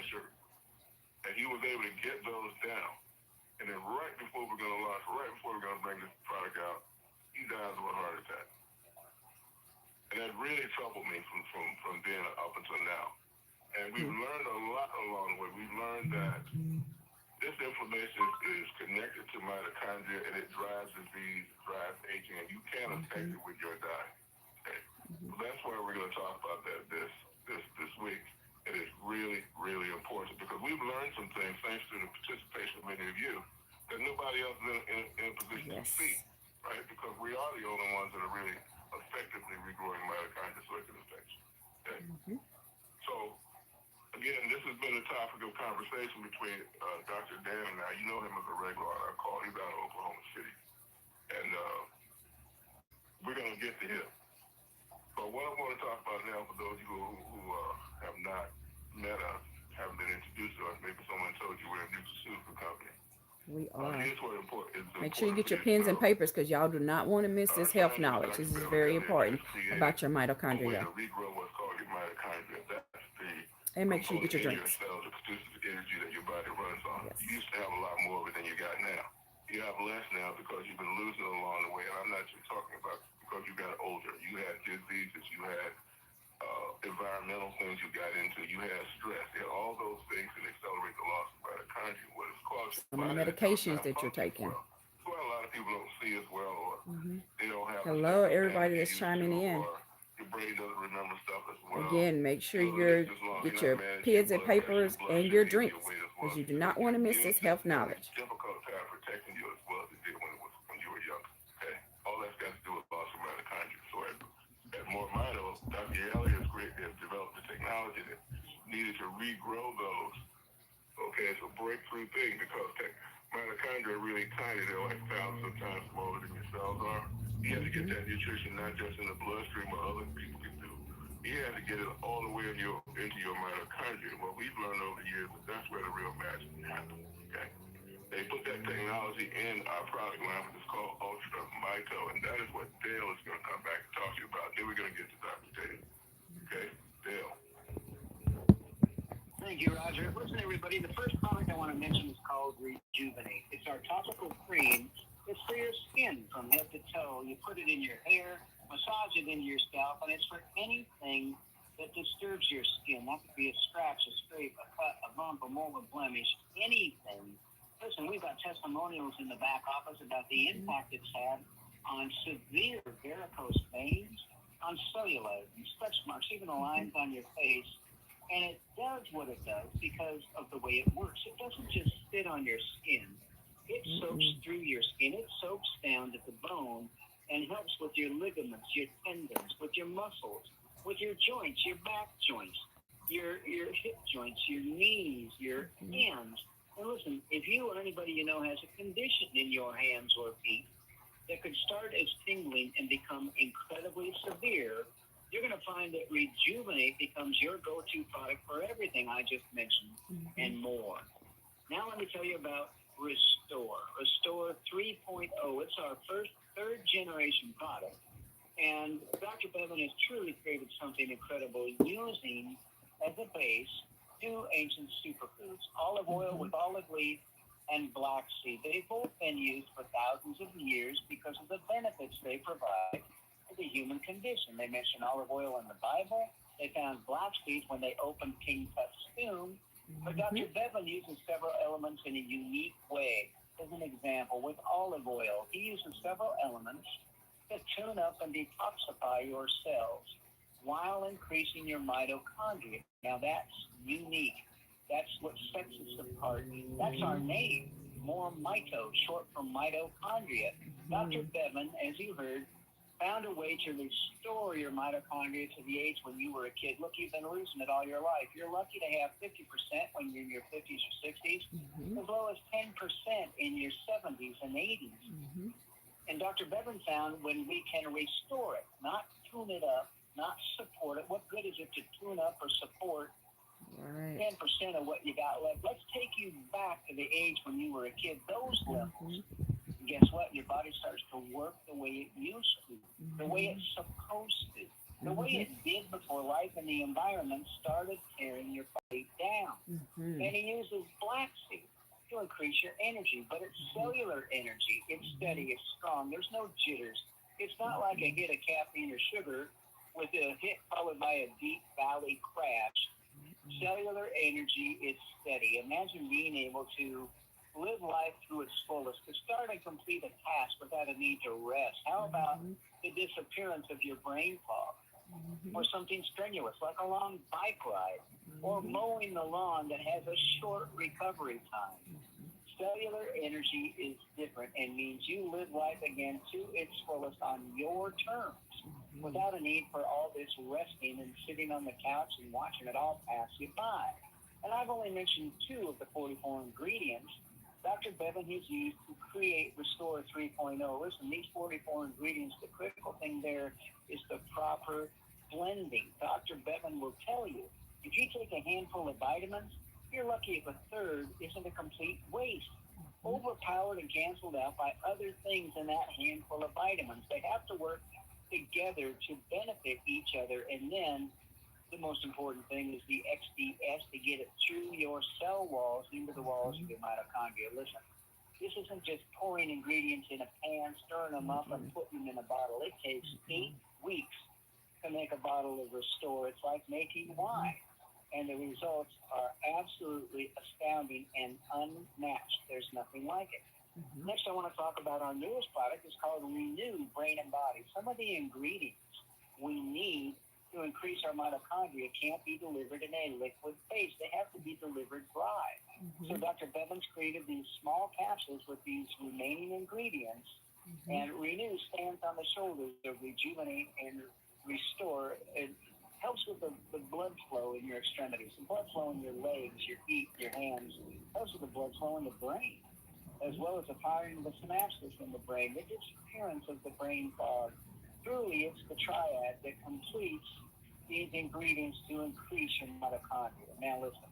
pressure, and he was able to get those down. And then right before we're going to launch, right before we're going to bring this product out, he dies of a heart attack. And that really troubled me from then up until now. And we've learned a lot along the way. We've learned that this inflammation is connected to mitochondria, and it drives disease, drives aging, and you can't affect it with your diet. Okay? So that's why we're going to talk about that this week. It is really, really important because we've learned some things thanks to the participation of many of you that nobody else is in a position to see, right? Because we are the only ones that are really effectively regrowing mitochondria so it can affect you. Okay? So, again, this has been a topic of conversation between Dr. Dan and I. You know him as a regular on our call. He's out of Oklahoma City. And we're going to get to him. But what I want to talk about now, for those of you who have not met us, haven't been introduced to us, maybe someone told you we're a nutraceutical company. We are. Here's what Make sure you get your pens and papers because y'all do not want to miss this health knowledge. This is very important about your mitochondria. Regrow what's called your mitochondria. That's the and make sure you get your drinks. Your cells that produces the energy that your body runs on. Yes. You used to have a lot more of it than you got now. You have less now because you've been losing it along the way. And I'm not just talking about because you got older. You had diseases, you had environmental things you got into, you had stress. You had all those things that accelerate the loss of mitochondria. What it's called some of the medications that you're taking. Well. That's why a lot of people don't see as well, or they don't have. Hello, everybody that's chiming in. Your brain doesn't remember stuff as well. Again, make sure you get your pens and papers and your drinks because you do not want to miss this health knowledge. It's difficult time protecting you as well as it did when you were young. Okay, all that's got to do with loss of mitochondria. So at MoreMito, Dr. Elliott has developed the technology that needed to regrow those. Okay, it's a breakthrough thing because mitochondria are really tiny. They're like thousands of times smaller than your cells are. You have to get that nutrition not just in the bloodstream what other people can do. You have to get it all the way into your mitochondria. What we've learned over the years is that's where the real magic happens. Okay, they put that technology in our product line, which is called UltraMito, and that is what Dale is going to come back and talk to you about. Then we're going to get to Dr. Dale. Okay, Dale. Thank you, Roger. Listen, everybody, the first product I want to mention is called Rejuvenate. It's our topical cream. It's for your skin from head to toe. You put it in your hair, massage it into your scalp, and it's for anything that disturbs your skin. That could be a scratch, a scrape, a cut, a bump, a mole, a blemish, anything. Listen, we've got testimonials in the back office about the impact it's had on severe varicose veins, on cellulite, and stretch marks, even the lines on your face. And it does what it does because of the way it works. It doesn't just sit on your skin. It soaks through your skin. It soaks down to the bone and helps with your ligaments, your tendons, with your muscles, with your joints, your back joints, your hip joints, your knees, your hands. And listen, if you or anybody you know has a condition in your hands or feet that could start as tingling and become incredibly severe, you're going to find that Rejuvenate becomes your go-to product for everything I just mentioned and more. Now let me tell you about Restore. Restore 3.0. It's our third generation product. And Dr. Bevan has truly created something incredible using as a base two ancient superfoods, olive oil with olive leaf and black seed. They've both been used for thousands of years because of the benefits they provide to the human condition. They mention olive oil in the Bible. They found black seed when they opened King Tut's tomb. But Dr. Bevan uses several elements in a unique way. As an example, with olive oil, he uses several elements to tune up and detoxify your cells while increasing your mitochondria. Now that's unique. That's what sets us apart. That's our name, MoreMito, short for mitochondria. Dr. Bevan, as you heard, found a way to restore your mitochondria to the age when you were a kid. Look, you've been losing it all your life. You're lucky to have 50% when you're in your 50s or 60s, as low as 10% in your 70s and 80s. And Dr. Bevan found when we can restore it, not tune it up, not support it. What good is it to tune up or support 10% of what you got left? Let's take you back to the age when you were a kid. Those levels. Guess what? Your body starts to work the way it used to, the way it's supposed to, the way it did before life and the environment started tearing your body down. And he uses flaxseed to increase your energy, but it's cellular energy. It's steady, it's strong. There's no jitters. It's not like a hit of caffeine or sugar with a hit followed by a deep valley crash. Cellular energy is steady. Imagine being able to live life to its fullest, to start and complete a task without a need to rest. How about the disappearance of your brain fog, or something strenuous like a long bike ride, or mowing the lawn that has a short recovery time? Cellular energy is different and means you live life again to its fullest on your terms, without a need for all this resting and sitting on the couch and watching it all pass you by. And I've only mentioned 2 of the 44 ingredients Dr. Bevan has used to create Restore 3.0. Listen, these 44 ingredients, the critical thing there is the proper blending. Dr. Bevan will tell you, if you take a handful of vitamins, you're lucky if a third isn't a complete waste, overpowered and canceled out by other things in that handful of vitamins. They have to work together to benefit each other, and then the most important thing is the XDS to get it through your cell walls into the walls of your mitochondria. Listen, this isn't just pouring ingredients in a pan, stirring them up, and putting them in a bottle. It takes 8 weeks to make a bottle of Restore. It's like making wine, and the results are absolutely astounding and unmatched. There's nothing like it. Next, I want to talk about our newest product. It's called Renew Brain and Body. Some of the ingredients we need to increase our mitochondria can't be delivered in a liquid phase. They have to be delivered dry. So Dr. Bevan's created these small capsules with these remaining ingredients, and Renew stands on the shoulders of Rejuvenate and Restore. It helps with the blood flow in your extremities, the blood flow in your legs, your feet, your hands. It helps with the blood flow in the brain, as well as the firing of the synapses in the brain, the disappearance of the brain fog. Truly, it's the triad that completes these ingredients to increase your mitochondria. Now listen,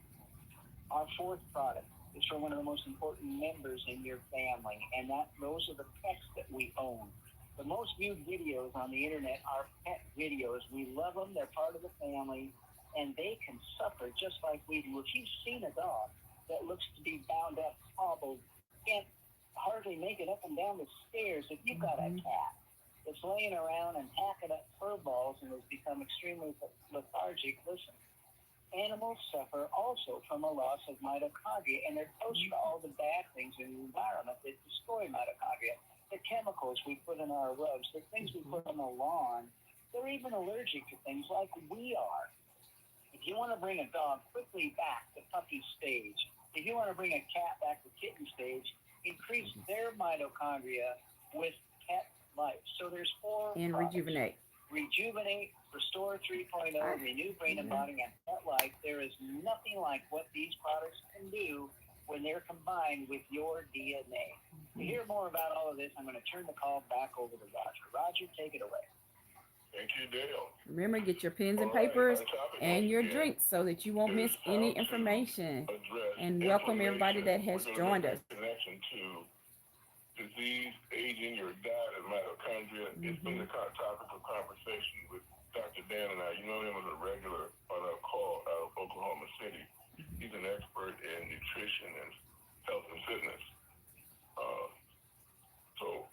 our 4th product is for one of the most important members in your family, and those are the pets that we own. The most viewed videos on the internet are pet videos. We love them. They're part of the family, and they can suffer just like we do. If you've seen a dog that looks to be bound up, hobbled, can't hardly make it up and down the stairs, if you've got a cat that's laying around and hacking up fur balls and has become extremely lethargic, listen, animals suffer also from a loss of mitochondria, and they're close to all the bad things in the environment that destroy mitochondria. The chemicals we put in our rugs, the things we put on the lawn, they're even allergic to things like we are. If you want to bring a dog quickly back to puppy stage, if you want to bring a cat back to kitten stage, increase their mitochondria with Petlife. So there's 4 And products. Rejuvenate. Restore 3.0, Renew Brain and Body, and Petlife. There is nothing like what these products can do when they're combined with your DNA. To hear more about all of this, I'm going to turn the call back over to Roger. Roger, take it away. Thank you, Dale. Remember, get your pens and papers and your drinks so that you won't miss any information. And welcome everybody that has joined us. Connection to disease, aging, your diet, and mitochondria. It's been the topic of conversation with Dr. Dan and I. You know him as a regular on our call out of Oklahoma City. He's an expert in nutrition and health and fitness. So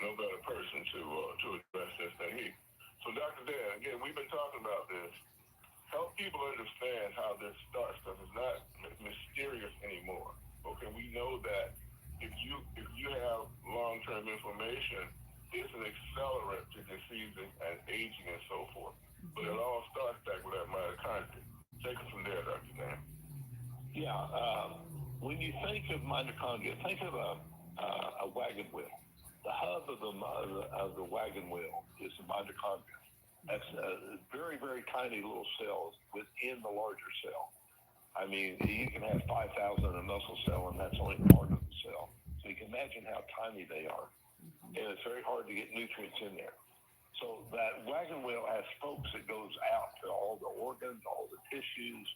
no better person to address this than he. So Dr. Dan, again, we've been talking about this. Help people understand how this starts, because it's not mysterious anymore. Okay, we know that if you have long-term inflammation, it's an accelerant to diseasing and aging and so forth. But it all starts back with that mitochondria. Take it from there, Dr. Dan. Yeah, when you think of mitochondria, think of a wagon wheel. The hub of the wagon wheel is the mitochondria. That's very, very tiny little cells within the larger cell. I mean, you can have 5,000 in a muscle cell, and that's only part of the cell. So you can imagine how tiny they are. And it's very hard to get nutrients in there. So that wagon wheel has spokes that goes out to all the organs, all the tissues,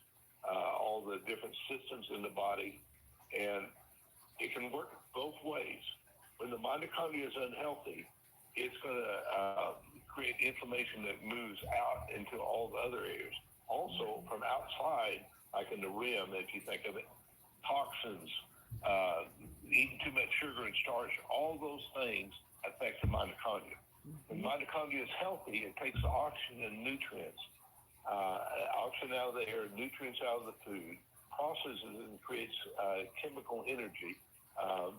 all the different systems in the body. And it can work both ways. When the mitochondria is unhealthy, it's going to create inflammation that moves out into all the other areas. Also, from outside, like in the rim, if you think of it, toxins, eating too much sugar and starch, all those things affect the mitochondria. When mitochondria is healthy, it takes the oxygen and nutrients, oxygen out of the air, nutrients out of the food, processes and creates chemical energy,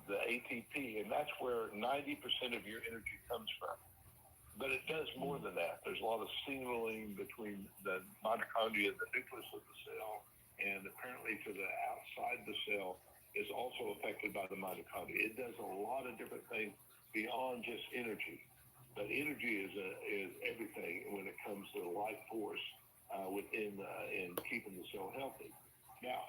the ATP, and that's where 90% of your energy comes from. But it does more than that. There's a lot of signaling between the mitochondria, the nucleus of the cell, and apparently to the outside the cell is also affected by the mitochondria. It does a lot of different things beyond just energy. But energy is everything when it comes to the life force within in keeping the cell healthy. Now,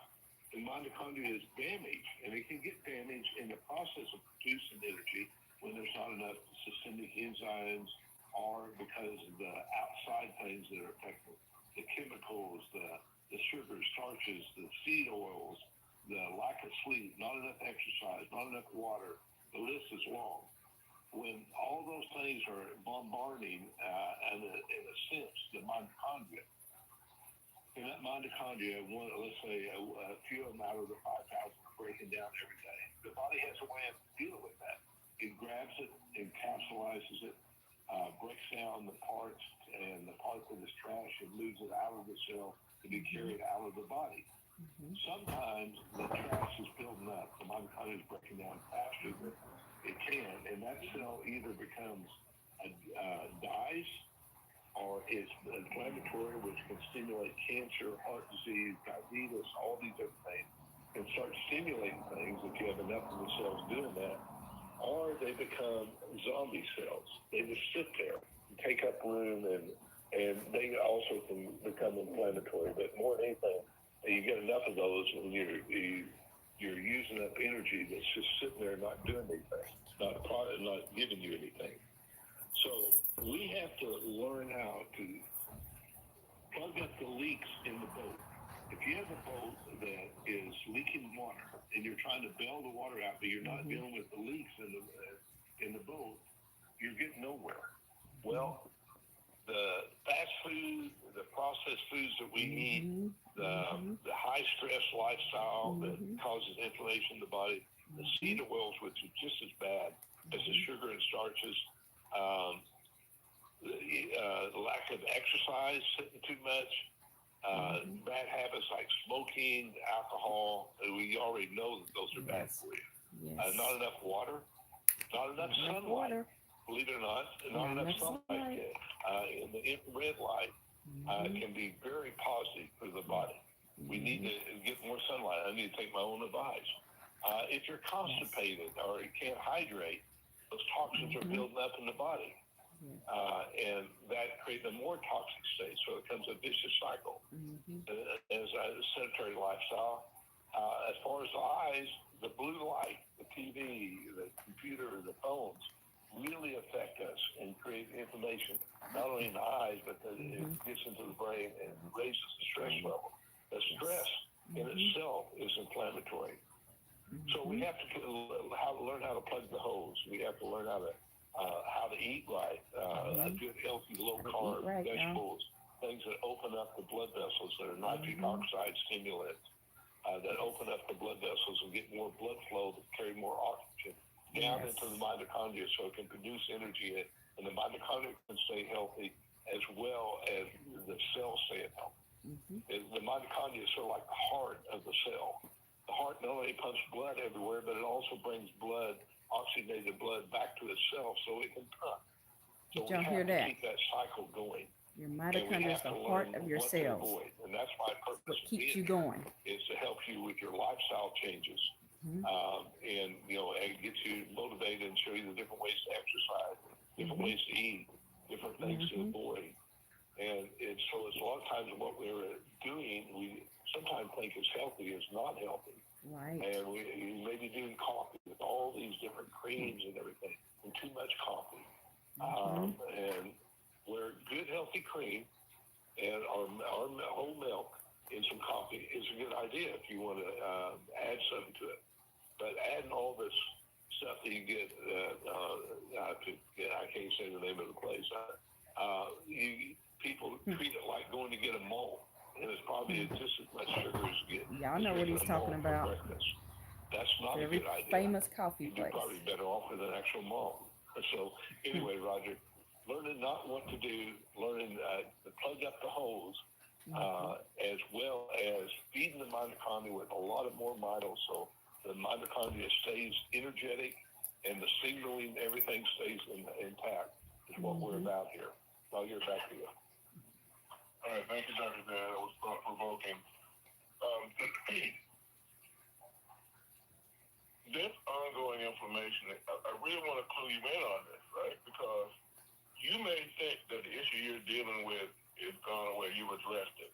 the mitochondria is damaged, and it can get damaged in the process of producing energy when there's not enough systemic enzymes, or because of the outside things that are affected, the chemicals, the sugars, starches, the seed oils, the lack of sleep, not enough exercise, not enough water. The list is long. When all those things are bombarding, in a sense, the mitochondria, and that mitochondria, let's say a few of them out of the 5,000 are breaking down every day. The body has a way of dealing with that. It grabs it, encapsulates it, breaks down the parts, and the part that is trash, and moves it out of the cell to be carried out of the body. Sometimes the trash is building up. The mitochondria is breaking down faster than it can, and that cell either becomes dies, or it's inflammatory, which can stimulate cancer, heart disease, diabetes, all these different things, and start stimulating things if you have enough of the cells doing that. Or they become zombie cells. They just sit there and take up room, and they also can become inflammatory. But more than anything, you get enough of those, and you're using up energy that's just sitting there not doing anything, not giving you anything. So we have to learn how to plug up the leaks in the boat. If you have a boat that is leaking water and you're trying to bail the water out, but you're not dealing with the leaks in the boat, you're getting nowhere. Well, the fast food, the processed foods that we eat, the high stress lifestyle that causes inflammation in the body, the seed oils, which is just as bad as the sugar and starches, the lack of exercise, sitting too much, bad habits like smoking, alcohol. We already know that those are bad for you. Not enough water, not enough sunlight. Believe it or not, not enough sunlight. In the infrared light can be very positive for the body. We need to get more sunlight. I need to take my own advice. If you're constipated or you can't hydrate, those toxins are building up in the body. And that creates a more toxic state, so it becomes a vicious cycle. As a sedentary lifestyle, as far as the eyes, the blue light, the TV, the computer, the phones really affect us and create inflammation, not only in the eyes, but it gets into the brain and raises the stress level. The stress in itself is inflammatory. So we have to learn how to plug the holes. We have to learn how to eat right, a good, healthy, low-carb vegetables, things that open up the blood vessels that are nitric oxide stimulants, that open up the blood vessels and get more blood flow to carry more oxygen down into the mitochondria so it can produce energy, and the mitochondria can stay healthy as well as the cell staying healthy. The mitochondria is sort of like the heart of the cell. The heart not only pumps blood everywhere, but it also brings oxygenated blood back to itself so it can pump. So we have to keep that cycle going. Your mitochondria is the heart of your cells. And that's my purpose. What keeps you going is to help you with your lifestyle changes, and get you motivated and show you the different ways to exercise, different ways to eat, different things to avoid. And so it's a lot of times what we're doing, we sometimes think is healthy is not healthy. Right. And we may be doing coffee with all these different creams and everything, and too much coffee. And where good healthy cream and our whole milk in some coffee is a good idea if you want to add something to it. But adding all this stuff that you get, I can't say the name of the place. People treat it like going to get a mole. and it's probably just as much sugar as you get. Y'all know what he's talking about. That's not Very a good idea. famous coffee You'd place. be probably better off with an actual malt. So anyway, Roger, learning not what to do, learning to plug up the holes, as well as feeding the mitochondria with a lot of MoreMito, so the mitochondria stays energetic and the signaling, everything stays intact is what we're about here. I'll get back to you. All right, thank you, Dr. Dan. That was thought-provoking. This ongoing inflammation, I really want to clue you in on this, right? Because you may think that the issue you're dealing with is gone away. You've addressed it.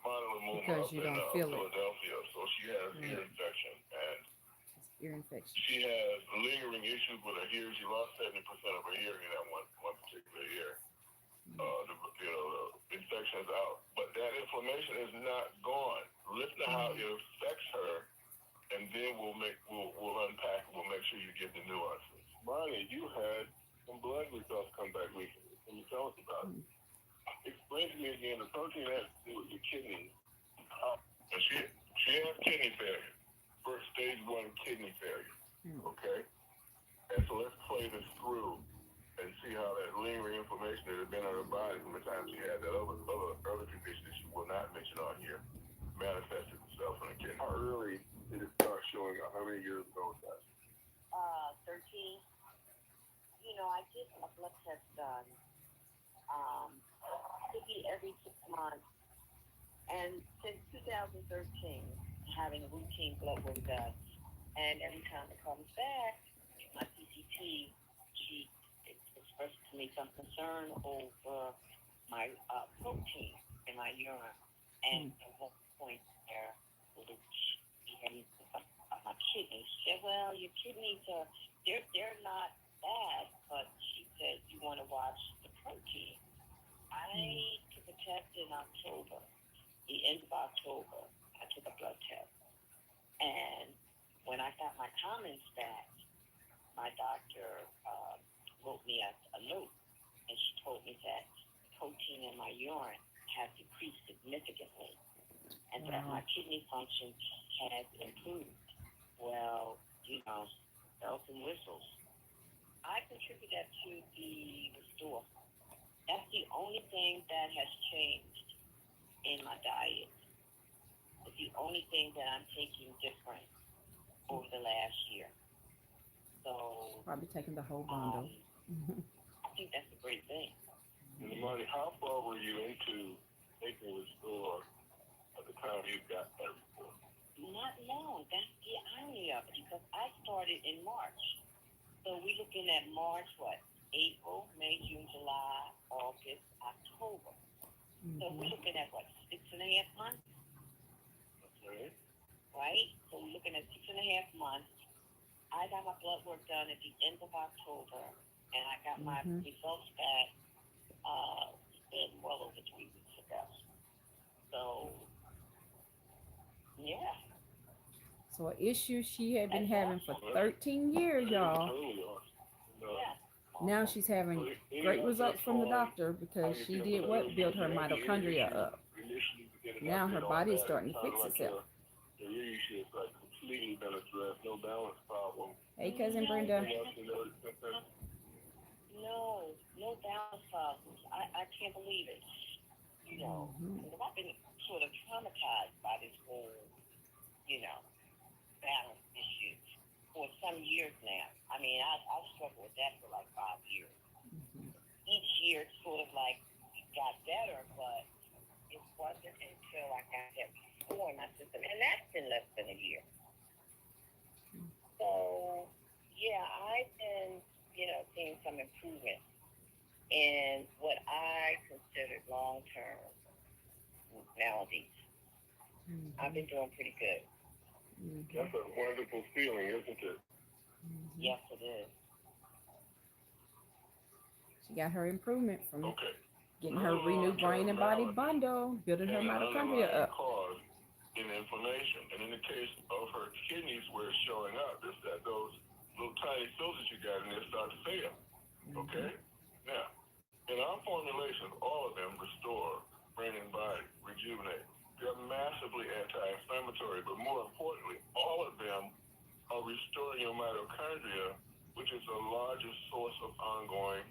Because you don't feel it. Philadelphia, so she has ear infection, and Ear infection. she has lingering issues with her hearing. She lost 70% of her hearing in that one particular year. The infection's out, but that inflammation is not gone. Listen to how it affects her, and then we'll unpack it. We'll make sure you get the nuances. Bonnie, you had some blood results come back recently. Can you tell us about it? Explain to me again. The protein has to do with your kidneys. And she has kidney failure. First stage 1 kidney failure. Okay? And so let's play this through and see how that lingering inflammation that had been on her body from the time she had that other condition that she will not mention on here manifested itself in the kidney. How early did it start showing up? How many years ago was that? 13. I get a blood test done. Could be every 6 months. And since 2013, having a routine blood work done. And every time it comes back, my PCP, she expressed to me some concern over my protein in my urine. And at one point there, she had my kidneys. She said, well, your kidneys are, they're not bad, but she said, you want to watch the protein. I took a test in October, the end of October. I took a blood test. And when I got my comments back, my doctor wrote me a note, and she told me that protein in my urine had decreased significantly, and that my kidney function had improved. Well, bells and whistles. I contribute that to the restore. That's the only thing that has changed in my diet. It's the only thing that I'm taking different over the last year. So Probably taking the whole bundle. I think that's a great thing. And Marty, how far were you into taking Restore at the time you got that report? Not long. That's the irony of it, because I started in March. So we're looking at March, April, May, June, July, August, October. So we're looking at 6.5 months? Okay. Right? So we're looking at 6.5 months. I got my blood work done at the end of October, and I got my results back well over 3 weeks ago. So, yeah. So an issue she had been having for 13 years, y'all. Now she's having great results from the doctor because she did what? Build her mitochondria up. Now her body is starting to fix itself. The reissue is completely been addressed. No balance problem. Hey, Cousin Brenda. No balance problems. I can't believe it. I've been sort of traumatized by this whole, balance issue for some years now. I mean, I struggled with that for 5 years. Each year it sort of got better, but it wasn't until I got that restore in my system, and that's been less than a year. So, yeah, I've been, seeing some improvement in what I considered long-term maladies. I've been doing pretty good. That's a wonderful feeling, isn't it? Yes, it is. She got her improvement from Okay. getting her renewed brain and body bundle, building her mitochondria up. Cause in inflammation, and in the case of her kidneys, where it's showing up, is that those little tiny cells that you got in there start to fail. Okay. Now, in our formulations, all of them restore brain and body, rejuvenate. They're massively anti-inflammatory, but more importantly, all of them are restoring your mitochondria, which is the largest source of ongoing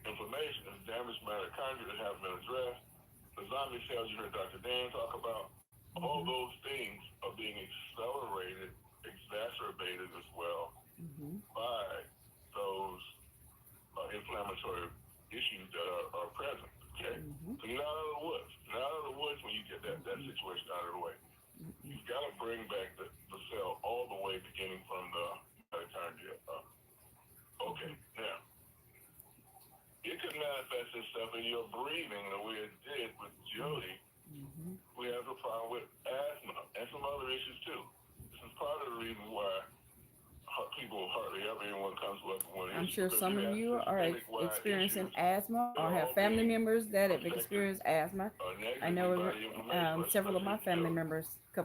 inflammation. And damaged mitochondria that haven't been addressed, the zombie cells you heard Dr. Dan talk about, all those things are being accelerated, exacerbated as well by those inflammatory issues that are present. Okay? So you're not out of the woods. You're not out of the woods when you get that situation out of the way. You've got to bring back the cell all the way beginning from the mitochondria up. Okay, now, it could manifest itself in your breathing the way it did with Jody. We have a problem with asthma and some other issues too. This is part of the reason why people hardly ever anyone comes with one issue. I'm sure some of you are experiencing asthma or have all family being members that have experienced asthma. I know several of my family members, a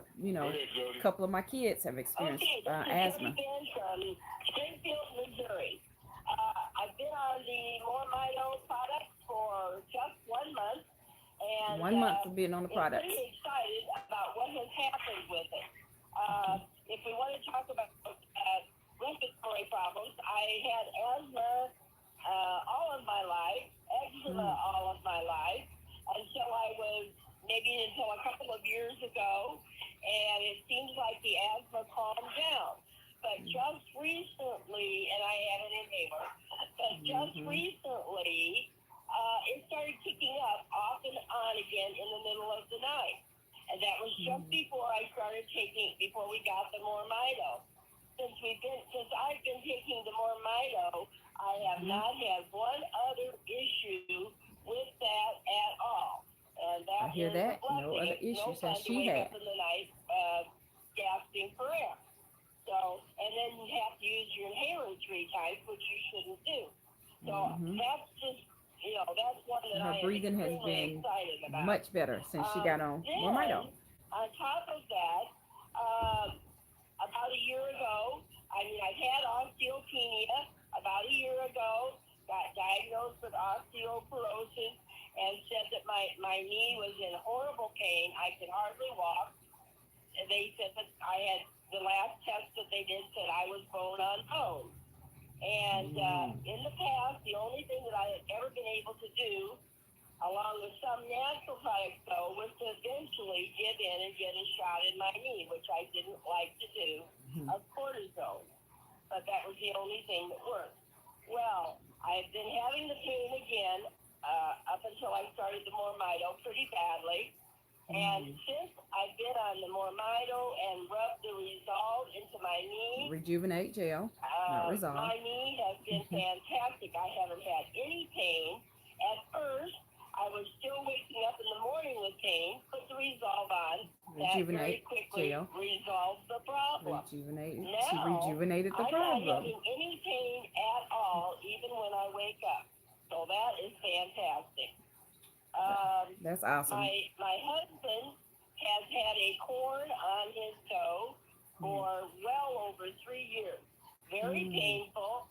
couple of my kids have experienced asthma. Ben from Springfield, Missouri. I've been on the MoreMito product for just 1 month. And 1 month for being on the product. I'm really excited about what has happened with it. If we want to talk about respiratory problems, I had asthma all of my life, eczema all of my life, until a couple of years ago, and it seems like the asthma calmed down. But just recently, and I had an inhaler, but just recently, it started kicking up off and on again in the middle of the night. And that was just before we got the MoreMito. Since I've been taking the MoreMito, I have not had one other issue with that at all. And that I hear is that. a blessing. No other issues It's that no fun to she wake had. up in the night gasping for air. So, and then you have to use your inhaler 3 times, which you shouldn't do. So that's just, that's one that Her I am breathing has extremely been excited about. much better since she got on MoreMito. On top of that, about a year ago, I've had osteopenia. About a year ago, got diagnosed with osteoporosis and said that my knee was in horrible pain. I could hardly walk. And they said that I had, the last test that they did said I was bone on bone. And in the past, the only thing that I had ever been able to do, along with some natural products though, was to eventually give in and get a shot in my knee, which I didn't like to do, of cortisone. But that was the only thing that worked. Well, I've been having the pain again up until I started the MoreMito pretty badly. And since I've been on the MoreMito and rubbed the Resolve into my knee, Rejuvenate Gel, not Resolve. My knee has been fantastic. I haven't had any pain. At first, I was still waking up in the morning with pain. Put the Resolve on. That very quickly resolved the problem. She rejuvenated the problem. I'm not having any pain at all, even when I wake up. So that is fantastic. That's awesome. My husband has had a corn on his toe for well over 3 years. Very painful.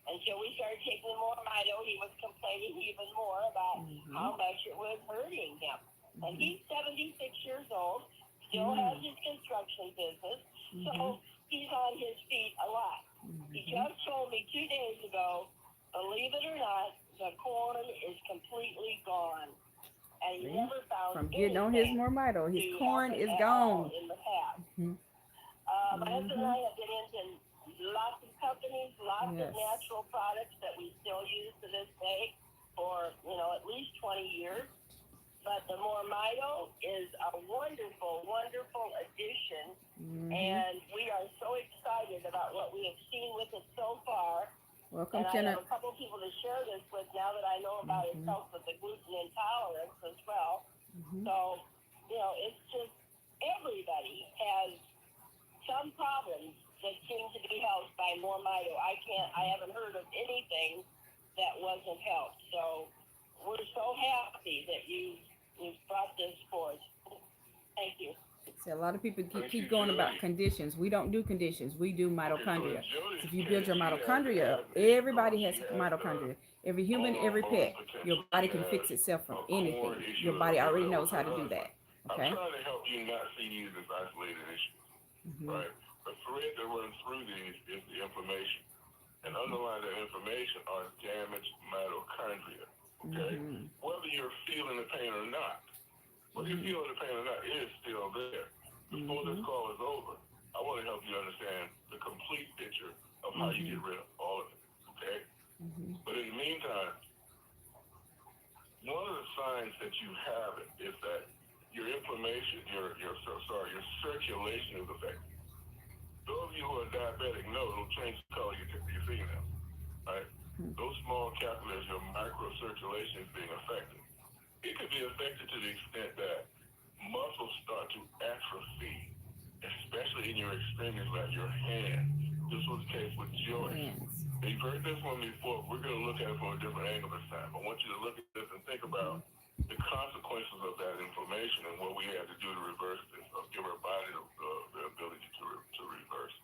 Until we started taking the MoreMito, he was complaining even more about how much it was hurting him. And he's 76 years old, still has his construction business, so he's on his feet a lot. He just told me 2 days ago, believe it or not, the corn is completely gone. And he never found from getting on his MoreMito, his corn is gone. In the past. My husband and I have been into lots of companies, lots of natural products that we still use to this day for, at least 20 years. But the MoreMito is a wonderful, wonderful addition. And we are so excited about what we have seen with it so far. Welcome, and I have a couple of people to share this with now that I know about its help with the gluten intolerance as well. So, it's just everybody has some problems that seem to be helped by MoreMito. I haven't heard of anything that wasn't helped. So we're so happy that you've brought this forth. Thank you. See, a lot of people keep going about conditions. We don't do conditions. We do mitochondria. If you build your mitochondria, everybody has mitochondria. Every human, every pet, your body can fix itself from anything. Your body already knows how to do that. Okay. I'm trying to help you not see these as isolated issues, right? The thread that runs through these is the inflammation. And underlying that inflammation are damaged mitochondria, okay? Whether you're feeling the pain or not, whether you're feeling the pain or not, it is still there. Before this call is over, I want to help you understand the complete picture of how you get rid of all of it, okay? But in the meantime, one of the signs that you have it is that your inflammation, your circulation is affected. Those of you who are diabetic know it'll change the color of your fingernails, right? Those small capillaries, your microcirculation is being affected. It could be affected to the extent that muscles start to atrophy, especially in your extremities, like your hand. This was the case with Joyce. You've heard this one before. We're going to look at it from a different angle this time. I want you to look at this and think about the consequences of that inflammation and what we have to do to reverse this, or give our body the ability to reverse.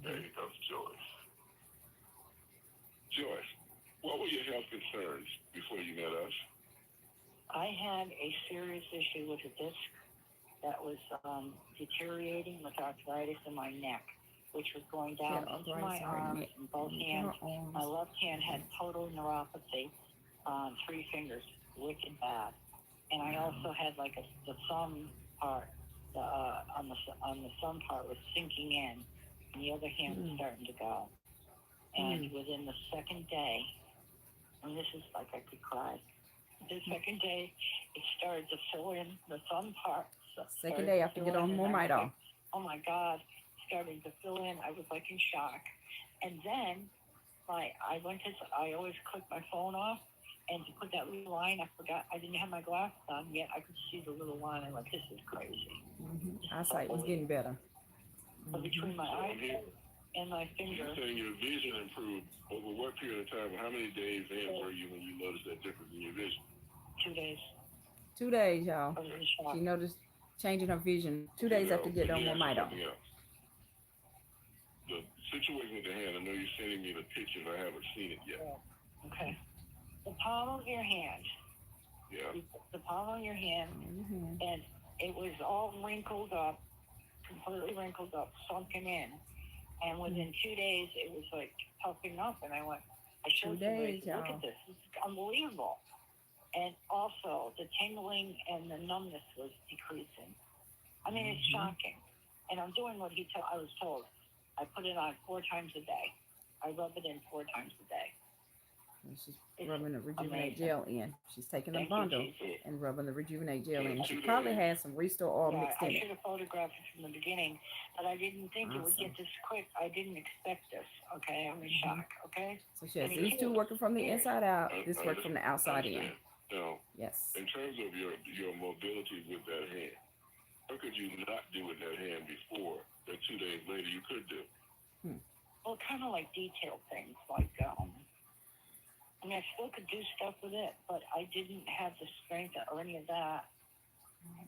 Okay, here comes Joyce. Joyce, what were your health concerns before you met us? I had a serious issue with a disc that was deteriorating with arthritis in my neck, which was going down into my arms and both hands. My left hand had total neuropathy on 3 fingers, wicked bad. And I also had like the thumb part, on the thumb part was sinking in, and the other hand was starting to go. And within the second day, and this is like I could cry, the second day it started to fill in the thumb part. Second day after get on MoreMito. Oh my God, starting to fill in. I was like in shock. And then I always click my phone off, and to put that little line, I forgot, I didn't have my glasses on yet. I could see the little line. I'm like, this is crazy. Eyesight was getting better. But between my eyes and my finger. You're saying your vision improved over what period of time? How many days in were you when you noticed that difference in your vision? 2 days. 2 days, y'all. I was in shock. She noticed changing her vision 2 days after getting on MoreMito. The situation with the hand, I know you're sending me the pictures. I haven't seen it yet. Okay. The palm of your hand. Yeah. The palm of your hand, and it was all wrinkled up, completely wrinkled up, sunken in. And within 2 days, it was like puffing up, and I went, I showed somebody, look at this. This is unbelievable. And also, the tingling and the numbness was decreasing. I mean, it's shocking. And I'm doing what I was told. I put it on 4 times a day. I rub it in 4 times a day. And she's rubbing the Rejuvenate Gel in. She's taking the bundle and rubbing the Rejuvenate Gel in. She probably has some Restore oil mixed in I it. should have photographed it from the beginning, but I didn't think it would get this quick. I didn't expect this. Okay, I'm in shock. Okay. So she has these 2 working from the inside out. This works from the outside in. Now, yes. In terms of your mobility with that hand, how could you not do with that hand before that 2 days later you could do? Well, kind of like detailed things, like I mean, I still could do stuff with it, but I didn't have the strength or any of that.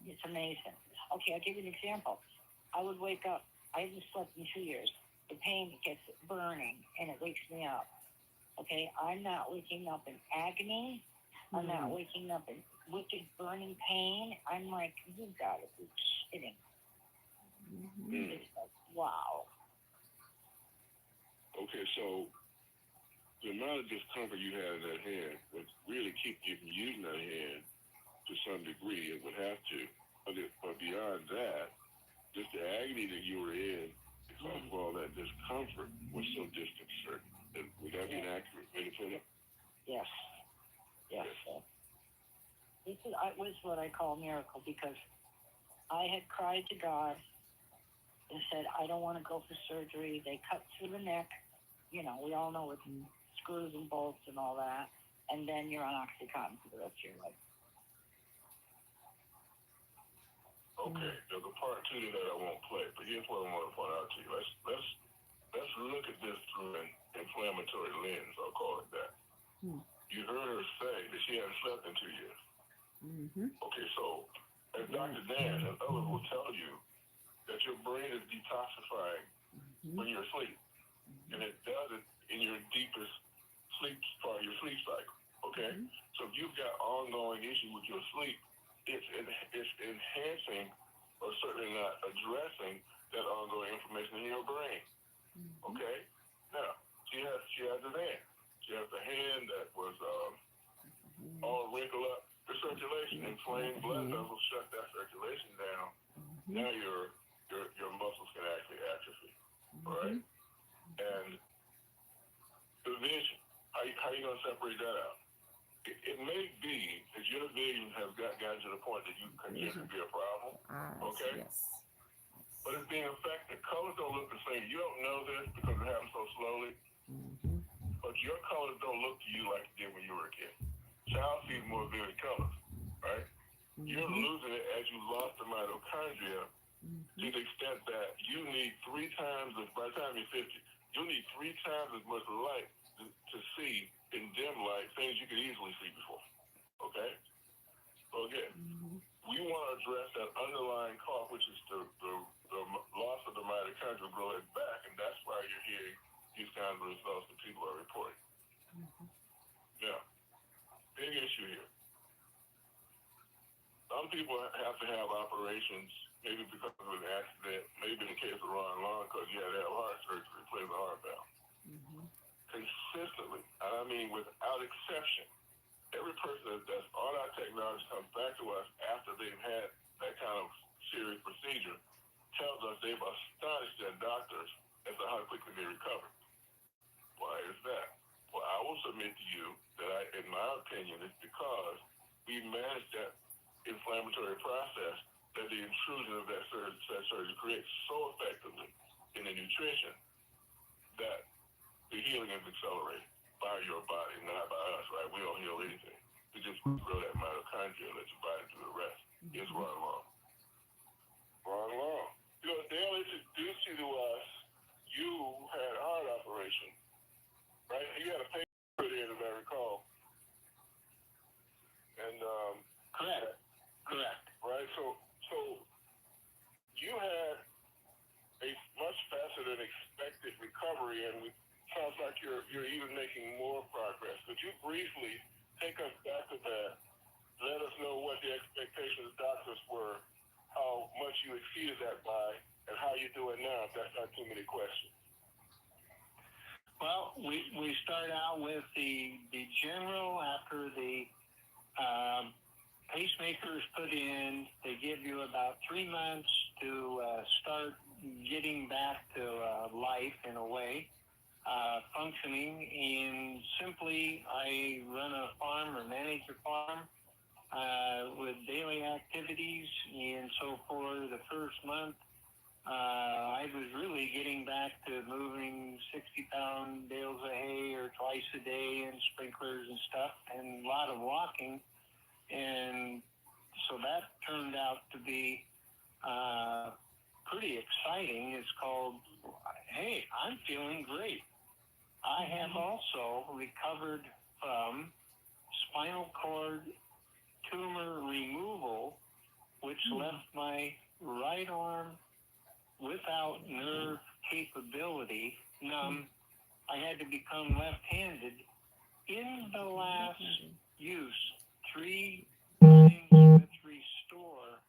It's amazing. Okay, I'll give you an example. I would wake up. I haven't slept in 2 years. The pain gets burning, and it wakes me up. Okay, I'm not waking up in agony. I'm not waking up in wicked burning pain. I'm like, you gotta be kidding. It's like, wow. Okay, so the amount of discomfort you had in that hand would really keep you from using that hand to some degree. It would have to. But beyond that, just the agony that you were in because of all that discomfort was so disconcerting. Would that be an accurate way to put it? Yes. Yes. This was what I call a miracle, because I had cried to God and said, I don't want to go for surgery. They cut through the neck. You know, we all know with screws and bolts and all that. And then you're on Oxycontin for the rest of your life. Okay, there's a part 2 that I won't play, but here's what I want to point out to you. Let's look at this through an inflammatory lens. I'll call it that. You heard her say that she hadn't slept in 2 years. Okay, so as Dr. Dan and others will tell you that your brain is detoxifying when you're asleep, and it does it in your deepest your sleep cycle. Okay, so if you've got ongoing issues with your sleep, it's enhancing or certainly not addressing that ongoing inflammation in your brain. Okay, now she has an hand. She has a hand that was all wrinkled up. The circulation, inflamed blood vessels shut that circulation down. Now your muscles can actually atrophy. All right, and the vision. How you gonna separate that out? It may be that your vision has gotten to the point that you consider to be a problem. Okay? Yes. But it's being affected. Colors don't look the same. You don't know this because it happens so slowly. But your colors don't look to you like it did when you were a kid. Child sees more vivid colors, right? You're losing it as you lost the mitochondria to the extent that you need 3 times, by the time you're 50, you need 3 times as much light to see in dim light things you could easily see before. Okay? So again, we want to address that underlying cause, which is the loss of the mitochondria grow it back, and that's why you're hearing these kinds of results that people are reporting. Now, big issue here. Some people have to have operations, maybe because of an accident, maybe in the case of Ron Long, because you had to have heart surgery to replace the heart valve. Consistently, and I mean without exception, every person that's on our technology comes back to us after they've had that kind of serious procedure, tells us they've astonished their doctors as to how quickly they recover. Why is that? Well, I will submit to you that in my opinion, it's because we managed that inflammatory process that the intrusion of that surgery creates so effectively in the nutrition that the healing is accelerated by your body, not by us, right? We don't heal anything. We just grow that mitochondria and let your body do the rest. It's Ron Long. Ron Long. You know, Dale introduced you to us. You had a heart operation, right? You had a paper put in, as I recall. And Correct. Right. So you had a much faster than expected recovery, and it sounds like you're even making more progress. Could you briefly take us back to that? Let us know what the expectations of doctors were, how much you exceeded that by, and how you're doing now, if that's not too many questions. Well, we start out with the general after the pacemakers put in. They give you about 3 months to start getting back to life in a way, functioning. And simply, I run a farm or manage a farm with daily activities. And so for the first month, I was really getting back to moving 60-pound bales of hay or twice a day and sprinklers and stuff, and a lot of walking. And so that turned out to be pretty exciting. It's called, hey, I'm feeling great. I have also recovered from spinal cord tumor removal, which left my right arm without nerve capability, numb. I had to become left-handed. In the last use, 3 times with Restore,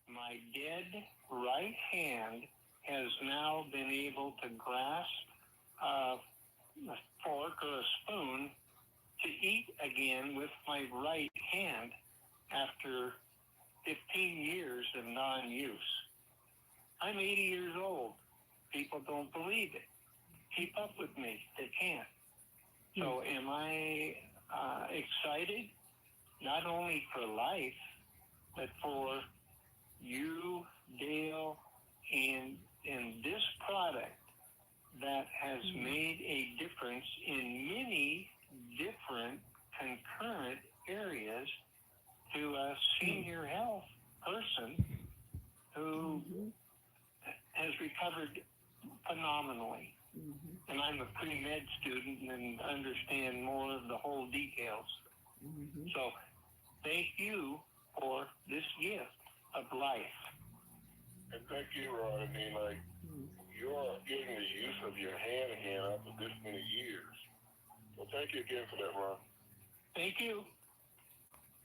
my dead right hand has now been able to grasp a fork or a spoon to eat again with my right hand after 15 years of non-use. I'm 80 years old. People don't believe it. Keep up with me. They can't. So am I excited? Not only for life, but for you, Dale, and this product that has made a difference in many different concurrent areas to a senior health person who has recovered phenomenally. And I'm a pre-med student and understand more of the whole details. So thank you for this gift of life. And thank you, Ron. I mean, like, you're getting the use of your hand again after this many years. Well, thank you again for that, Ron. Thank you.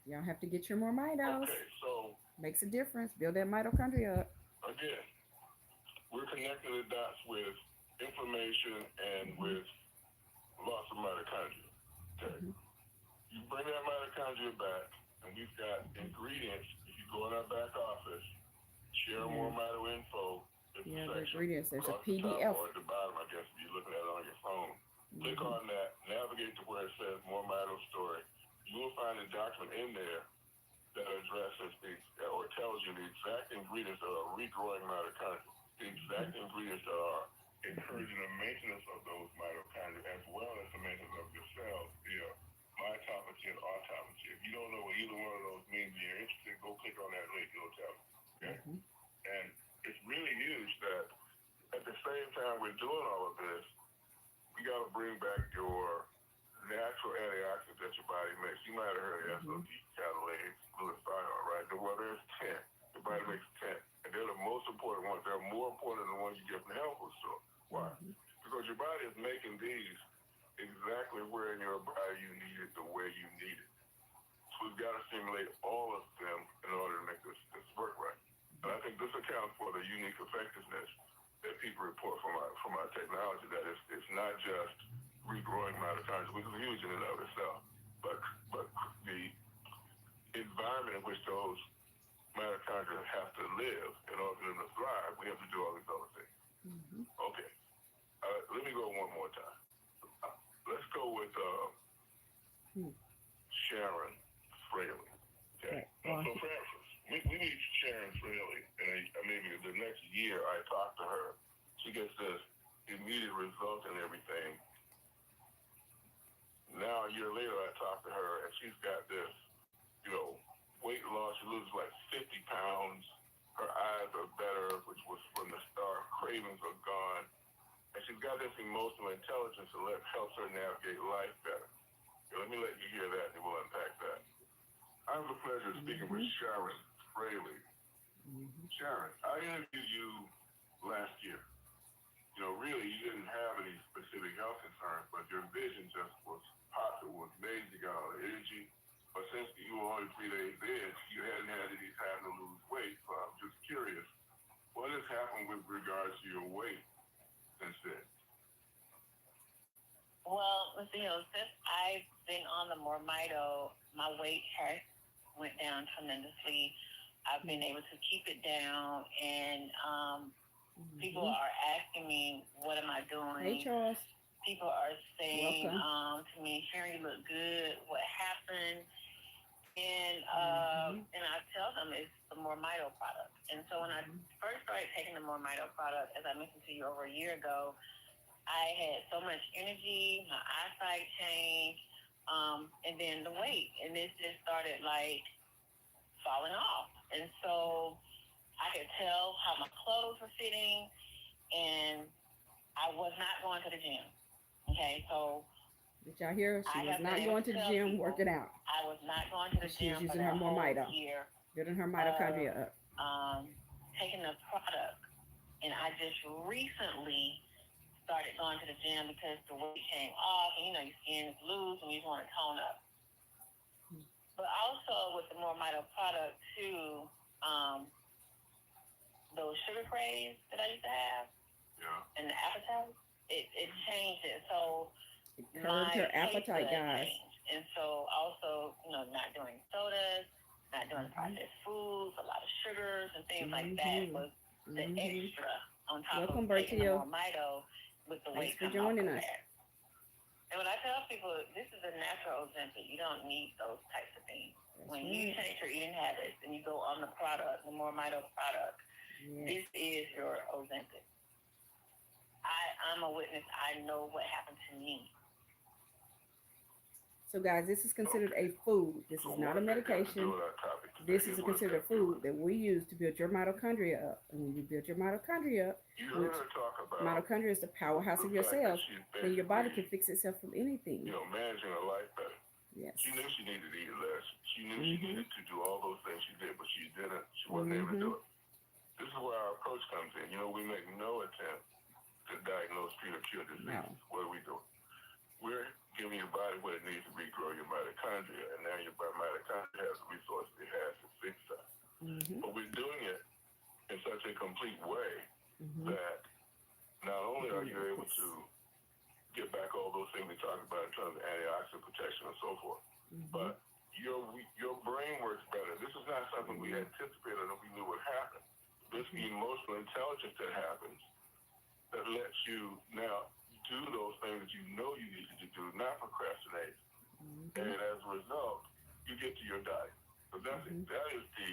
Y'all have to get your MoreMitos. Okay, so Makes a difference. Build that mitochondria up. again, we're connecting the dots with inflammation and with loss of mitochondria. Okay. You bring that mitochondria back, and we've got ingredients. If you go in our back office, share MoreMito info. Yeah, the section, ingredients. There's a across the top PDF. or at the bottom, I guess, if you're looking at it on your phone. Click on that, navigate to where it says MoreMito story. You will find a document in there that addresses or tells you the exact ingredients that are regrowing mitochondria, the exact ingredients that are encouraging the maintenance of those mitochondria as well as the maintenance of your cells via mitophagy and autophagy. If you don't know what either one of those means and you're interested, go click on that link, it'll tell you. Okay? And it's really huge that at the same time we're doing all of this, we got to bring back your natural antioxidants that your body makes. You might have heard of SOD, catalase, glutathione, right? Well, there's 10. Your body makes 10. And they're the most important ones. They're more important than the ones you get from the health food store. Why? Because your body is making these exactly where in your body you need it, the way you need it. So we've got to stimulate all of them in order to make this work right. And I think this accounts for the unique effectiveness that people report from our technology, that it's not just regrowing mitochondria, which is huge in and of itself, but the environment in which those mitochondria have to live in order for them to thrive, we have to do all these other things. Okay. Let me go one more time. Let's go with Sharon Fraley. Okay. So for instance, we need Sharon Fraley, and maybe the next year I talk to her. She gets this immediate result and everything. Now a year later I talk to her, and she's got this, weight loss. She loses like 50 pounds. Her eyes are better, which was from the start. Cravings are gone. And she's got this emotional intelligence that helps her navigate life better. Let me let you hear that, and we'll unpack that. I have the pleasure of speaking with Sharon Fraley. Sharon, I interviewed you last year. Really, you didn't have any specific health concerns, but your vision just was possible, was amazing. You got all the energy. But since you were only 3 days in, you hadn't had any time to lose weight. So I'm just curious, what has happened with regards to your weight since then? Well, since I've been on the MoreMito, my weight has went down tremendously. I've been able to keep it down, and people are asking me, what am I doing? Hey, Charles. People are saying to me, Sharon, you look good. What happened? And I tell them it's the MoreMito product. And so when I first started taking the MoreMito product, as I mentioned to you over a year ago, I had so much energy, my eyesight changed, and then the weight. And this just started falling off. And so I could tell how my clothes were fitting, and I was not going to the gym. Okay, so did y'all hear? She was not going to the gym, working out. I was not going to the gym. She's using her MoreMito, building her mitochondria up. Taking the product, and I just recently started going to the gym because the weight came off, and your skin is loose, and you just want to tone up. But also with the MoreMito product too, those sugar craves that I used to have, and the appetite, it changed it. So it curbed her appetite, guys. And so also, not doing sodas, not doing processed foods, a lot of sugars and things like that was the extra on top of taking the MoreMito with the weight coming off of that. And when I tell people, this is a natural Ozempic, you don't need those types of things. When you change your eating habits and you go on the product, the MoreMito product, this is your Ozempic. I'm a witness. I know what happened to me. So, guys, this is considered a food. This is not a medication. This is considered a food that we use to build your mitochondria up. And when you build your mitochondria up, which mitochondria is the powerhouse of your cells, then your body can fix itself from anything. Managing her life better. Yes. She knew she needed to eat less. She knew she needed to do all those things she did, but she didn't. She wasn't able to do it. This is where our approach comes in. We make no attempt to diagnose, treat, or cure disease. No. What are we doing? We're giving your body what it needs to regrow your mitochondria, and now your mitochondria has the resources it has to fix that. But we're doing it in such a complete way that not only are you able to get back all those things we talked about in terms of antioxidant protection and so forth, but your brain works better. This is not something we anticipated or we knew would happen. This emotional intelligence that happens that lets you now do those things that you know you need to do, not procrastinate. And as a result, you get to your diet. So that is the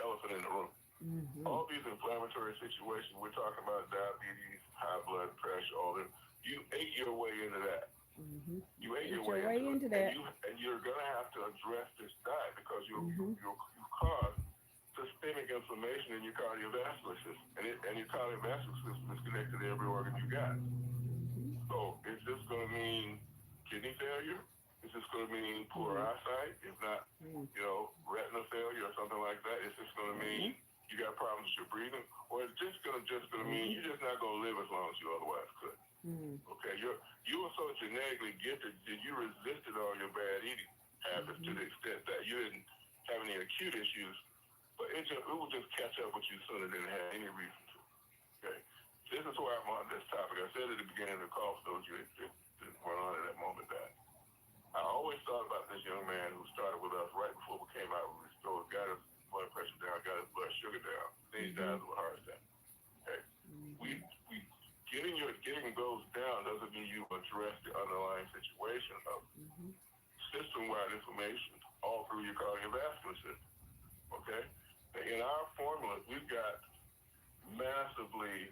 elephant in the room. All these inflammatory situations, we're talking about diabetes, high blood pressure, all that. You ate your way into that. You ate your way into that. And you're going to have to address this diet because you cause systemic inflammation in your cardiovascular system. And your cardiovascular system is connected to every organ you got. So is this going to mean kidney failure? Is this going to mean poor eyesight? If not, retinal failure or something like that? Is this going to mean you got problems with your breathing? Or is this going to mean you're just not going to live as long as you otherwise could? Okay, you were so genetically gifted that you resisted all your bad eating habits to the extent that you didn't have any acute issues, but it will just catch up with you sooner than it had any reason to. Okay, this is why I'm on this topic. I said at the beginning of the call, for those of you that weren't on at that moment, that I always thought about this young man who started with us right before we came out. We restored, got his blood pressure down, got his blood sugar down. Then he died of a heart attack. Okay, we getting those down doesn't mean you address the underlying situation of system-wide inflammation all through your cardiovascular system. Okay, in our formulas, we've got massively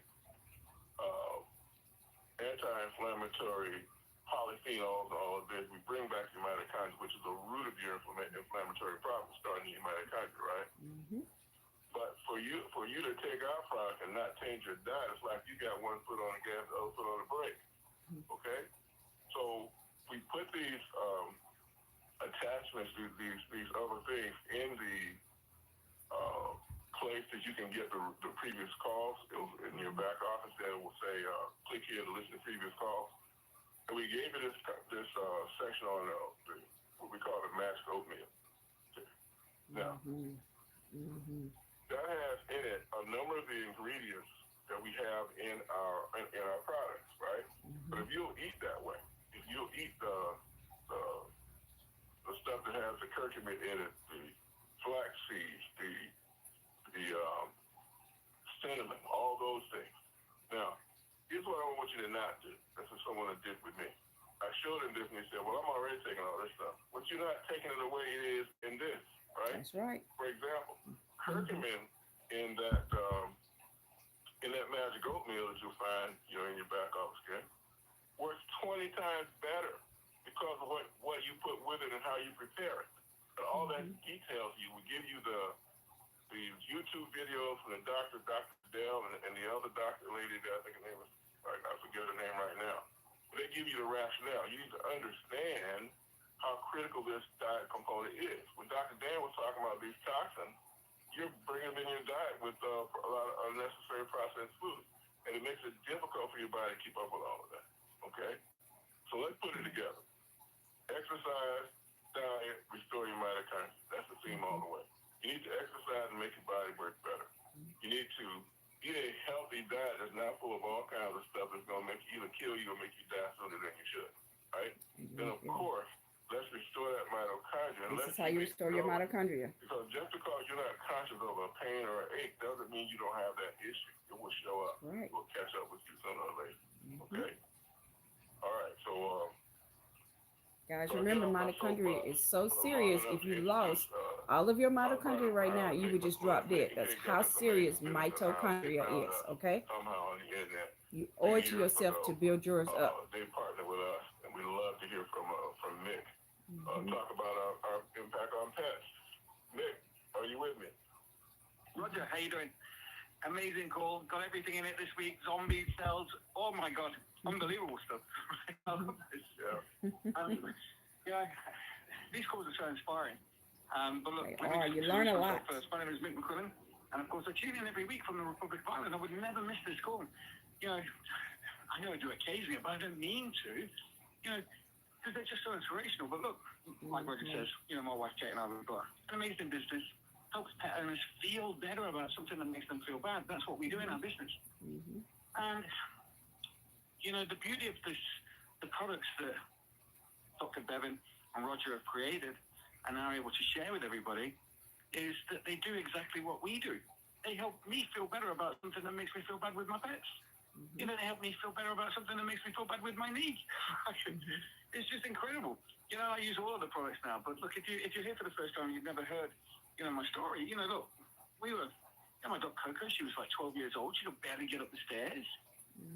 anti-inflammatory polyphenols, all of this. We bring back your mitochondria, which is the root of your inflammatory problem, starting in your mitochondria, right? But for you to take our product and not change your diet, it's like you got one foot on the gas, the other foot on the brake. Okay? So we put these attachments, these other things in the place that you can get the previous calls. In your back office, there will say, click here to listen to previous calls. And we gave you this section on what we call the mashed oatmeal. Now, that has in it a number of the ingredients that we have in our products, right? But if you'll eat that way, if you'll eat the stuff that has the curcumin in it, the flax seeds, the cinnamon, all those things. Now, here's what I want you to not do. This is someone that did with me. I showed him this and he said, well, I'm already taking all this stuff. But you're not taking it the way it is in this, right? That's right. For example, curcumin in that magic oatmeal that you'll find in your back office, okay, works 20 times better because of what you put with it and how you prepare it. And all that details we give you the YouTube videos from the Dr. Dell and the other doctor lady that I think her name is, I forget her name right now. But they give you the rationale. You need to understand how critical this diet component is. When Dr. Dan was talking about these toxins, you're bringing them in your diet with a lot of unnecessary processed food. And it makes it difficult for your body to keep up with all of that. Okay? So let's put it together. Exercise, diet, restore your mitochondria. That's the theme all the way. You need to exercise and make your body work better. You need to eat a healthy diet that's not full of all kinds of stuff that's going to make you either kill you or make you die sooner than you should. Right? Then, of course, let's restore that mitochondria. This is how you restore your mitochondria. Because just because you're not conscious of a pain or an ache doesn't mean you don't have that issue. It will show up. Right. It will catch up with you sooner or later. Okay? All right. So, guys, remember, mitochondria is so serious. If you lost all of your mitochondria right now, you would just drop dead. That's how serious mitochondria is, okay? Somehow on the internet, you owe it to yourself to build yours up. They partner with us, and we love to hear from Mick. Talk about our impact on pets. Mick, are you with me? Roger, how you doing? Amazing call. Got everything in it this week. Zombie cells. Oh my God. Unbelievable stuff. These calls are so inspiring. But look, you learn a lot. First, my name is Mick McQuillan, and of course I tune in every week from the Republic of Ireland. I would never miss this call. I know I do occasionally, but I don't mean to. because they're just so inspirational. But look, like Roger says, my wife Kate and I have got an amazing business. Helps pet owners feel better about something that makes them feel bad. That's what we do in our business. And the beauty of this, the products that Dr. Bevan and Roger have created and are able to share with everybody, is that they do exactly what we do. They help me feel better about something that makes me feel bad with my pets. They help me feel better about something that makes me feel bad with my knee. It's just incredible. I use all of the products now, but look, if you're here for the first time, you've never heard, my story. Look, we were, my dog Coco, she was like 12 years old. She could barely get up the stairs.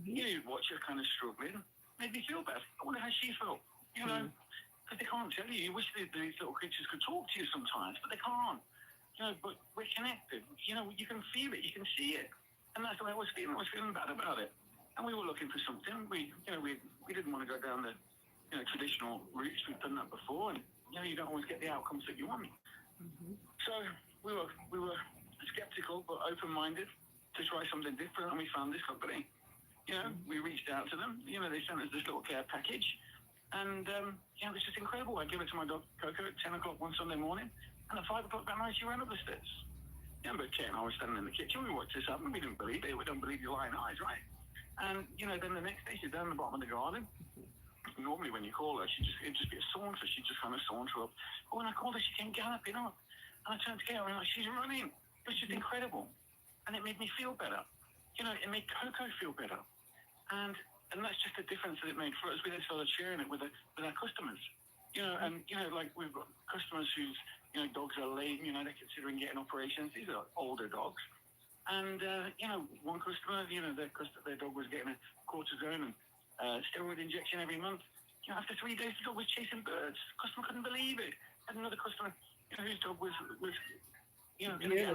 You'd watch her kind of struggling. Made me feel bad. I wonder how she felt, because they can't tell you. You wish these little creatures could talk to you sometimes, but they can't. But we're connected. You can feel it. You can see it. And that's the way I was feeling. I was feeling bad about it. And we were looking for something. We didn't want to go down the, traditional routes. We've done that before. And, you don't always get the outcomes that you want. So we were skeptical but open-minded to try something different. And we found this company. We reached out to them. They sent us this little care package. And, it was just incredible. I gave it to my dog Coco at 10 o'clock one Sunday morning. And at 5 o'clock that night, she ran up the stairs. But Kate and I were standing in the kitchen. We watched this happen. We didn't believe it. We don't believe your lying eyes, right? And, then the next day, she's down the bottom of the garden. Normally, when you call her, it'd just be a saunter. She'd just kind of saunter up. But when I called her, she came galloping up. And I turned to Kate and I'm like, she's running. It was just incredible. And it made me feel better. It made Coco feel better. And that's just the difference that it made for us. We then started sharing it with our customers. Like we've got customers whose, dogs are lame, they're considering getting operations. These are older dogs. And, one customer, their dog was getting a cortisone and steroid injection every month. After 3 days, the dog was chasing birds. Customer couldn't believe it. Had another customer, whose dog was the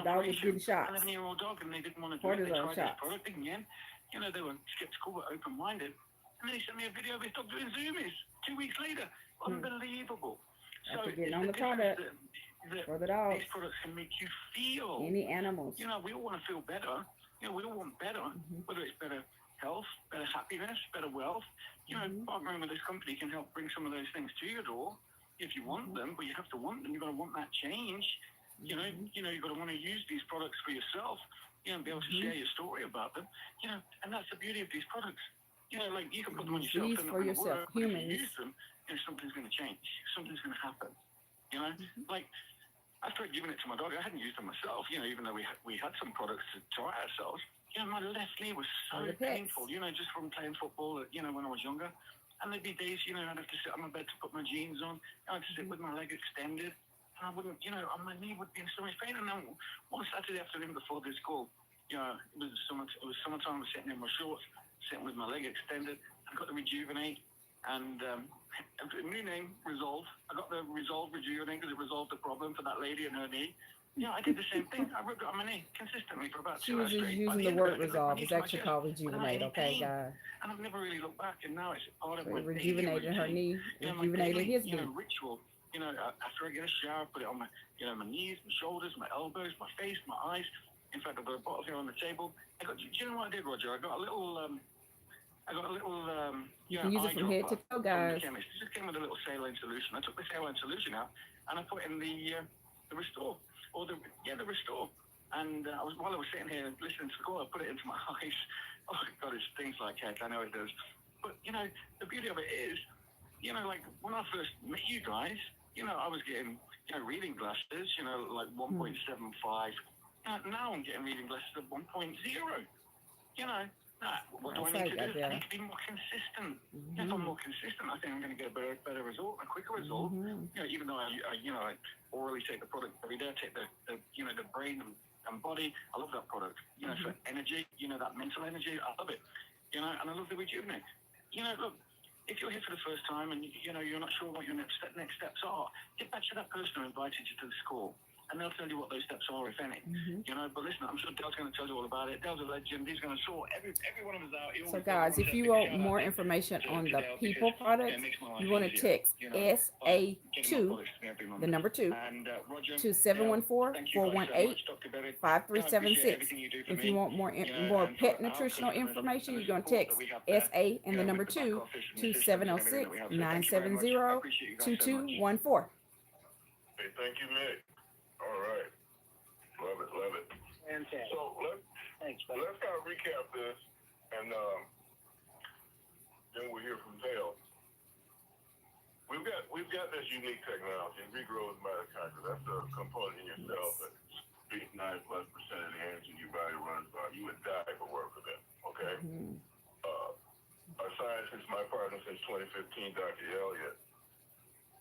dog was getting shots. 11-year-old dog, and they didn't want to do it. They tried this product again. They were skeptical but open-minded. And then he sent me a video of his dog doing zoomies 2 weeks later. Unbelievable. After getting on the product for the dogs. These products can make you feel. Any animals. We all want to feel better. We all want better, whether it's better health, better happiness, better wealth. Partnering with this company can help bring some of those things to your door if you want them, but you have to want them. You've got to want that change. You've got to want to use these products for yourself. And be able to share your story about them. And that's the beauty of these products. Like you can put them on yourself and for yourself, humans. If you use them, something's going to change. Something's going to happen. Like after I'd given it to my dog, I hadn't used them myself. Even though we had some products to try ourselves. My left knee was so painful. Just from playing football. When I was younger, and there'd be days. I'd have to sit on my bed to put my jeans on. I'd sit with my leg extended. And I wouldn't, my knee would be in so much pain. And then one Saturday afternoon before this call, it was summertime. I was sitting in my shorts, sitting with my leg extended. I got the Rejuvenate, and a new name, Resolve. I got the Resolve Rejuvenate because it resolved the problem for that lady and her knee. I did the same thing. I rubbed it on my knee consistently for about 2 hours straight. She was using the word Resolve. It's actually called Rejuvenate, okay, guys? And I've never really looked back, and now it's part of So my rejuvenated her knee, rejuvenated his knee. Ritual. After I get a shower, put it on my, my knees, my shoulders, my elbows, my face, my eyes. In fact, I've got a bottle here on the table. Do you know what I did, Roger? I got a little, you can use it from head to toe, guys. It just came with a little saline solution. I took the saline solution out and I put in the Restore, the Restore. And while I was sitting here listening to the call, I put it into my eyes. Oh God, it stings like heck. I know it does. But the beauty of it is, like when I first met you guys, I was getting reading glasses, like 1.75. Now I'm getting reading glasses of 1.0. What do I need to do? I need to be more consistent. If I'm more consistent, I think I'm going to get a better result, a quicker result. Even though I orally take the product every day, I take the brain and body. I love that product. For energy, that mental energy, I love it. And I love the Rejuvenate. Look, if you're here for the first time and you're not sure what your next steps are, get back to that person who invited you to this call. and they'll tell you what those steps are, if any. You know, but listen, I'm sure Dale's going to tell you all about it. Dale's a legend. He's going to sort every one of us out. So guys, if you want more information on the people products, you want to text SA2, the number 2, to 714-418-5376. If you want more pet nutritional information, you're going to text SA and the number 2 to 706-970-2214. Hey, thank you, Nick. All right. Love it, love it. Fantastic. So let's kind of recap this, and then we'll hear from Dale. We've got this unique technology. Regrowth mitochondria. That's a component in your cells that 9+% of the energy your body runs on. You would die for work for them. Okay. Our scientist, my partner since 2015, Dr. Elliott,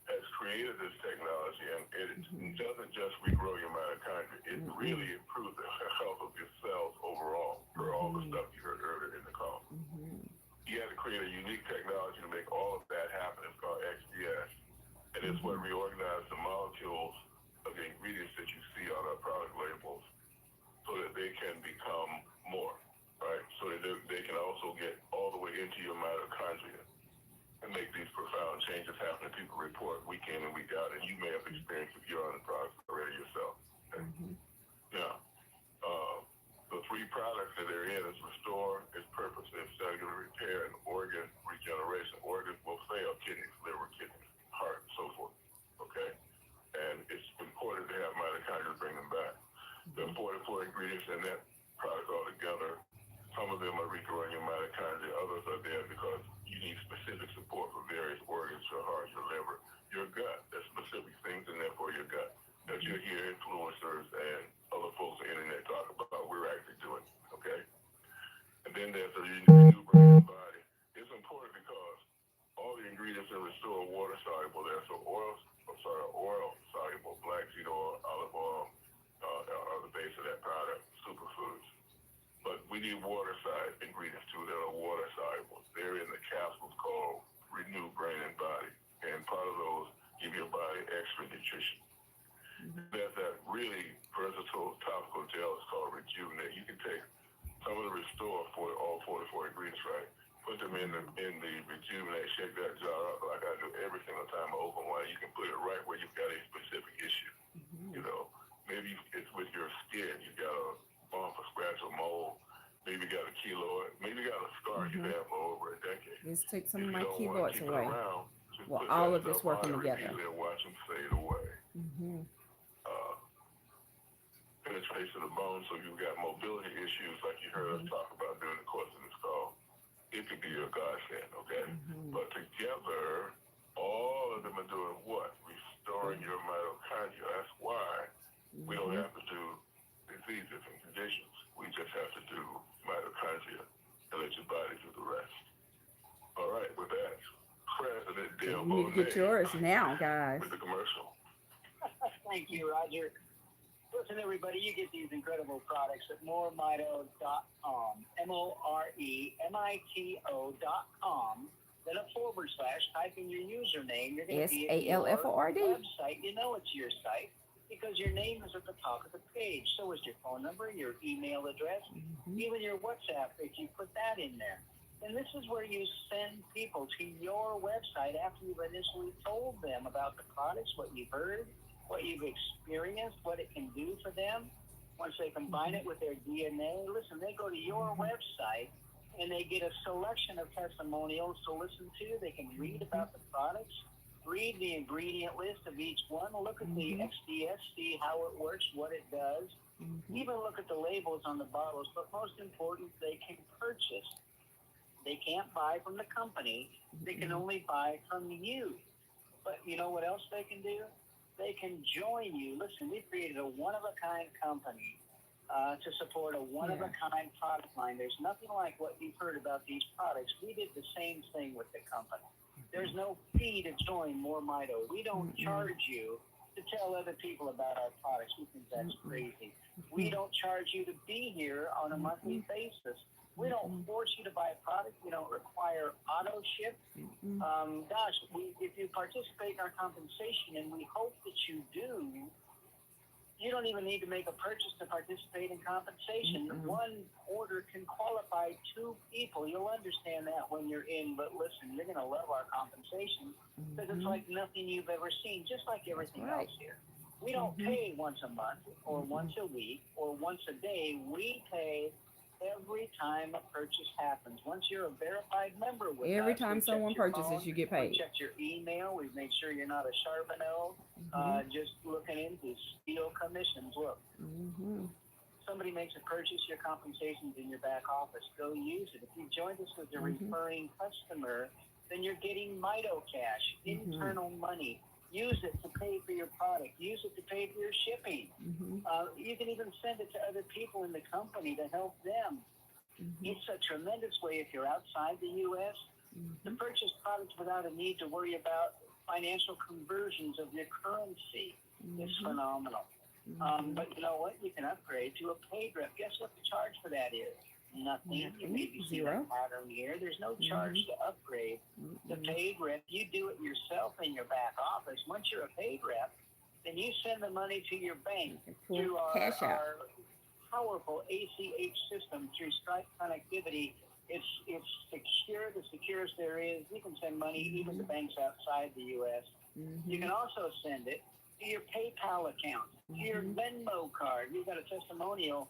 has created this technology, and it doesn't just regrow your mitochondria. It really improves the health of your cells overall for all the stuff you heard earlier in the call. You had to create a unique technology to make all of that happen. It's called XDS, and it's what reorganizes the molecules of the ingredients that you see on our product labels so that they can become more, right? So that they can also get all the way into your mitochondria and make these profound changes happen. People report week in and week out, and you may have experienced if you're on the product already yourself. Okay? Now, the 3 products that they're in is Restore, is Purposive, Cellular Repair, and Organ Regeneration. Organs will fail: kidneys, liver, kidneys, heart, and so forth. Okay? And it's important to have mitochondria to bring them back. There are 44 ingredients in that product altogether. Some of them are regrowing your mitochondria, others are there because you need specific support for various organs, your heart, your liver, your gut. There's specific things in there for your gut that you hear influencers and other folks on the internet talk about. We're actually doing, okay? And then there's a Renew brain and body. It's important because all the ingredients in Restore are water soluble there. So oil soluble, black seed oil, olive oil are the base of that product, superfoods. But we need water-side ingredients too that are water soluble. They're in the capsules called Renew Brain and Body, and part of those give your body extra nutrition. There's that really versatile topical gel. It's called Rejuvenate. You can take some of the Restore for all 44 ingredients, right? Put them in the Rejuvenate, shake that jar up like I do every single time I open one. You can put it right where you've got a specific issue. You know, maybe it's with your skin. You got a bump, a scratch, or mole. Maybe you got a keloid. Maybe you got a scar you've had for over a decade. Let's take some of my keloids away. Well, all of this working together. Watch them fade away. Penetration of the bone, so you've got mobility issues like you heard us talk about during the course of this call. It could be your godsend, okay? But together, all of them are doing what? Restoring your mitochondria. That's why we don't have to do diseases and conditions. We just have to do mitochondria and let your body do the rest. All right, with that, President Dale You need to get yours now, guys. With the commercial. Thank you, Roger. Listen, everybody, you get these incredible products at MoreMito.com, MoreMito.com, then a / type in your username. You're going to be at your website. You know it's your site because your name is at the top of the page. So is your phone number, your email address, even your WhatsApp, if you put that in there. And this is where you send people to your website after you've initially told them about the products, what you've heard, what you've experienced, what it can do for them. Once they combine it with their DNA, listen, they go to your website and they get a selection of testimonials to listen to. They can read about the products, read the ingredient list of each one, look at the XDS, see how it works, what it does, even look at the labels on the bottles. But most important, they can purchase. They can't buy from the company. They can only buy from you. But you know what else they can do? They can join you. Listen, we created a one-of-a-kind company to support a one-of-a-kind product line. There's nothing like what you've heard about these products. We did the same thing with the company. There's no fee to join MoreMito. We don't charge you to tell other people about our products. We think that's crazy. We don't charge you to be here on a monthly basis. We don't force you to buy a product. We don't require auto ship. If you participate in our compensation, and we hope that you do, You don't even need to make a purchase to participate in compensation. Mm-hmm. One order can qualify 2 people. You'll understand that when you're in, but listen, you're going to love our compensation because it's like nothing you've ever seen, just like everything else here. We don't pay once a month or once a week or once a day. We pay every time a purchase happens. Once you're a verified member with us, every time someone purchases, phone, you get paid. We checked your email. We've made sure you're not a Charbonneau, just looking into steal commissions. Look, somebody makes a purchase, your compensation's in your back office. Go use it. If you joined us as a referring customer, then you're getting Mito cash, internal money. Use it to pay for your product. Use it to pay for your shipping. You can even send it to other people in the company to help them. It's a tremendous way if you're outside the U.S. to purchase products without a need to worry about financial conversions of your currency. It's phenomenal. But you know what? You can upgrade to a paid rep. Guess what the charge for that is? Nothing. You maybe see that pattern here. There's no charge to upgrade. The paid rep, you do it yourself in your back office. Once you're a paid rep, then you send the money to your bank through our powerful ACH system through Stripe connectivity. It's secure, the securest there is. You can send money even to banks outside the U.S. You can also send it to your PayPal account, to your Venmo card. We've got a testimonial.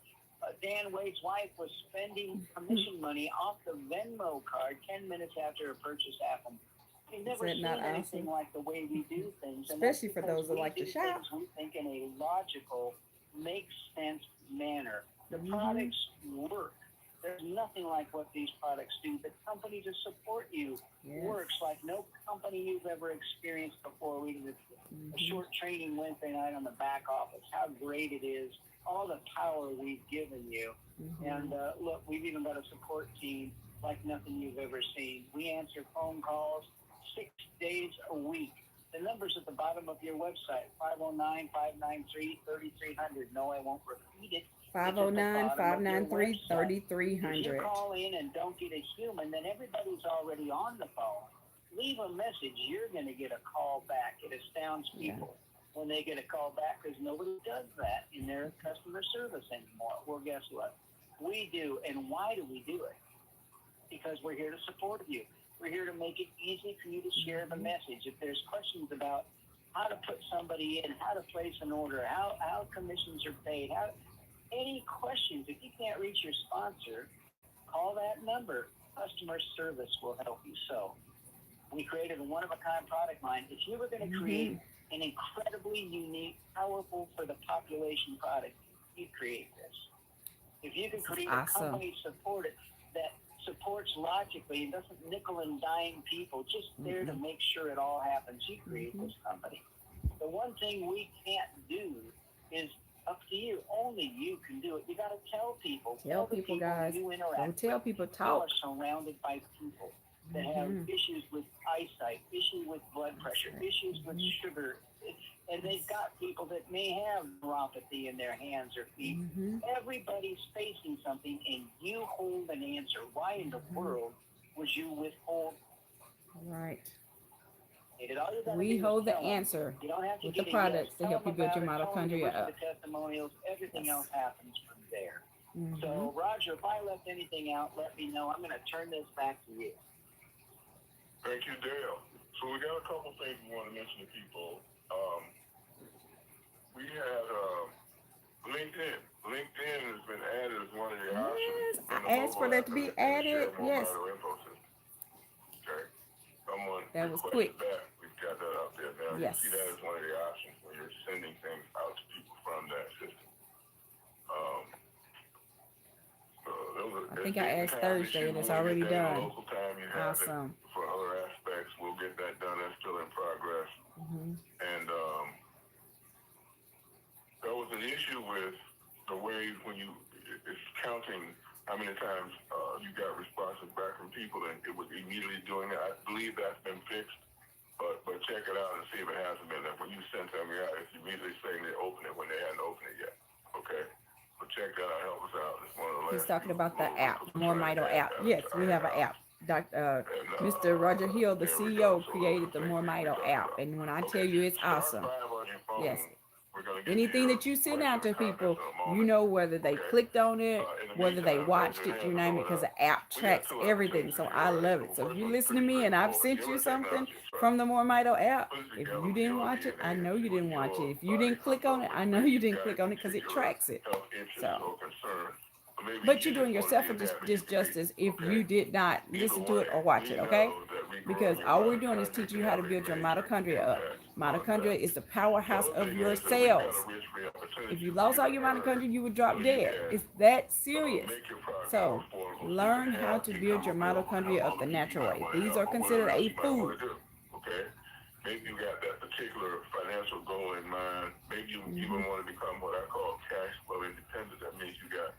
Dan Wade's wife was spending commission money off the Venmo card 10 minutes after a purchase happened. We've never seen anything like the way we do things. Especially for those that like to shop. We think in a logical, makes sense manner. The products work. There's nothing like what these products do. The company to support you works like no company you've ever experienced before. We did a short training Wednesday night on the back office, how great it is, all the power we've given you. And look, we've even got a support team like nothing you've ever seen. We answer phone calls 6 days a week. The number's at the bottom of your website, 509-593-3300. No, I won't repeat it. 509-593-3300. If you call in and don't get a human, then everybody's already on the phone. Leave a message. You're going to get a call back. It astounds people when they get a call back because nobody does that in their customer service anymore. Well, guess what? We do. And why do we do it? Because we're here to support you. We're here to make it easy for you to share the message. If there's questions about how to put somebody in, how to place an order, how commissions are paid, any questions, if you can't reach your sponsor, call that number. Customer service will help you. So we created a one-of-a-kind product line. If you were going to create an incredibly unique, powerful for the population product, you'd create this. If you could create a company supported that supports logically and doesn't nickel and dime people, just there to make sure it all happens, you create this company. The one thing we can't do is up to you. Only you can do it. You got to tell people. Tell people, guys. Don't tell people. Talk. You are surrounded by people that have issues with eyesight, issues with blood pressure, issues with sugar, and they've got people that may have neuropathy in their hands or feet. Everybody's facing something, and you hold an answer. Why in the world would you withhold? Right. We hold the answer with the products to help you build your mitochondria up. The testimonials, everything else happens from there. So, Roger, if I left anything out, let me know. I'm going to turn this back to you. Thank you, Dale. So we got a couple things we want to mention to people. We had LinkedIn. LinkedIn has been added as one of the options. I asked for that to be added. Yes. Okay. Someone that was quick. That. We've got that out there now. Yes. You see that as one of the options when you're sending things out to people from that system. I think I asked Thursday, and it's already done. Local time you have awesome. It. For other aspects, we'll get that done. That's still in progress. And there was an issue with the way when it's counting how many times you got responses back from people, and it was immediately doing it. I believe that's been fixed, but check it out and see if it hasn't been. When you send something out, it's immediately saying they open it when they hadn't opened it yet. Okay? So check that out. Help us out. It's one of the last. He's talking about the app, MoreMito app. Yes, we have an app. Mr. Roger Hill, the CEO, created the MoreMito app, and when I tell you it's awesome. Yes. Anything that you send out to people, you know whether they clicked on it, whether they watched it, you name it, because the app tracks everything. So I love it. So if you listen to me and I've sent you something from the MoreMito app, if you didn't watch it, I know you didn't watch it. If you didn't click on it, I know you didn't click on it because it tracks it. So, but you're doing yourself a disjustice if you did not listen to it or watch it, okay? Because all we're doing is teaching you how to build your mitochondria up. Mitochondria is the powerhouse of your cells. If you lost all your mitochondria, you would drop dead. It's that serious. So learn how to build your mitochondria up the natural way. These are considered a food. Okay? Maybe you got that particular financial goal in mind. Maybe you even want to become what I call cash flow independent. That means you got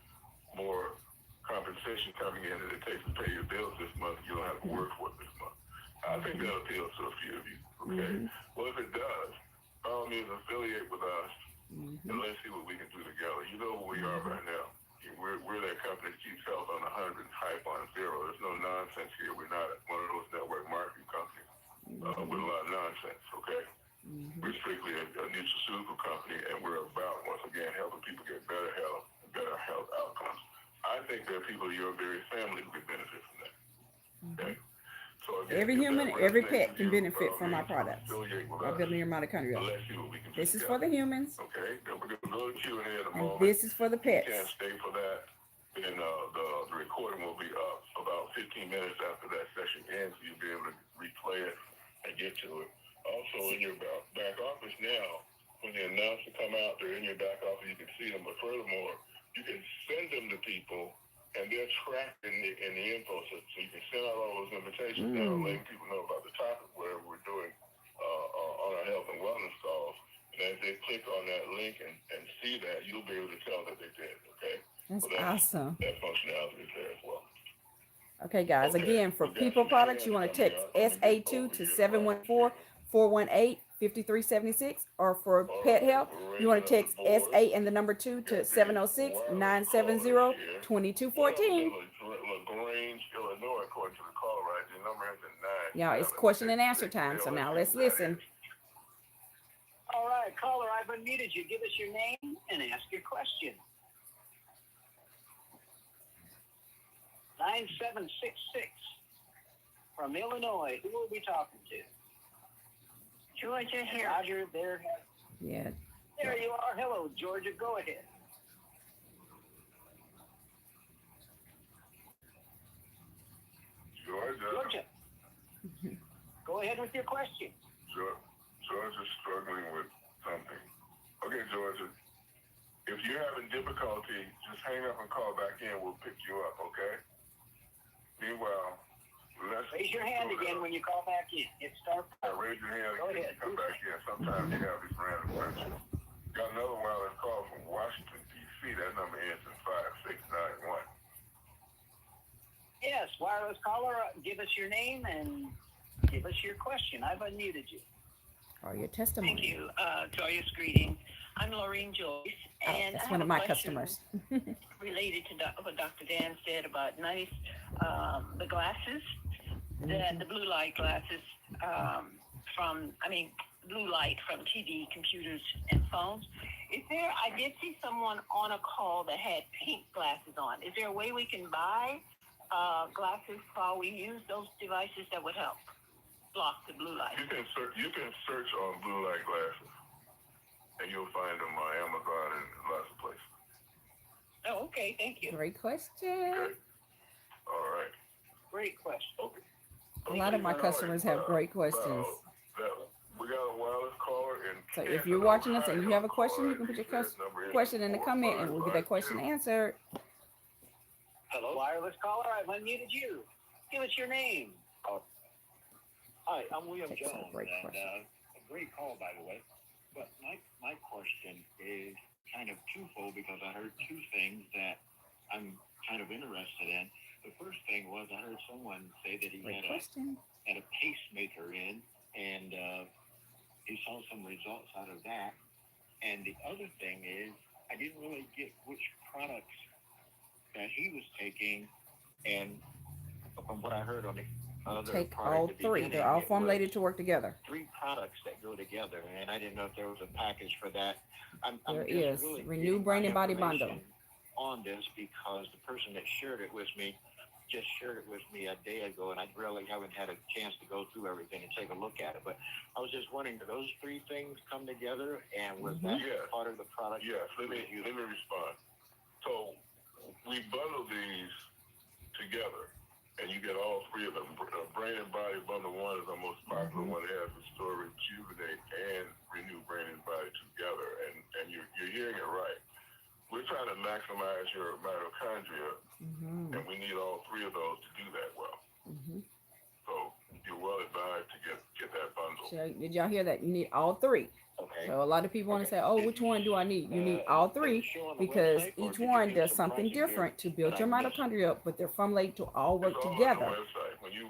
more compensation coming in that it takes to pay your bills this month. You don't have to work for it this month. I think that appeals to a few of you. Okay? Well, if it does, by all means affiliate with us and let's see what we can do together. You know who we are right now. We're that company that keeps health on 100 and hype on 0. There's no nonsense here. We're not one of those network marketing companies with a lot of nonsense, okay? We're strictly a nutraceutical company, and we're about, once again, helping people get better health outcomes. I think there are people in your very family who could benefit from that, okay? So again, every human, every pet can benefit from our products. By building your mitochondria. This is for the humans. Okay, then we're going to go to Q&A in a and moment. this is for the pets. You can't stay for that. Then the recording will be up about 15 minutes after that session ends. So you'll be able to replay it and get to it. Also, in your back office now, when the announcements come out, they're in your back office. You can see them. But furthermore, you can send them to people, and they're tracked in the info system. So you can send out all those invitations now, letting people know about the topic, whatever we're doing on our health and wellness calls. And as they click on that link and see that, you'll be able to tell that they did, okay? That's awesome. That functionality is there as well. Okay, guys. Again, for people products, you want to text SA2 to 714-418-5376. Or for pet health, you want to text SA and the number 2 to 706-970-2214. Y'all, it's question and answer time. So now let's listen. All right, caller, I've unmuted you. Give us your name and ask your question. 9766 from Illinois. Who are we talking to? Georgia here. Roger, there. Yeah. There you are. Hello, Georgia. Go ahead. Georgia. Go ahead with your question. Georgia's struggling with something. Okay, Georgia. If you're having difficulty, just hang up and call back in. We'll pick you up, okay? Meanwhile, raise your hand again when you call back in. It's star. Raise your hand again and come back in. Sometimes you have these random questions. Got another wireless call from Washington, D.C. That number ends in 5691. Yes, wireless caller, give us your name and give us your question. I've unmuted you. Or your testimony. Thank you. Joyous greetings. I'm Laureen Joyce, and that's I have one of a my question customers. related to what Dr. Dan said about the glasses, the blue light glasses blue light from TV, computers, and phones. I did see someone on a call that had pink glasses on. Is there a way we can buy glasses while we use those devices that would help block the blue light? You can search on blue light glasses, and you'll find them on Amazon and lots of places. Oh, okay. Thank you. Great question. Okay. All right. Great question. Okay. A lot of my customers have great questions. We got a wireless caller in. So if you're watching us and you have a question, you can put your question in the comment and we'll get that question answered. Hello, wireless caller. I've unmuted you. Give us your name. Hi, I'm William That's Jones, a great and question. a great call, by the way. But my question is kind of twofold because I heard two things that I'm kind of interested in. The first thing was I heard someone say that he Great had question. a pacemaker in, and he saw some results out of that. And the other thing is I didn't really get which products that he was taking, and from what I heard on other Take part all at the three. beginning. They're all It formulated was to work together. 3 products that go together, and I didn't know if there was a package for that. I'm There just is. really Renew, getting Brain, my and Body Bundle. information on this because the person that shared it with me just shared it with me a day ago, and I really haven't had a chance to go through everything and take a look at it. But I was just wondering, do those 3 things come together, and was that Yes. part of the product? Yes, let me respond. So we bundle these together, and you get all 3 of them. Brain and Body Bundle 1 is the most popular one. It has Restore, Rejuvenate, and Renew Brain and Body together, and you're hearing it right. We're trying to maximize your mitochondria, and we need all 3 of those to do that well. So you're well advised to get that bundle. So did y'all hear that? You need all 3. Okay. So a lot of people want to say, oh, which one do I need? You need all 3 because each one does something different to build your mitochondria up, but they're formulated to all work It's all together. on the website. When you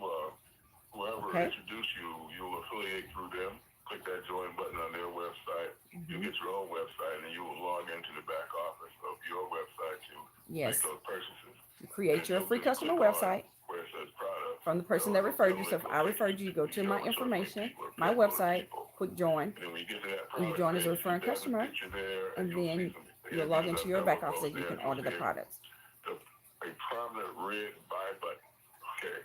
whoever introduced you, you'll affiliate through them. Click that join button on their website. You get your own website, and you will log into the back office of your website to make those purchases. You create your free customer website where it says product, from the person that referred you. So if I referred you, go to my information, my website, click join, and then when you get to that and you product join as a page, referring there's a customer, picture there, and you'll then see some you'll log images into your of back them office so you there. can order the You'll see products. a prominent red buy button. Okay.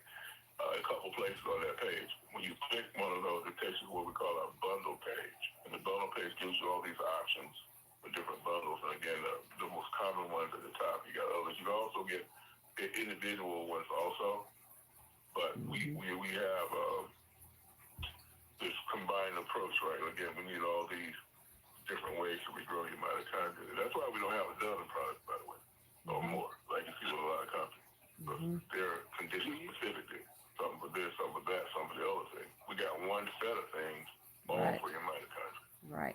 A couple places on that page. When you click one of those, it takes you to what we call a bundle page. And the bundle page gives you all these options for different bundles. And again, the most common ones at the top. You got others. You can also get individual ones also. But we have this combined approach, right? Again, we need all these different ways to regrow your mitochondria. That's why we don't have a dozen products, by the way, or more, like you see with a lot of companies. But they're condition specific. Something for this, something for that, something for the other thing. We got one set of things all for your mitochondria. Right.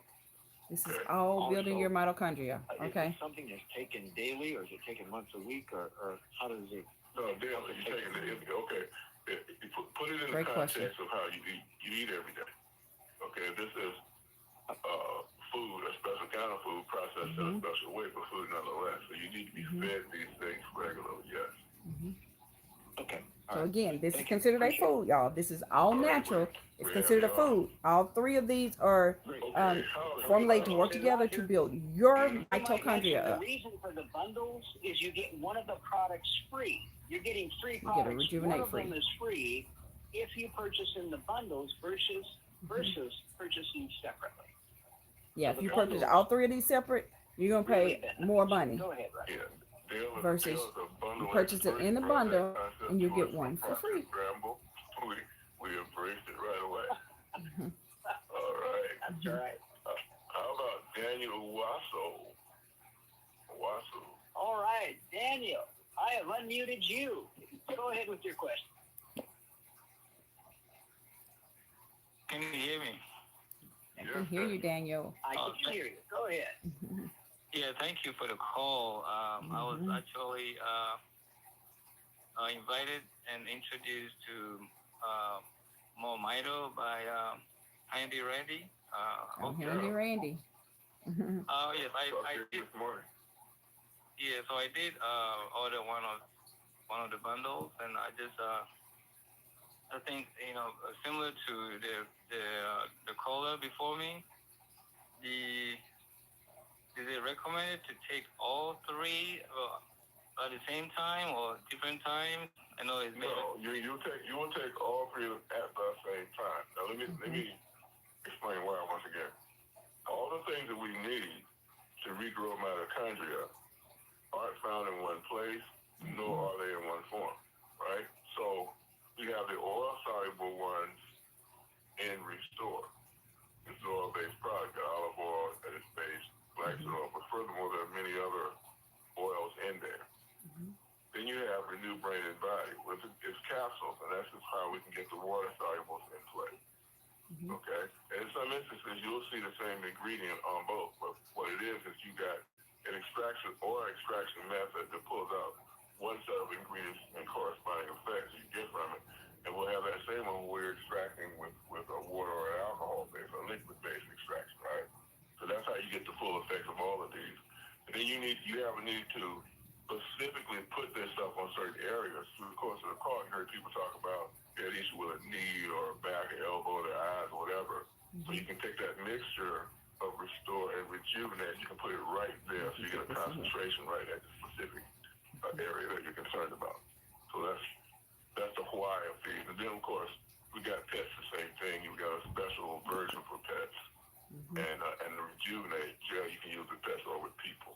This is all building your mitochondria. Okay. Is it something that's taken daily, or is it taken once a week, or how does it? No, daily. You take it. Okay. You put it in Great the question. context of how you eat. You eat every day. Okay. This is food, a special kind of food processed in a special way, but food nonetheless. So you need to be fed these things regularly. Yes. Okay. So again, this is considered a food, y'all. This is all natural. It's considered a food. All 3 of these are formulated to work together to build your mitochondria The up. reason for the bundles is you get one of the products free. You're getting 3 You get a products. Rejuvenate One of free. them is free if you purchase in the bundles versus purchasing separately. Yeah, if you purchase all 3 of these separate, you're going to pay more money Go ahead, Ray. Yeah. versus you purchase it in the bundle and you get one for free. We embraced it right away. All right. That's all right. How about Daniel Wasso? All right, Daniel, I have unmuted you. Go ahead with your question. Can you hear me? I can hear you, Daniel. I can hear you. Go ahead. Yeah, thank you for the call. I was actually invited and introduced to MoreMito by Andy Randy. Andy Randy. Yes, I did. This morning. Yeah, so I did order one of the bundles, and I just I think similar to the caller before me. Is it recommended to take all 3 at the same time or different times? I know it's no. You will take all 3 at the same time. Now let me explain why once again. All the things that we need to regrow mitochondria aren't found in one place, nor are they in one form, right? So we have the oil-soluble ones in Restore. It's an oil-based product, got olive oil at its base, flaxseed oil, but furthermore, there are many other oils in there. Then you have Renew Brain and Body, which is capsules, and that's just how we can get the water-solubles in play. Okay? And in some instances, you'll see the same ingredient on both, but what it is you got an extraction method that pulls out one set of ingredients and corresponding effects you get from it. And we'll have that same one where we're extracting with a water or an alcohol-based or liquid-based extraction, right? So that's how you get the full effect of all of these. And then you have a need to specifically put this stuff on certain areas. Through the course of the call, you heard people talk about, yeah, issue with a knee or a back or elbow or their eyes or whatever. So you can take that mixture of Restore and Rejuvenate, you can put it right there so you get a concentration right at the specific area that you're concerned about. So that's the why of these. And then, of course, we got pets, the same thing. You've got a special version for pets. And the Rejuvenate Gel, you can use with pets or with people.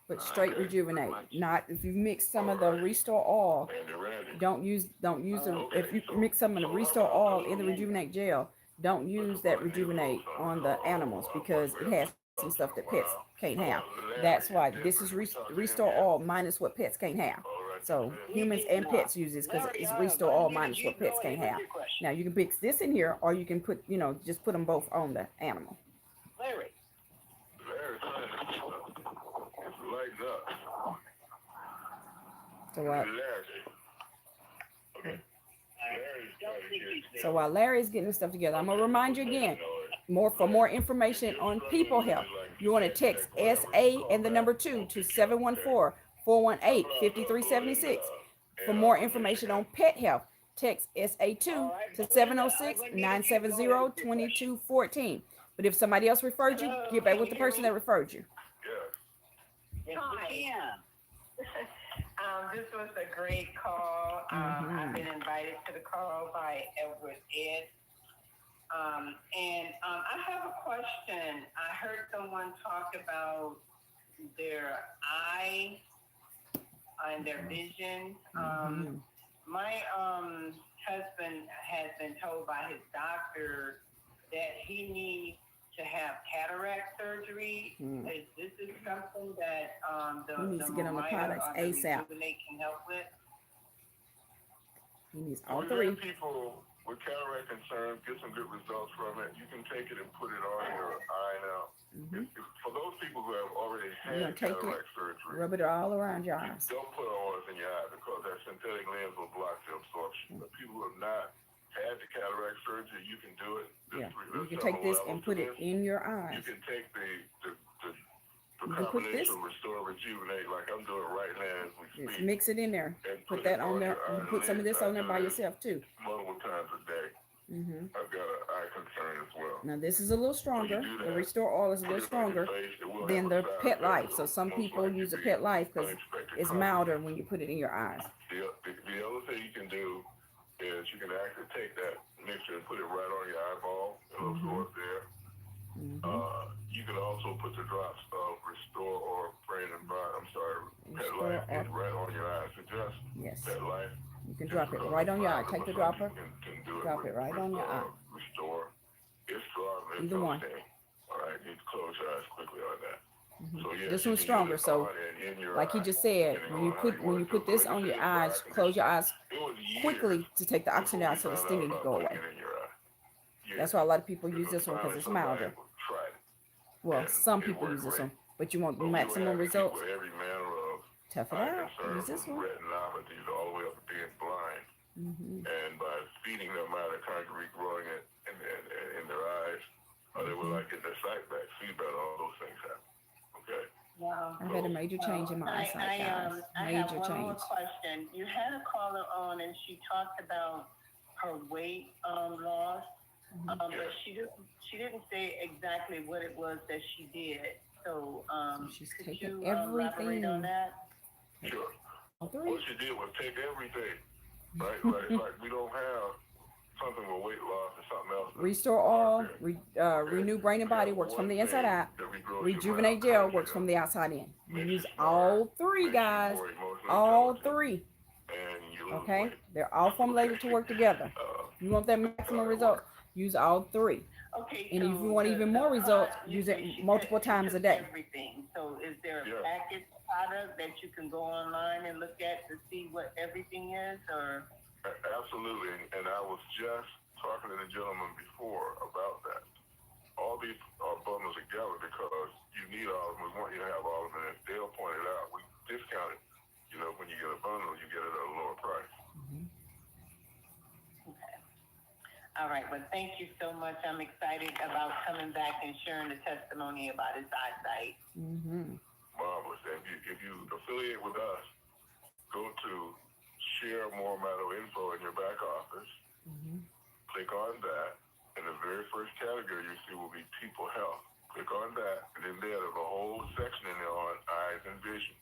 But straight Rejuvenate, not if you mix some of the Restore Oil. Don't use the, if you mix some of the Restore Oil in the Rejuvenate Gel, don't use that Rejuvenate on the animals because it has some stuff that pets can't have. That's why this is Restore Oil minus what pets can't have. So humans and pets use this because it's Restore Oil minus what pets can't have. Now you can mix this in here, or you can put, just put them both on the animal. Larry. Lighten up. So what? Okay. So while Larry's getting this stuff together, I'm gonna remind you again, for more information on people health, you want to text SA and the number 2 to 714-418-5376. For more information on pet health, text SA2 to 706-970-2214. But if somebody else referred you, get back with the person that referred you. Hi. This was a great call. I've been invited to the call by Edward Ed. And I have a question. I heard someone talk about their eye and their vision. My husband has been told by his doctor that he needs to have cataract surgery. Is this something that he needs to get on the products ASAP. Can help with? He needs all three. People with cataract concerns get some good results from it. You can take it and put it on your eye now. For those people who have already had cataract surgery, rub it all around your eyes. Don't put oils in your eye because that synthetic lens will block the absorption. But people who have not had the cataract surgery, you can do it. You can take this and put it in your eyes. You can take the combination of Restore Rejuvenate like I'm doing right now as we speak. Just mix it in there. Put that on there. You put some of this on there by yourself too. Multiple times a day. I've got an eye concern as well. Now this is a little stronger. The Restore Oil is a little stronger than the Petlife. So some people use the Petlife because it's milder when you put it in your eyes. The other thing you can do is you can actually take that mixture and put it right on your eyeball. It'll go up there. You can also put the drops of Restore or Petlife right on your eyes. Suggest Petlife. You can drop it right on your eye. Take the dropper, drop it right on your eye. Restore. It's strong. Either one. All right, you need to close your eyes quickly on that. So, this one's stronger. So, like he just said, when you put this on your eyes, close your eyes quickly to take the oxygen out so the stinging can go away. That's why a lot of people use this one because it's milder. Well, some people use this one, but you want maximum results. Tough it out. Use this one. Retinopathies all the way up to being blind. And by feeding them mitochondria regrowing it in their eyes, they will like get their sight back, see better, all those things happen. Okay. Wow. I've had a major change in my eyesight, guys. I have one more question. You had a caller on and she talked about her weight loss, but she didn't say exactly what it was that she did. So she's could taking you everything. elaborate on that? Sure. What she did was take everything, right? Like we don't have something with weight loss or something else. Restore Oil, Renew Brain and Body works from the inside out. Rejuvenate Gel works from the outside in. You use all three, guys. All three. Okay? They're all formulated to work together. You want that maximum result, use all three. Okay, and if you want even more results, use it multiple times a day. Everything. So is there a package product that you can go online and look at to see what everything is, or? Absolutely, and I was just talking to the gentleman before about that. All these are bundled together because you need all of them. We want you to have all of them, and as Dale pointed out, we discount it. You know, when you get a bundle, you get it at a lower price. Okay. All right. Well, thank you so much. I'm excited about coming back and sharing the testimony about his eyesight. Marvelous. If you affiliate with us, go to share MoreMito info in your back office. Click on that, and the very first category you see will be people health. Click on that, and then there's a whole section in there on eyes and vision,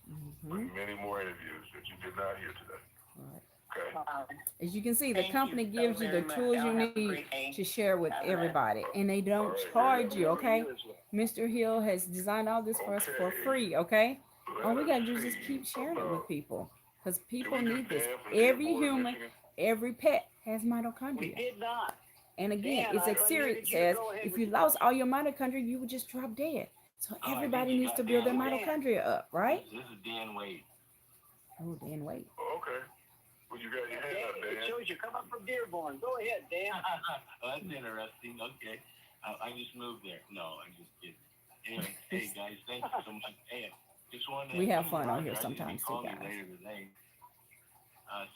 with many more interviews that you did not hear today. Okay. As you can see, the company gives you the tools you need to share with everybody, and they don't charge you, okay? Mr. Hill has designed all this for us for free, okay? All we gotta do is just keep sharing it with people, because people need this. Every human, every pet has We mitochondria. did not. And again, Dan, it's I exterior. It unmuted you. says Go ahead if with you your lost all your mitochondria, you would just drop dead. So everybody needs to build their mitochondria up, right? This is Dan Wade. Oh, Dan, wait. Okay. Well, you got your hand Dan, up, it Dan. shows you come up from Dearborn. Go ahead, Dan. Oh, that's interesting. Okay. I just moved there. No, I'm just kidding. Anyway, hey guys, thank you so much. Hey, just wanted to We have fun on here I sometimes too, call me guys. later today.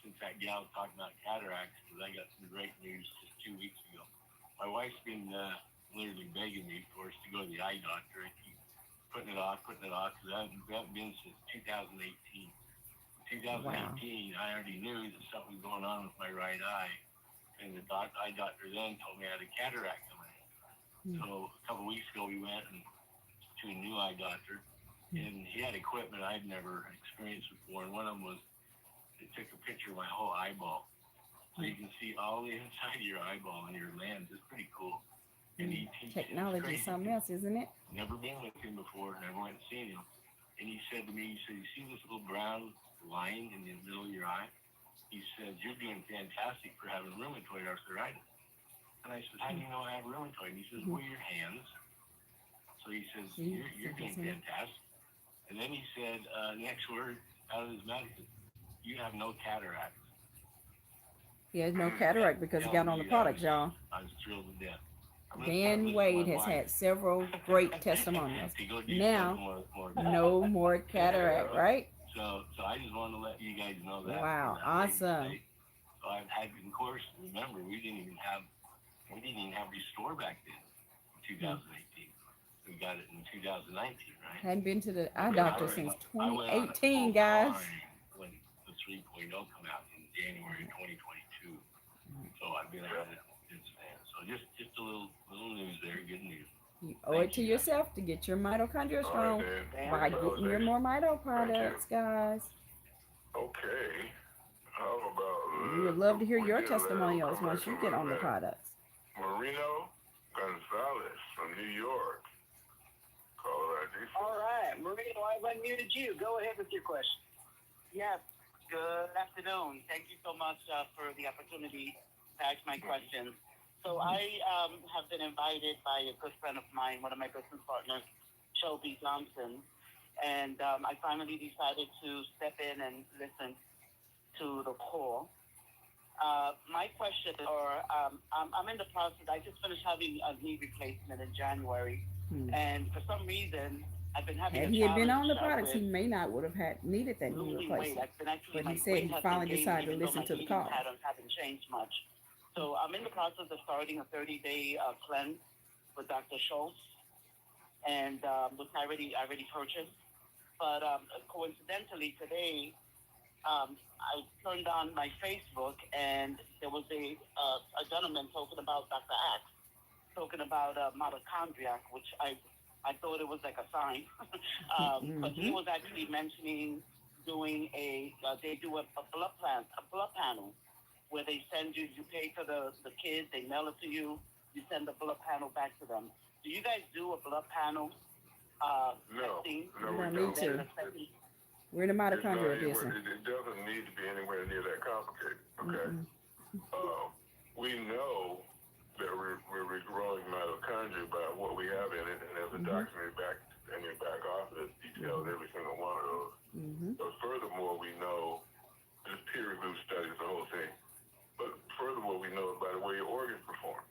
Since that gal talked about cataracts, because I got some great news just 2 weeks ago. My wife's been literally begging me, of course, to go to the eye doctor. I keep putting it off, because I haven't been since 2018. 2018, I already knew that something was going on with my right eye, and the eye doctor then told me I had a cataract coming in. So a couple of weeks ago, we went to a new eye doctor, and he had equipment I'd never experienced before, and one of them was it took a picture of my whole eyeball, so you can see all the inside of your eyeball and your lens. It's pretty cool. And Technology is something else, isn't it? Never been with him before, never went and seen him. And he said to me, he said, you see this little brown line in the middle of your eye? He said, you're doing fantastic for having rheumatoid arthritis. And I said, how do you know I have rheumatoid? And he says, well, your hands. So he says, you're doing fantastic. And then he said, next word out of his mouth, he said, you have no cataracts. He has no cataract because he got on the product, y'all. I was thrilled to death. Dan Wade has had several great testimonials. Now, no more cataract, right? So I just wanted to let you guys know that. Wow, awesome. So I've had, of course, remember, we didn't even have Restore back then in 2018. We got it in 2019, right? Hadn't been to the eye doctor since 2018, guys. When the 3.0 come out in January 2022. So I've been at it since then. So just a little news there, good news. You owe it to yourself to get your mitochondria strong by getting your MoreMito products, guys. Okay. How about... We would love to hear your testimonials once you get on the products. Marino Gonzalez from New York. Caller ID. All right, Marino, I've unmuted you. Go ahead with your question. Yes. Good afternoon. Thank you so much for the opportunity to ask my questions. So I have been invited by a good friend of mine, one of my business partners, Shelby Johnson, and I finally decided to step in and listen to the call. My question, I'm in the process. I just finished having a knee replacement in January, and for some reason, I've been having. Had he had been on the products, he may not would have needed that knee replacement. But he said he finally decided to listen to the call. Patterns haven't changed much. So I'm in the process of starting a 30-day cleanse with Dr. Schultz, and which I already purchased. But coincidentally today, I turned on my Facebook, and there was a gentleman talking about Dr. Axe, talking about mitochondria, which I thought it was like a sign. But he was actually mentioning doing they do a blood panel, where they send you pay for the kids, they mail it to you, you send the blood panel back to them. Do you guys do a blood panel testing? No, we need don't. to. We're in the mitochondria business. It doesn't need to be anywhere near that complicated, okay? We know that we're growing mitochondria by what we have in it, and as a doctor in your back office details every single one of those. But furthermore, we know, there's peer-reviewed studies, the whole thing. But furthermore, we know by the way your organs perform.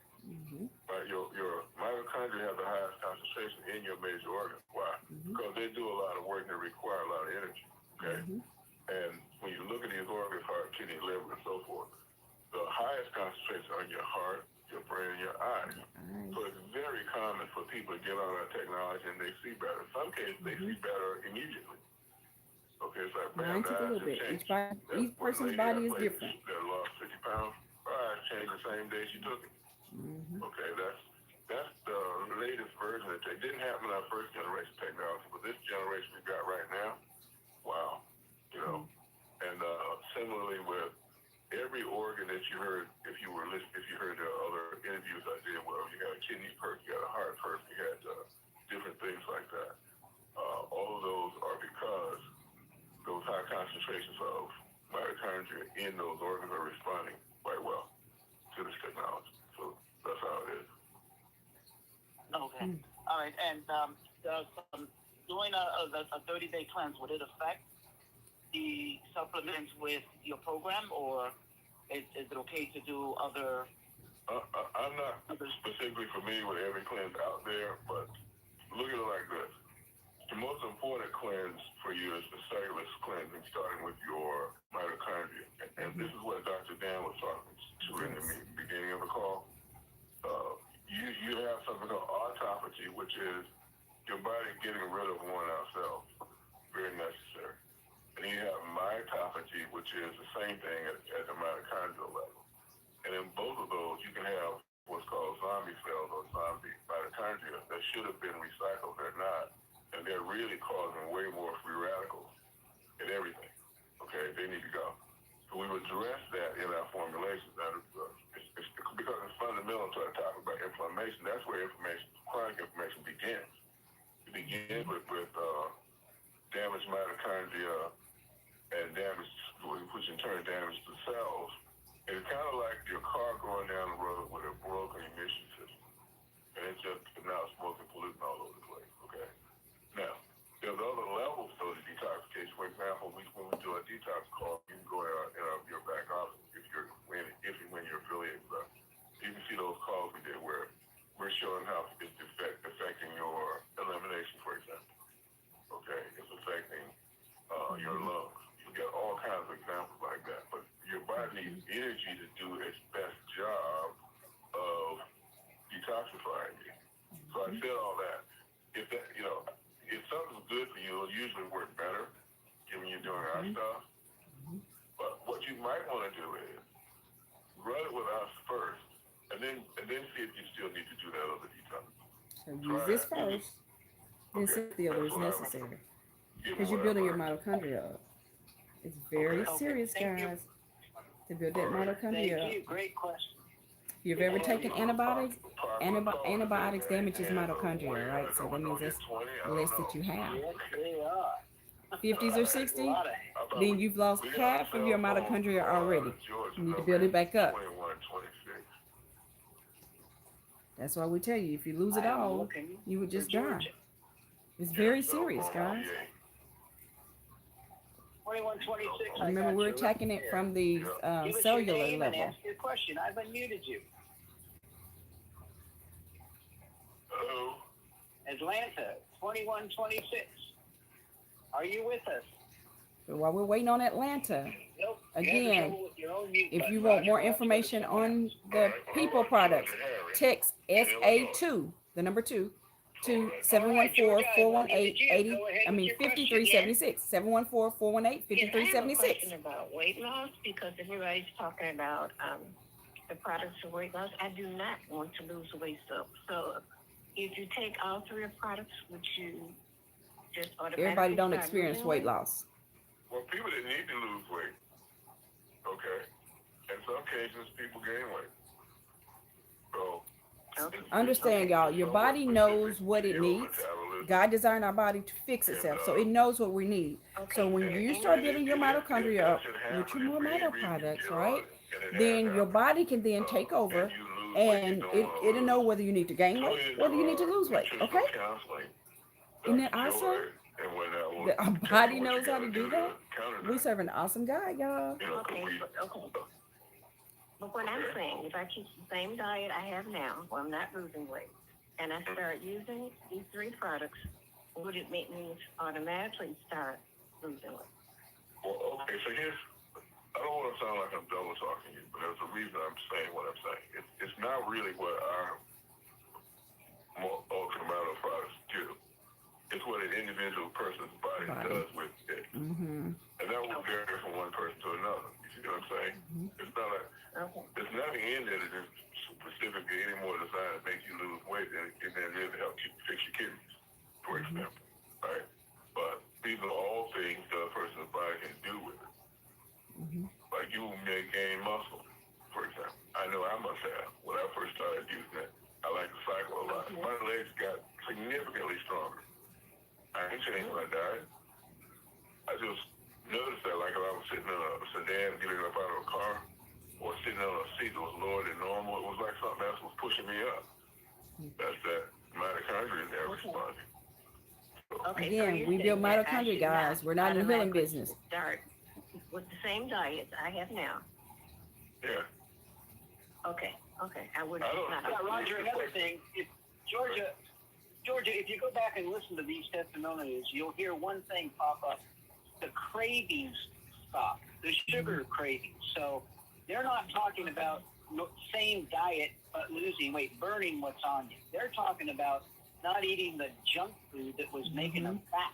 Right? Your mitochondria have the highest concentration in your major organs. Why? Because they do a lot of work that require a lot of energy. Okay? And when you look at these organs, heart, kidney, liver, and so forth, the highest concentration are in your heart, your brain, and your eyes. So it's very common for people to get on our technology and they see better. In some cases, they see better immediately. Okay, it's like, Mine took a little bit. Each person's body is different. That lost 50 pounds. All right, changed the same day she took it. Okay, that's the latest version. It didn't happen in our first generation technology, but this generation we got right now, wow, you know. And similarly with every organ that you heard, if you heard the other interviews I did, well, you got a kidney perk, you got a heart perk, you had different things like that. All of those are because those high concentrations of mitochondria in those organs are responding quite well to this technology. So that's how it is. Okay. All right. And does doing a 30-day cleanse, would it affect the supplements with your program, or is it okay to do other? I'm not specifically familiar with every cleanse out there, but look at it like this. The most important cleanse for you is the cellular cleansing, starting with your mitochondria. And this is what Dr. Dan was talking to in the beginning of the call. You have something called autophagy, which is your body getting rid of worn-out cells. Very necessary. And you have mitophagy, which is the same thing at the mitochondrial level. And in both of those, you can have what's called zombie cells or zombie mitochondria that should have been recycled. They're not. And they're really causing way more free radicals and everything. Okay, they need to go. So we've addressed that in our formulations. Now, it's because it's fundamental to our topic about inflammation. That's where chronic inflammation begins. It begins with damaged mitochondria and damage, which in turn damages the cells. And it's kind of like your car going down the road with a broken emission system. And it's just now smoking pollutant all over the place, okay? Now, there's other levels to the detoxification. For example, when we do a detox call, you can go in your back office if and when you're affiliated with us. You can see those calls we did where we're showing how it's affecting your elimination, for example. Okay, it's affecting your lungs. You get all kinds of examples like that. But your body needs energy to do its best job of detoxifying you. So I said all that. If something's good for you, it'll usually work better when you're doing our stuff. But what you might want to do is run it with us first, and then see if you still need to do that other detox. So use this first, then see if the other is necessary. Because you're building your mitochondria up. It's very serious, guys, to build that mitochondria up. Thank you. Great question. If you've ever taken antibiotics, antibiotics damages mitochondria, right? So that means that's less that you have. Yes, they are. 50s or 60s, then you've lost half of your mitochondria already. You need to build it back up. That's why we tell you, if you lose it all, you would just die. It's very serious, guys. 2126. Remember, we're attacking it from the cellular level. Ask your question. I've unmuted you. Hello. Atlanta, 2126. Are you with us? So while we're waiting on Atlanta, Nope. again, if you want more information on the people products, text SA2, the number 2, to 714-418-5376. 714-418-5376. Question about weight loss, because everybody's talking about the products for weight loss. I do not want to lose weight. So if you take all three products, would you just automatically? Everybody don't experience weight loss. Well, people that need to lose weight, okay. In some cases, people gain weight. So, understand, y'all, your body knows what it needs. God designed our body to fix itself, so it knows what we need. So when you start building your mitochondria up with your MoreMito products, right, then your body can then take over, and it'll know whether you need to gain weight, whether you need to lose weight, okay? Isn't that awesome? Our body knows how to do that. We serve an awesome God, y'all. Okay. But what I'm saying, if I keep the same diet I have now, where I'm not losing weight, and I start using these three products, would it make me automatically start losing weight? Well, okay, so here's, I don't want to sound like I'm double talking you, but there's a reason I'm saying what I'm saying. It's not really what our UltraMito products do. It's what an individual person's body does with it. And that will vary from one person to another. You see what I'm saying? It's not like, there's nothing in there that is specifically any more designed to make you lose weight than it really help you fix your kidneys, for example. Right? But these are all things that a person's body can do with it. Like you may gain muscle, for example. I know I must have. When I first started using it, I like to cycle a lot. My legs got significantly stronger. I didn't change my diet. I just noticed that, like if I was sitting in a sedan getting up out of a car, or sitting on a seat that was lower than normal, it was like something else was pushing me up. That's that mitochondria in there responding. Okay, Again, we build mitochondria, guys. We're not in the healing business. Start with the same diet I have now. Yeah. Okay. I would Yeah, Roger, another thing, if Georgia, if you go back and listen to these testimonials, you'll hear one thing pop up. The cravings stop, the sugar cravings. So they're not talking about same diet but losing weight, burning what's on you. They're talking about not eating the junk food that was making them fat.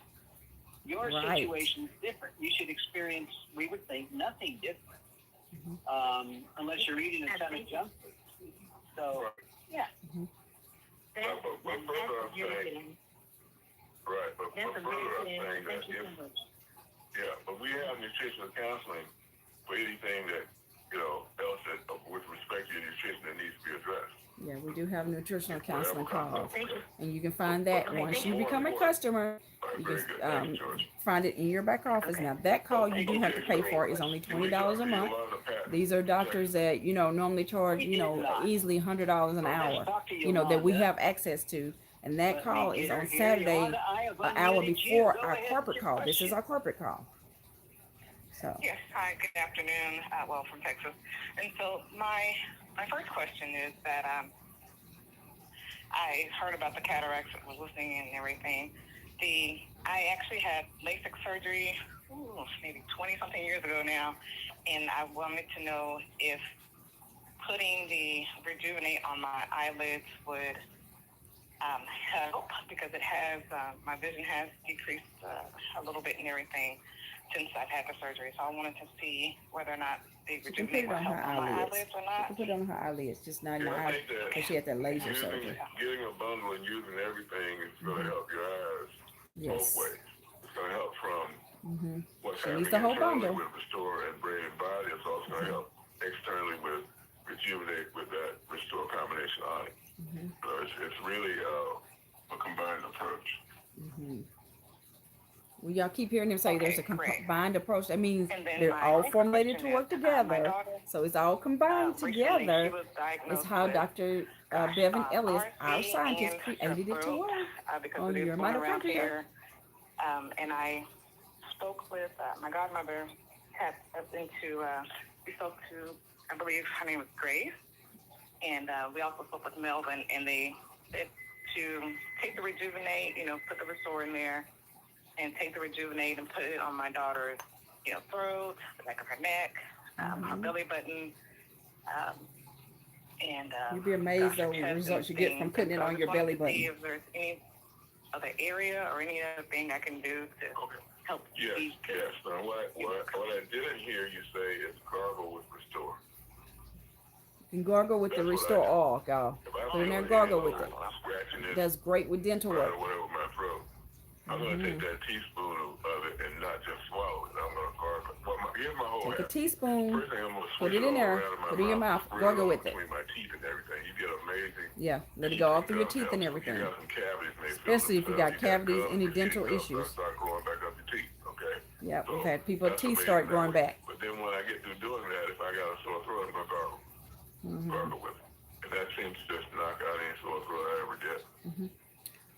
Your situation is different. You should experience, we would think, nothing different unless you're eating a ton of junk food. So, yeah. But further I'm saying, right, but further I'm saying that but we have nutritional counseling for anything that, else that, with respect to your nutrition that needs to be addressed. Yeah, we do have nutritional counseling calls, and you can find that once you become a customer. You can find it in your back office. Now that call you do have to pay for is only $20 a month. These are doctors that normally charge easily $100 an hour. That we have access to, and that call is on Saturday, an hour before our corporate call. This is our corporate call. So. Yes. Hi. Good afternoon. From Texas, and so my first question is that I heard about the cataracts, was listening and everything. I actually had LASIK surgery maybe 20-something years ago now, and I wanted to know if putting the Rejuvenate on my eyelids would help, because it has, my vision has decreased a little bit and everything since I've had the surgery. So I wanted to see whether or not the Rejuvenate would help on my eyelids or not. You can put it on her eyelids, just not in the eye, because she had that laser surgery. Getting a bundle and using everything is going to help your eyes both ways. It's going to help from what's happening internally with Restore and Brain and Body. It's also going to help externally with Rejuvenate with that Restore combination on it. So it's really a combined approach. Well, y'all keep hearing them say there's a combined approach. That means they're all formulated to work together. So it's all combined together. It's how Dr. Bevan Ellis, our scientist, created it to work on your mitochondria. And I spoke with my godmother, we spoke to, I believe her name was Grace, and we also spoke with Melvin, and they said to take the Rejuvenate, put the Restore in there, and take the Rejuvenate and put it on my daughter's, throat, the back of her neck, her belly button, and you'd be amazed at the results you get from putting it on your belly button. See if there's any other area or any other thing I can do to help. Yes. Now, what I didn't hear you say is gargle with Restore. You can gargle with the Restore oil, y'all. Put in there, gargle with it. It does great with dental work. I'm going to take that teaspoon of it and not just swallow it. I'm going to gargle. Here's my whole Take a teaspoon, put it in there, put it in your mouth, gargle with it. Between my teeth and everything. You get amazing. Yeah, let it go all through your teeth and everything. Especially if you got cavities, any dental issues. Start growing back up your teeth, okay? Yeah, we've had people's teeth start growing back. But then when I get through doing that, if I got a sore throat, I'm going to gargle. Gargle with it. And that seems to just knock out any sore throat I ever get.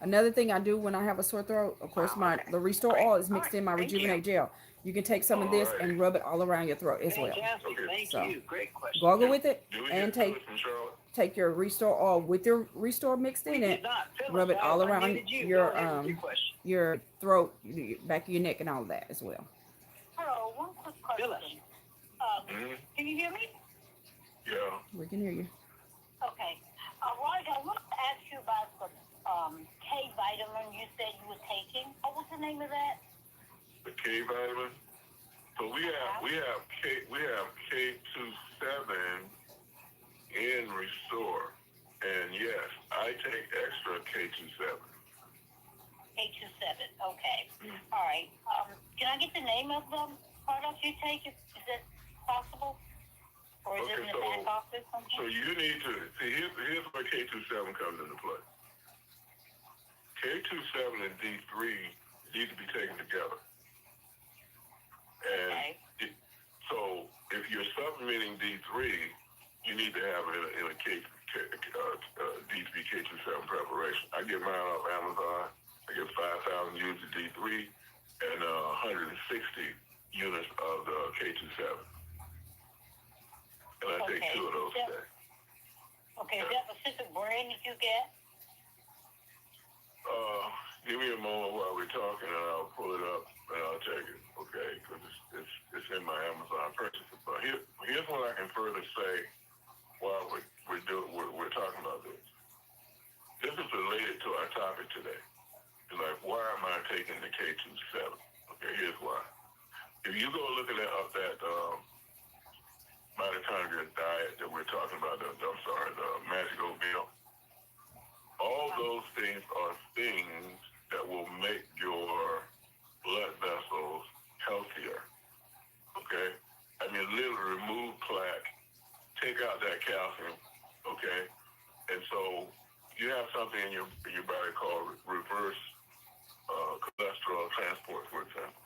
Another thing I do when I have a sore throat, of course, the Restore oil is mixed in my Rejuvenate gel. You can take some of this and rub it all around your throat as well. Thank you. Great question. Gargle with it and take your Restore oil with your Restore mixed in it. Rub it all around your throat, back of your neck, and all of that as well. Hello, one quick question. Can you hear me? Yeah. We can hear you. Okay. Roger, I want to ask you about the K vitamin you said you were taking. What was the name of that? The K vitamin. So we have K27 in Restore, and yes, I take extra K27. K27. Okay. All right. Can I get the name of the product you take? Is it possible? Or is it in the back office? So you need to see. Here's where K27 comes into play. K27 and D3 need to be taken together. And so if you're supplementing D3, you need to have it in a D3 K27 preparation. I get mine off Amazon. I get 5,000 units of D3 and 160 units of the K27. And I take 2 of those today. Okay, is that a specific brand that you get? Give me a moment while we're talking, and I'll pull it up and I'll take it. Okay, because it's in my Amazon purchases. But here's what I can further say while we're talking about this. This is related to our topic today. It's like, why am I taking the K27? Okay, here's why. If you go looking up that mitochondria diet that we're talking about, the magic oatmeal, all those things are things that will make your blood vessels healthier. Okay? I mean, literally remove plaque, take out that calcium. Okay? And so you have something in your body called reverse cholesterol transport, for example.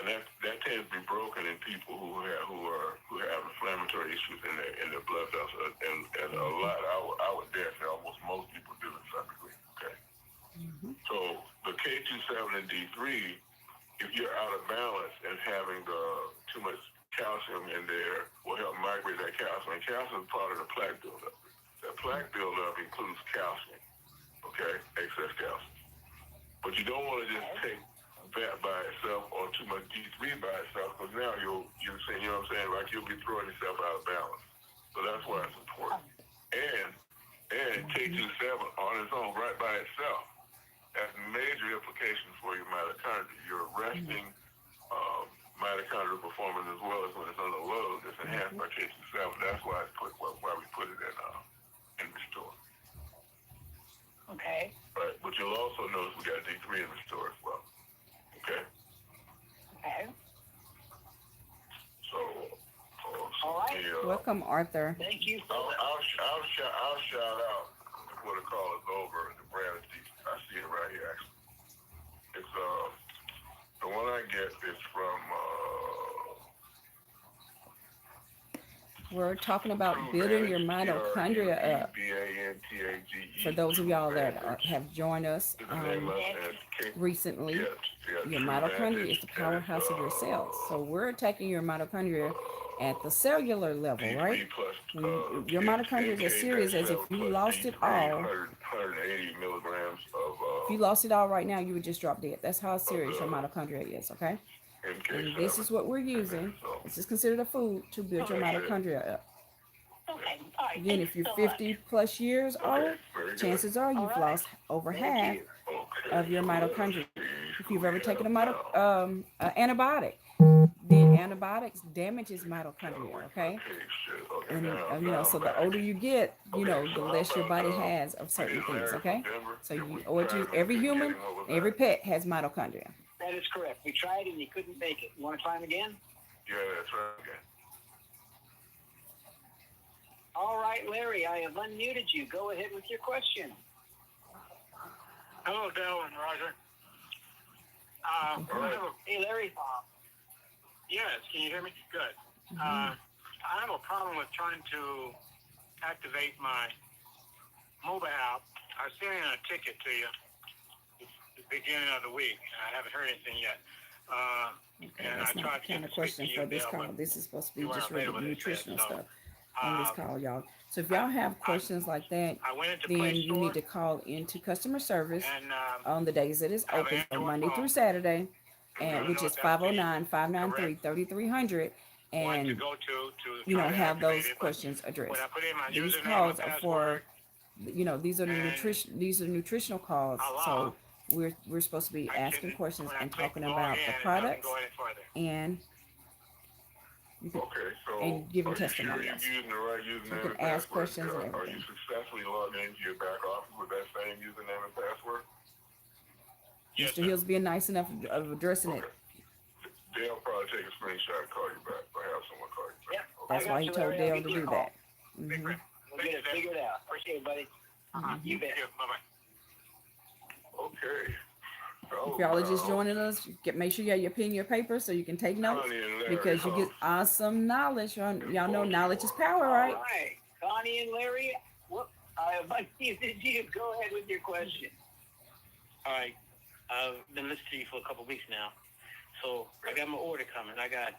And that tends to be broken in people who have inflammatory issues in their blood vessels, and a lot. I would dare say almost most people do to some degree. Okay. Mm-hmm. So the K27 and D3, if you're out of balance and having too much calcium in there, will help migrate that calcium. And calcium is part of the plaque buildup. That plaque buildup includes calcium. Okay, excess calcium. But you don't want to just take that by itself or too much D3 by itself, because now you're saying, you know what I'm saying, like you'll be throwing yourself out of balance. So that's why it's important. And K27 on its own, right by itself, has major implications for your mitochondria. You're arresting mitochondrial performance as well as when it's under load. It's enhanced by K27. That's why we put it in Restore. Okay. Right, but you'll also notice we got D3 in Restore as well. Okay. Okay. So, all right. Welcome, Arthur. Thank you. I'll shout out before the call is over. The brand is I see it right here. Actually, it's the one I get is from. We're talking about building your mitochondria up. For those of y'all that have joined us recently, your mitochondria is the powerhouse of your cells. So we're attacking your mitochondria at the cellular level, right? Your mitochondria is as serious as if you lost it all. 180 milligrams of. If you lost it all right now, you would just drop dead. That's how serious your mitochondria is, okay? And this is what we're using. This is considered a food to build your mitochondria up. Okay. All right. Again, if you're 50 plus years old, chances are you've lost over half of your mitochondria. If you've ever taken antibiotic, then antibiotics damages mitochondria, okay? And so the older you get, the less your body has of certain things, okay? So every human, every pet has mitochondria. That is correct. We tried and you couldn't make it. You want to try them again? Yeah, that's right. Okay. All right, Larry, I have unmuted you. Go ahead with your question. Hello, Dale and Roger. Hey, Larry. Yes, can you hear me? Good. I have a problem with trying to activate my mobile app. I was sending a ticket to you at the beginning of the week. I haven't heard anything yet. That's not the kind of question for this call. This is supposed to be just regular nutritional stuff on this call, y'all. So if y'all have questions like that, then you need to call into customer service on the days that it's open, so Monday through Saturday, and which is 509-593-3300, and have those questions addressed. These calls are for you know, these are nutritional calls. So we're supposed to be asking questions and talking about the products and you can, and giving testimonials. Sure using the right username you can ask questions and Are everything. you successfully logged into your back office with that same username and password? Yes, Mr. Hill's being nice enough of addressing it. Dale probably take a screenshot and call you back, or have someone call you back. Yeah, that's why he told Dale to do that. We'll get it figured out. Appreciate it, buddy. You bet. Bye-bye. Okay. If y'all are just joining us, make sure you have your pen and your paper so you can take notes, because you get awesome knowledge. Y'all know knowledge is power, right? All right. Connie and Larry, I invite you to go ahead with your question. All right. I've been listening to you for a couple of weeks now. So I got my order coming. I got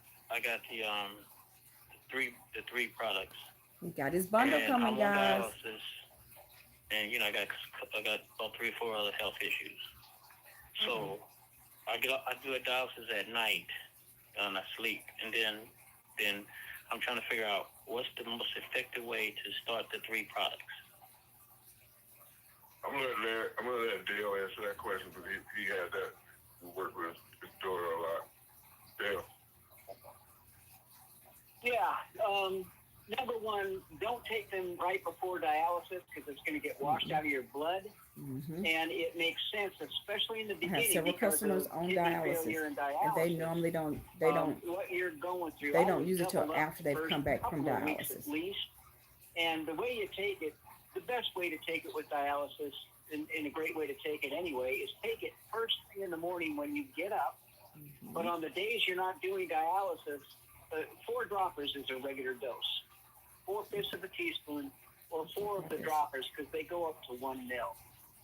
the three products. We got his bundle coming, I'm guys. on dialysis, and I got about 3 or 4 other health issues. So I do a dialysis at night, and I sleep, and then I'm trying to figure out what's the most effective way to start the 3 products. I'm gonna let Dale answer that question, because he had that. We work with his daughter a lot. Dale. Yeah. Number one, don't take them right before dialysis, because it's going to get washed out of your blood. And it makes sense, especially in the beginning. I have several customers on dialysis, and they normally don't. What you're going through. They don't use it till after they've come back from dialysis. At least. And the way you take it, the best way to take it with dialysis, and a great way to take it anyway, is take it first thing in the morning when you get up. But on the days you're not doing dialysis, 4 droppers is a regular dose. 4/5 of a teaspoon, or 4 of the droppers, because they go up to 1 ml.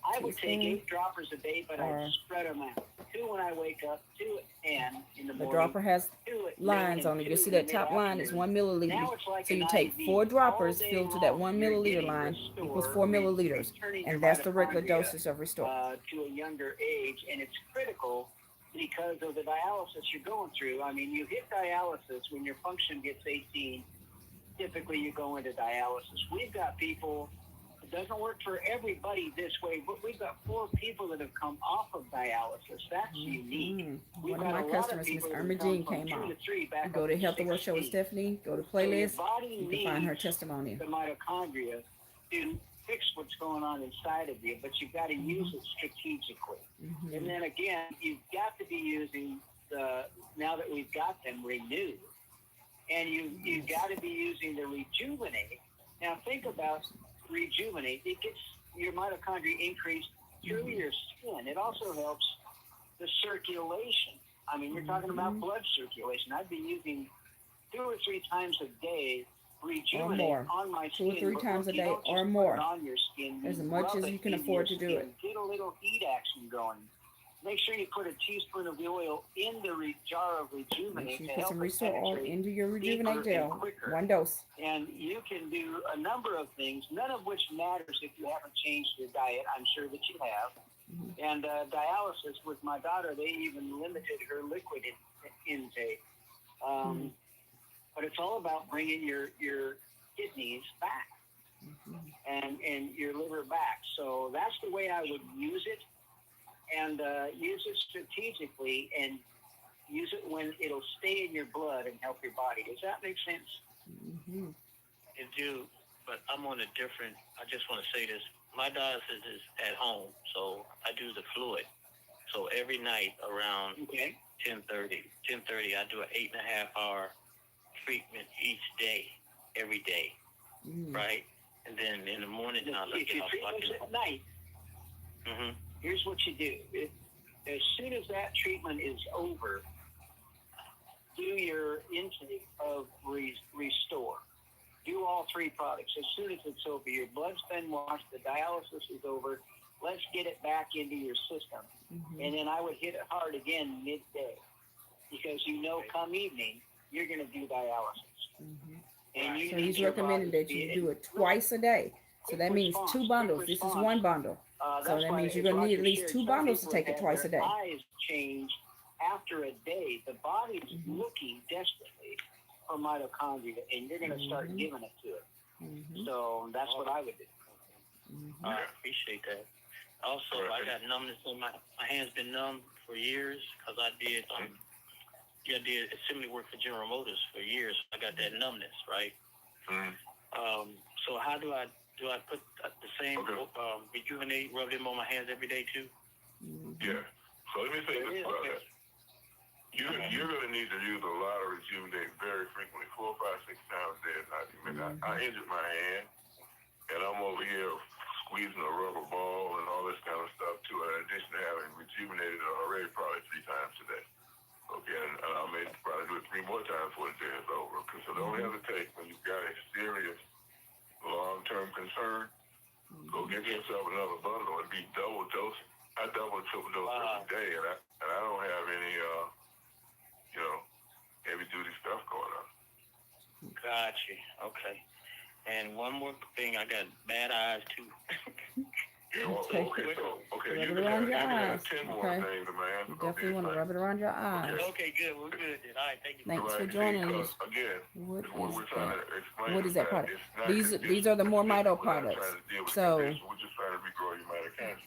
I would take 8 droppers a day, but I'd spread them out. 2 when I wake up, 2 and in the morning. The dropper has lines on it. You see that top line is 1 milliliter. So you take 4 droppers filled to that 1 milliliter line equals 4 milliliters, and that's the regular dosage of Restore. To a younger age, and it's critical because of the dialysis you're going through. I mean, you hit dialysis when your function gets 18. Typically, you go into dialysis. We've got people. It doesn't work for everybody this way, but we've got 4 people that have come off of dialysis. That's unique. One of my customers, Miss Irma Jean, came off. You go to Health Award Show with Stephanie, go to playlist, you can find her testimony. The mitochondria to fix what's going on inside of you, but you've got to use it strategically. And then again, you've got to be using now that we've got them, Renew. And you've got to be using the Rejuvenate. Now think about Rejuvenate. It gets your mitochondria increased through your skin. It also helps the circulation. I mean, you're talking about blood circulation. I'd be using 2 or 3 times a day Rejuvenate on my skin. 2 or 3 times a day or more. On your skin. As much as you can afford to do it. Get a little heat action going. Make sure you put a teaspoon of the oil in the jar of Rejuvenate. Make sure you put some Restore oil into your Rejuvenate Gel. 1 dose. And you can do a number of things, none of which matters if you haven't changed your diet. I'm sure that you have. And dialysis with my daughter, they even limited her liquid intake. But it's all about bringing your kidneys back and your liver back. So that's the way I would use it. And use it strategically, and use it when it'll stay in your blood and help your body. Does that make sense? It do, but I'm on a different. I just want to say this. My dialysis is at home, so I do the fluid. So every night around 10:30, I do an 8.5-hour treatment each day, every day, right? And then in the morning, I'll if your treatment's at night. Here's what you do. As soon as that treatment is over, do your intake of Restore. Do all 3 products. As soon as it's over, your blood's been washed, the dialysis is over, let's get it back into your system. And then I would hit it hard again midday, because come evening, you're going to do dialysis. And so he's recommending that you do it twice a day. So that means 2 bundles. This is 1 bundle. So that means you're going to need at least 2 bundles to take it twice a day. Eyes change after a day. The body's looking desperately for mitochondria, and you're going to start giving it to it. So that's what I would do. I appreciate that. Also, I got numbness in my hands. Been numb for years because I did assembly work for General Motors for years. I got that numbness, right? So how do I put the same Rejuvenate, rub them on my hands every day too? Yeah. So let me say this about that. You're going to need to use a lot of Rejuvenate very frequently, 4, 5, 6 times a day. I injured my hand, and I'm over here squeezing a rubber ball and all this kind of stuff too. In addition to having rejuvenated it already probably 3 times a day. Okay, and I may probably do it 3 more times before the day is over. Okay, so don't hesitate when you've got a serious long-term concern. Go get yourself another bundle and be double dosing. I double triple dose every day, and I don't have any heavy duty stuff going on. Gotcha. Okay. And one more thing, I got bad eyes too. Yeah, well, okay, Rub it around your eyes. Okay. You definitely want to rub it around your eyes. Okay, good. We're good then. All right, thank you. Thanks for joining us. Again, what is that product? These are the MoreMito products. So we're just trying to regrow your mitochondria.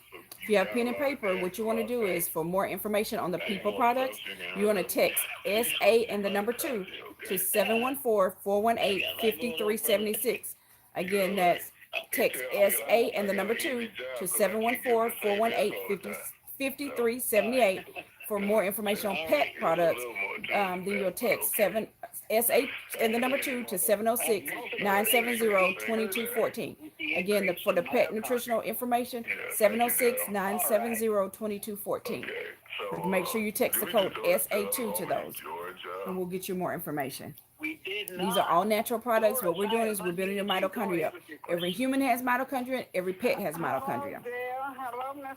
if you have pen and paper, what you want to do is, for more information on the people products, you want to text SA and the number 2 to 714-418-5376. Again, that's text SA and the number 2 to 714-418-5378 for more information on pet products. Then you'll text SA and the number 2 to 706-970-2214. Again, for the pet nutritional information, 706-970-2214. Make sure you text the code SA2 to those, and we'll get you more information. These are all natural products. What we're doing is we're building your mitochondria up. Every human has mitochondria. Every pet has mitochondria.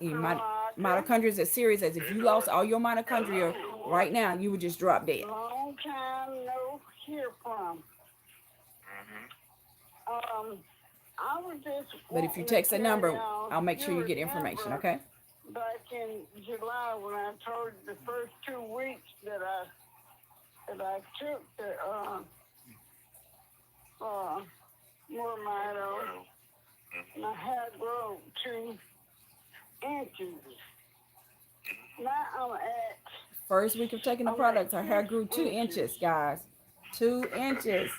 Mitochondria is as serious as if you lost all your mitochondria right now, you would just drop dead. Long time no hear from. I was just. But if you text a number, I'll make sure you get information. Okay. Back in July, when I told you the first 2 weeks that I took the MoreMito, my hair grew 2 inches. Now I'm at. First week of taking the products, her hair grew 2 inches, guys. 2 inches.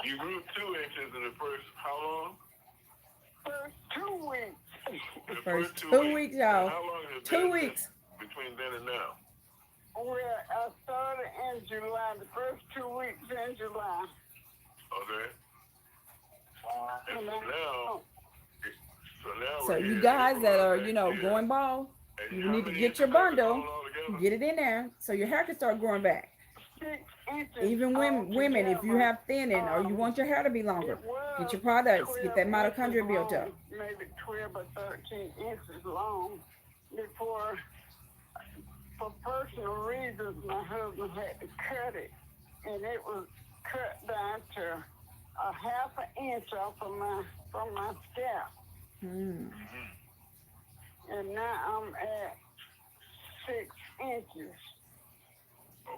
You grew 2 inches in the first how long? First 2 weeks. The first 2 weeks, y'all. How long has it 2 been weeks. Between then and now? Well, I started in July, the first 2 weeks in July. Okay. And So you guys that are, going bald, you need to get your bundle, get it in there, so your hair can start growing back. 6 inches. Even women, if you have thinning or you want your hair to be longer, get your products, get that mitochondria built up. Maybe 12 or 13 inches long before, for personal reasons, my husband had to cut it, and it was cut down to a half an inch off of from my scalp. And now I'm at 6 inches.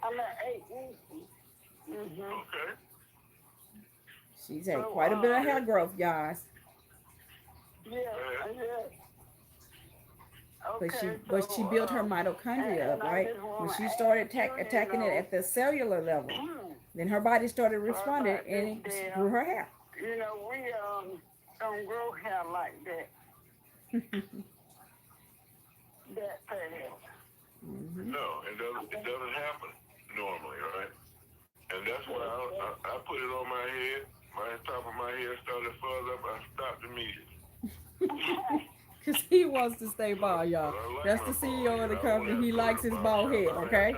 I'm at 8 inches. Okay. She's had quite a bit of hair growth, guys. Yeah. But she built her mitochondria up, right? When she started attacking it at the cellular level, then her body started responding and it grew her hair. We don't grow hair like that. That fast. No, it doesn't happen normally, right? And that's why I put it on my head. My top of my head started to fuzz up. I stopped immediately. Because he wants to stay bald, y'all. That's the CEO of the company. He likes his bald head, okay?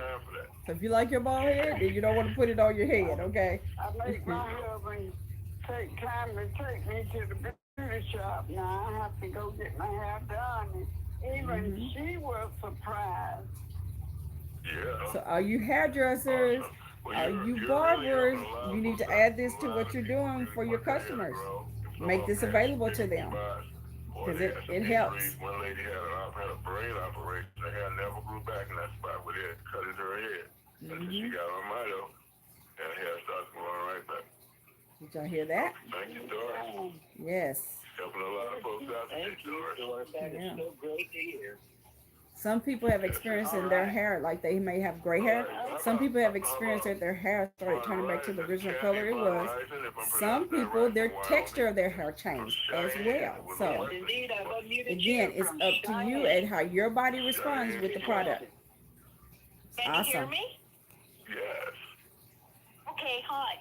So if you like your bald head, then you don't want to put it on your head, okay? I make my husband take time to take me to the beauty shop. Now I have to go get my hair done. Even she was surprised. Yeah. So are you hairdressers? Are you barbers? You need to add this to what you're doing for your customers. Make this available to them. Because it helps. One lady had a brain operation. Her hair never grew back in that spot where they had cut into her head. And she got on Mito, and her hair started growing right back. Did y'all hear that? Thank you, Doris. Yes. Helping a lot of folks out today, Doris. That is so great to hear. Some people have experienced in their hair, like they may have gray hair. Some people have experienced that their hair started turning back to the original color it was. Some people, their texture of their hair changed as well. So, again, it's up to you and how your body responds with the product. Can you hear me? Yes. Okay, hi.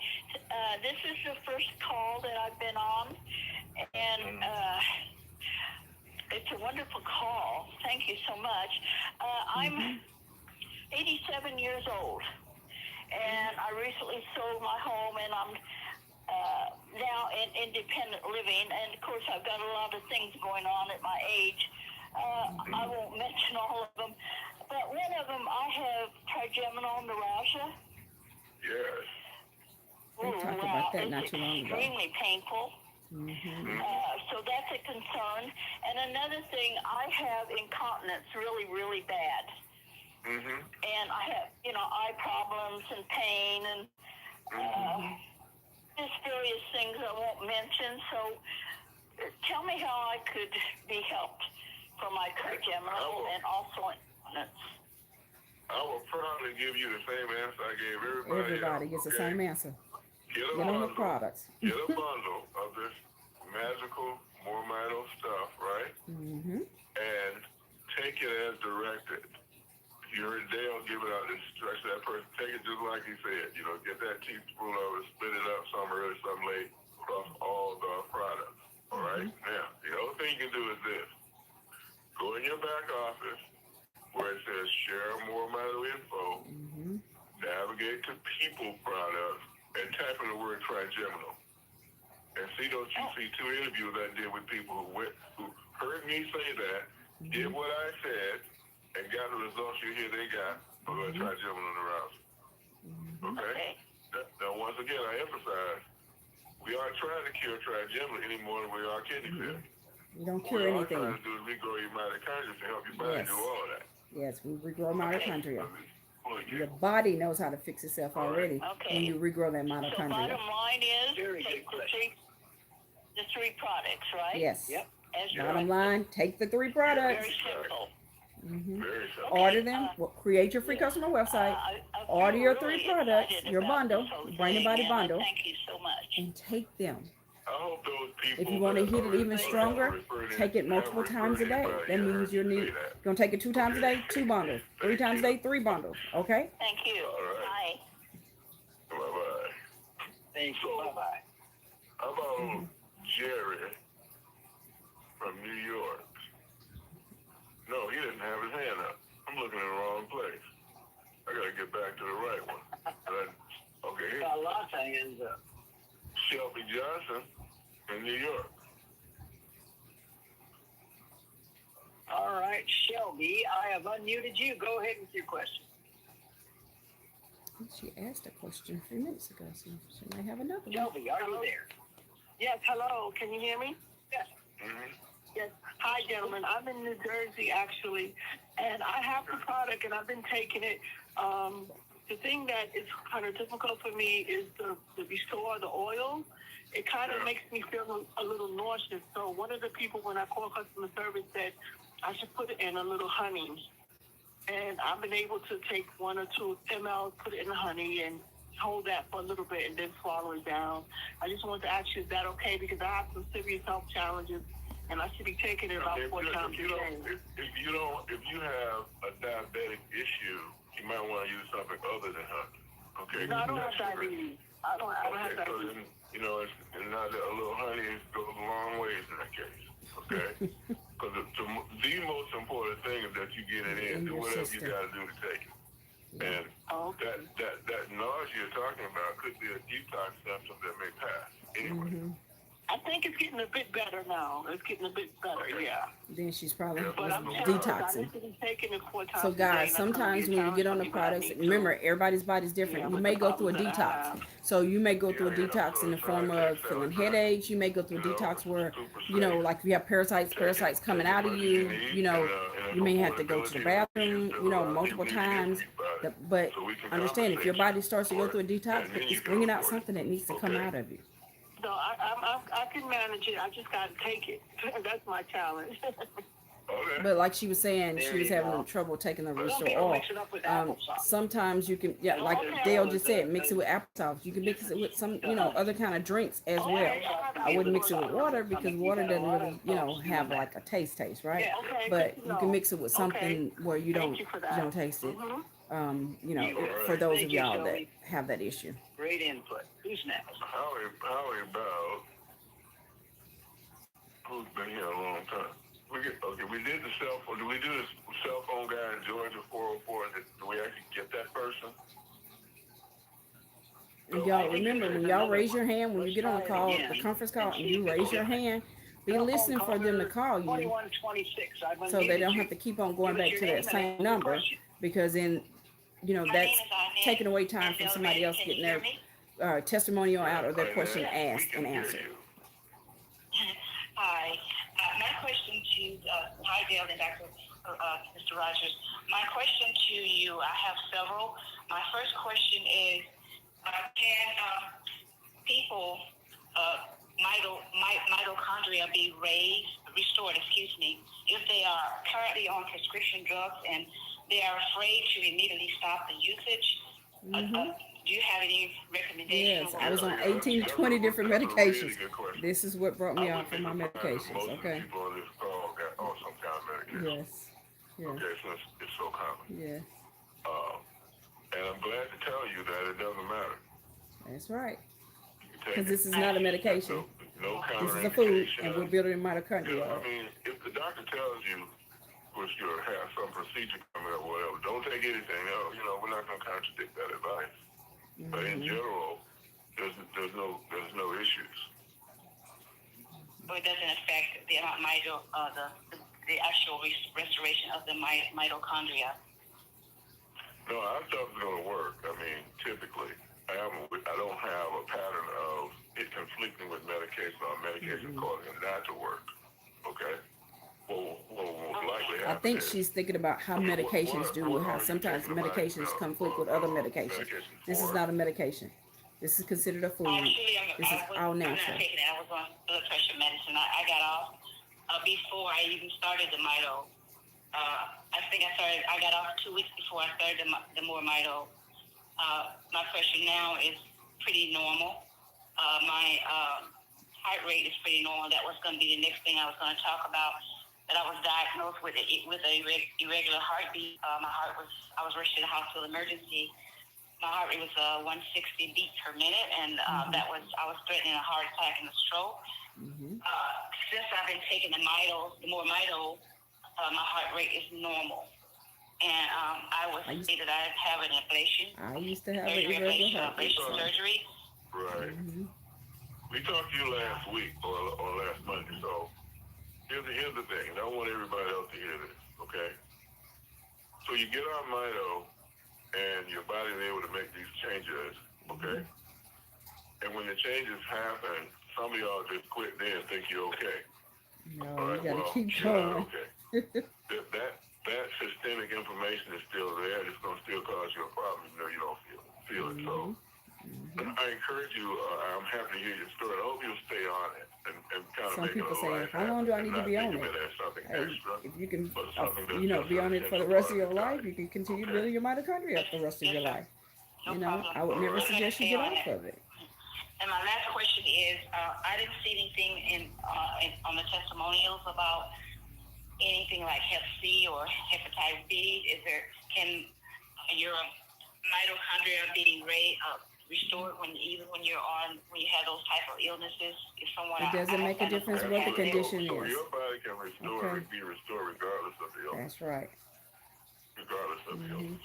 This is the first call that I've been on, and it's a wonderful call. Thank you so much. I'm 87 years old, and I recently sold my home, and I'm now in independent living. And of course, I've got a lot of things going on at my age. I won't mention all of them, but one of them, I have trigeminal neuralgia. Yes. We talked about that not too long ago. Extremely painful. So that's a concern. And another thing, I have incontinence really, really bad. And I have, eye problems and pain and just various things I won't mention. So tell me how I could be helped for my trigeminal and also incontinence. I will probably give you the same answer I gave everybody. Everybody gets the same answer. Get on the products. Get a bundle of this magical MoreMito stuff, right? And take it as directed. You heard Dale give it out instruction to that person. Take it just like he said. Get that teaspoon of it, split it up some early, some late, across all the products. All right? Now, the other thing you can do is this. Go in your back office where it says share MoreMito info, navigate to people products, and type in the word trigeminal. And don't you see 2 interviews I did with people who heard me say that, did what I said, and got the results you hear they got for the trigeminal neuralgia. Okay? Now, once again, I emphasize, we aren't trying to cure trigeminal any more than we are kidney failure. You don't cure anything. What we're trying to do is regrow your mitochondria to help your body do all of that. Yes, we regrow mitochondria. Your body knows how to fix itself already when you regrow that mitochondria. So bottom line is, take the three products, right? Yes. Yep. Bottom line, take the 3 products. Very simple. Very simple. Order them. Create your free customer website. Order your 3 products, your bundle, brain and body bundle, Thank you so much. and take them. I hope those people. If you want to hit it even stronger, take it multiple times a day. That means you're gonna take it 2 times a day, 2 bundles. 3 times a day, 3 bundles. Okay? Thank you. Right. Bye. Bye-bye. Thank you. Bye-bye. How about Jerry from New York? No, he didn't have his hand up. I'm looking in the wrong place. I gotta get back to the right one. Okay. Got lots of hands up. Shelby Johnson in New York. All right, Shelby, I have unmuted you. Go ahead with your question. She asked a question a few minutes ago, so she might have another one. Shelby, are you there? Yes, hello. Can you hear me? Yes. Yes. Hi, gentlemen. I'm in New Jersey, actually, and I have the product, and I've been taking it. The thing that is kind of difficult for me is to restore the oil. It kind of makes me feel a little nauseous. So one of the people, when I called customer service, said I should put it in a little honey. And I've been able to take 1 or 2 ml, put it in the honey, and hold that for a little bit and then swallow it down. I just wanted to ask you, is that okay? Because I have some serious health challenges, and I should be taking it about 4 times a day. If you have a diabetic issue, you might want to use something other than honey. Okay? No, I don't have diabetes. I don't have diabetes. So then, it's not that a little honey goes a long ways in that case. Okay? Because the most important thing is that you get it in. Do whatever you got to do to take it. And that nausea you're talking about could be a detox symptom that may pass. Anyway. I think it's getting a bit better now. It's getting a bit better, yeah. Then she's probably detoxing. So guys, sometimes when you get on the products, remember everybody's body's different. You may go through a detox. So you may go through a detox in the form of feeling headaches. You may go through a detox where, like if you have parasites coming out of you, you may have to go to the bathroom, multiple times. But understand, if your body starts to go through a detox, it's bringing out something that needs to come out of you. No, I can manage it. I just got to take it. That's my challenge. Okay. But like she was saying, There she was you having go. trouble taking the Don't Restore get oil. mix it up with applesauce. Sometimes you can, yeah, like Okay. Dale just said, mix it with applesauce. You can mix it with some, other kind of drinks as well. I wouldn't mix it with water because water doesn't really, have like a taste, right? Yeah, okay, But good to you can know. mix it with something where you Thank don't you for that. taste it. Mhm. For those Thank of you, y'all that Sylvie. have that issue. Great input. Who's next? How about who's been here a long time? We did the cell phone. Do we do this cell phone guy in Georgia 404? Do we actually get that person? And y'all remember when y'all raise your hand when you get on a call, the conference call, and you raise your hand, be listening for them to call you, 2126. so they don't have to keep on going back to that same number, because then that's taking away time from somebody else getting their testimonial out or their question asked and answered. Hi. My question to hi Dale and Dr. Mr. Rogers. My question to you, I have several. My first question is, can people mitochondria be restored, if they are currently on prescription drugs and they are afraid to immediately stop the usage? Do you have any recommendations? Yes, I was on 18 to 20 different medications. This is what brought me off of my medications. Most Okay. of the people on this call got on some kind of medication. Yes. Okay, so it's so common. Yes. And I'm glad to tell you that it doesn't matter. That's right. Because this is not a medication. No This is a food, and we're building Yeah, mitochondria. I mean, if the doctor tells you, which you'll have some procedure coming up, whatever, don't take anything else. We're not going to contradict that advice. But in general, there's no issues. So it doesn't affect the the actual restoration of the mitochondria. No, our stuff is going to work. I mean, typically, I don't have a pattern of it conflicting with medication or medication causing it not to work. Okay? What will most likely happen? I think she's thinking about how medications do, how sometimes medications conflict with other medications. This is not a medication. This is considered a food. Actually, This is all I'm not natural. taking it. I was on blood pressure medicine. I got off before I even started the Mito. I got off 2 weeks before I started the MoreMito. My pressure now is pretty normal. My heart rate is pretty normal. That was going to be the next thing I was going to talk about. That I was diagnosed with a irregular heartbeat. I was rushed to the hospital emergency. My heart rate was 160 beats per minute, and I was threatening a heart attack and a stroke. Since I've been taking the MoreMito, my heart rate is normal. And I was stated I have an ablation. I used to have an irregular heartbeat. Surgery. Right. We talked to you last week or last Monday, so here's the thing, and I want everybody else to hear this, okay? So you get on Mito, and your body is able to make these changes, okay? And when the changes happen, some of y'all just quit there and think you're okay. No, All right, you gotta keep you're going. not okay. that systemic information is still there. It's going to still cause you a problem, even though you don't feel it. So I encourage you, I'm happy to hear your story. I hope you'll stay on it and kind of Some make it people a say, life how long do I need to be on think it? of it as something Hey, extra, if you can, but something that's just be on an it for the essential rest of part your the life, diet. you can continue Okay. building your mitochondria up the rest of your life. I would never suggest you get off of it. And my last question is, I didn't see anything on the testimonials about anything like Hep C or hepatitis B. Can your mitochondria be restored when you have those type of illnesses? If someone It doesn't make a difference what the condition So is. your body can be restored regardless of the illness. That's right. Regardless of the illness.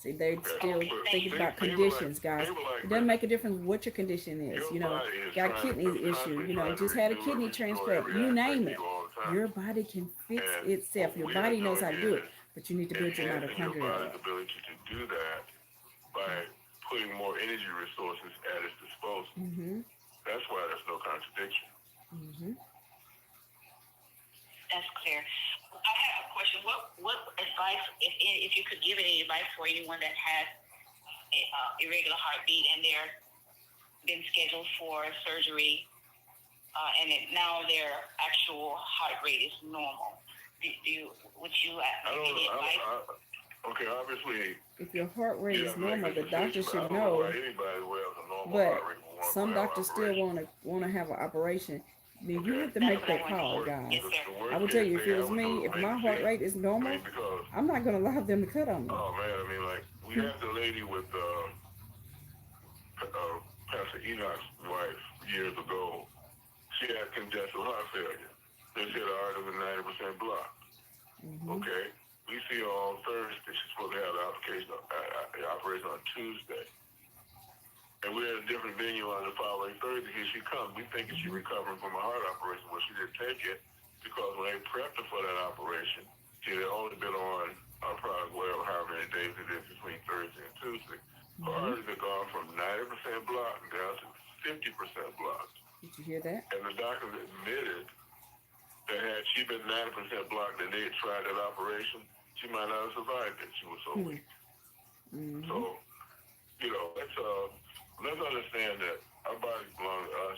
See, they're still thinking about conditions, guys. It doesn't make a difference what your condition is. Got a kidney issue, just had a kidney transplant, you name it. Your body can fix itself. Your body knows how to do it, but you need to build your Enhancing your body's mitochondria. ability to do that by putting more energy resources at its disposal. That's why there's no contradiction. That's clear. I have a question. What advice, if you could give any advice for anyone that has irregular heartbeat and they're been scheduled for surgery now their actual heart rate is normal. Would you any advice? Okay, obviously. If your heart rate is normal, the doctor should know. But some doctors still want to have an operation. Then you have to make that call, guys. I will tell you, if it was me, if my heart rate is normal, I'm not going to allow them to cut on me. Oh man, I mean, like we had the lady with Pastor Enoch's wife years ago. She had congestive heart failure. They said her heart was 90% blocked. Okay, we see her on Thursday. She's supposed to have the operation on Tuesday. And we're at a different venue on the following Thursday. Here she comes. We think she's recovering from a heart operation. Well, she didn't take it because when they prepped her for that operation, she had only been on our product, well, however many days it is between Thursday and Tuesday. Her heart had gone from 90% blocked down to 50% blocked. Did you hear that? And the doctors admitted that had she been 90% blocked and they had tried that operation, she might not have survived it. She was so weak. So, let's understand that our bodies belong to us.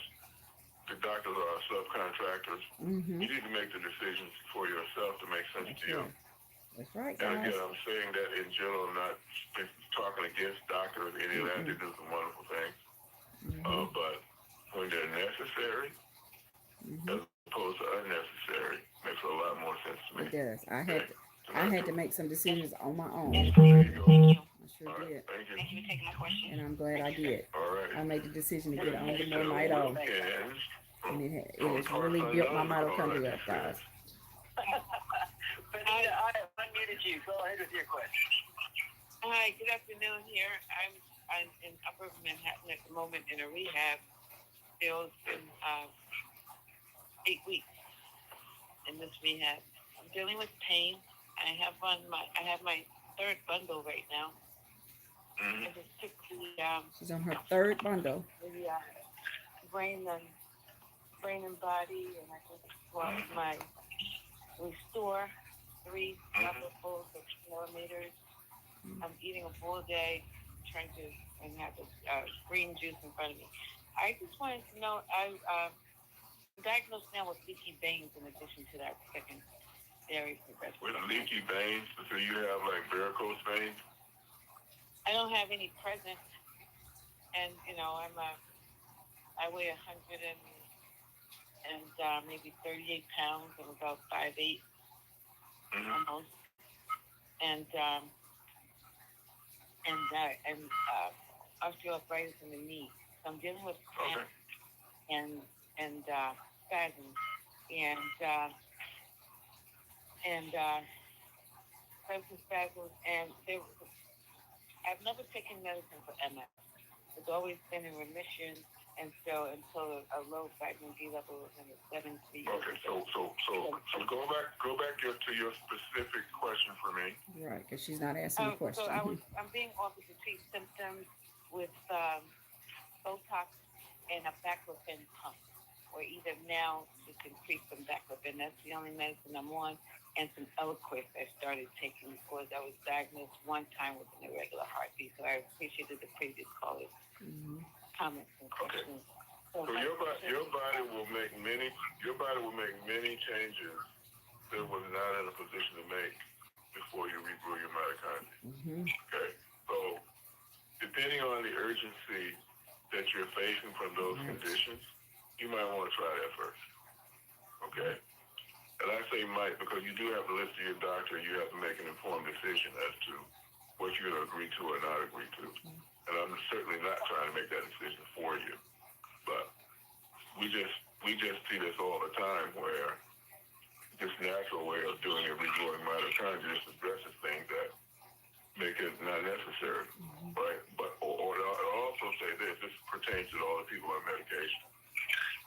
The doctors are our subcontractors. You need to make the decisions for yourself to make sense to you. That's right, guys. And again, I'm saying that in general, not talking against doctors, any of that. They do some wonderful things. But when they're necessary, as opposed to unnecessary, makes a lot more sense to me. It does. I had to make some decisions on my own. That's clear. Thank you. I sure did. Thank you. Thank you for taking my question. And I'm glad I did. All right. I made the decision to get on the MoreMito. And it has really built my mitochondria up, guys. Benita, I unmuted you. Go ahead with your question. Hi, good afternoon here. I'm in Upper Manhattan at the moment in a rehab. It's been 8 weeks in this rehab. I'm dealing with pain. I have my third bundle right now. I just took She's on her third bundle. The brain and body, and I just bought my Restore 3 tablespoons of millimeters. I'm eating a full day, trying to have the green juice in front of me. I just wanted to know, I'm diagnosed now with leaky veins in addition to that secondary progressive. With leaky veins, so you have like varicose veins? I don't have any present, and I weigh 100 and maybe 38 pounds. I'm about 5'8", almost, and osteoarthritis in the knee. So I'm dealing with cramps and spasms and I've never taken medicine for MS. It's always been in remission, and so until a low vitamin D level was in the 70s. Okay, so go back to your specific question for me. Right, because she's not asking the question. So I'm being offered to treat symptoms with Botox and a baclofen pump, or either now just increase some baclofen. That's the only medicine I'm on. And some Eliquis I started taking because I was diagnosed one time with an irregular heartbeat. So I appreciated the previous callers' comments and questions. So your body will make many changes that it was not in a position to make before you regrew your mitochondria. Okay, so depending on the urgency that you're facing from those conditions, you might want to try that first. Okay. And I say might because you do have to listen to your doctor. You have to make an informed decision as to what you're going to agree to or not agree to. And I'm certainly not trying to make that decision for you. But we just see this all the time where this natural way of doing it, regrowing mitochondria, just addresses things that make it not necessary, right? But or I'll also say this pertains to all the people on medication.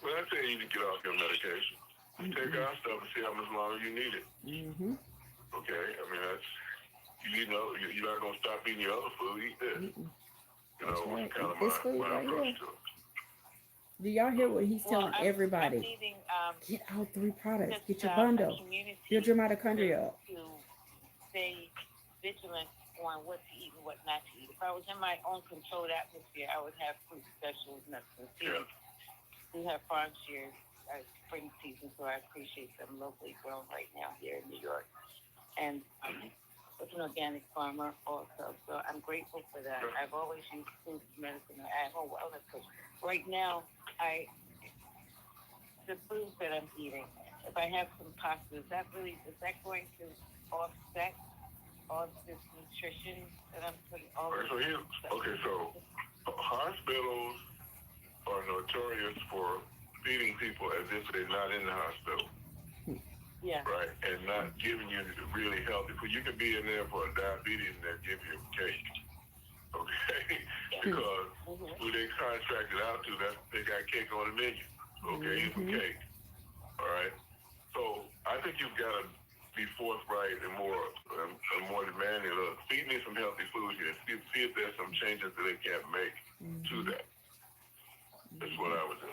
When I say you to get off your medication, you take our stuff and see how much longer you need it. Okay, I mean that's you're not gonna stop eating your other food. Eat this. That's right. Kind of this food right here. Do y'all hear what he's telling everybody? Get all 3 products. Get your bundle. Build your mitochondria up. To stay vigilant on what to eat and what not to eat. If I was in my own controlled atmosphere, I would have fruit specials, nuts and seeds. We have farm shares spring season, so I appreciate them locally grown right now here in New York. And it's an organic farmer also, so I'm grateful for that. I've always used food medicine at home wellness because right now the foods that I'm eating, if I have some pasta, is that going to offset all this nutrition that I'm putting all so hospitals are notorious for feeding people as if they're not in the hospital. Yeah. Right, and not giving you really healthy food. You can be in there for a diabetes and they'll give you a cake. Okay? Because who they contracted out to, they got cake on the menu. Okay, here's some cake. All right. So I think you've got to be forthright and more demanding. Look, feed me some healthy food here. See if there's some changes that they can't make to that. That's what I would do.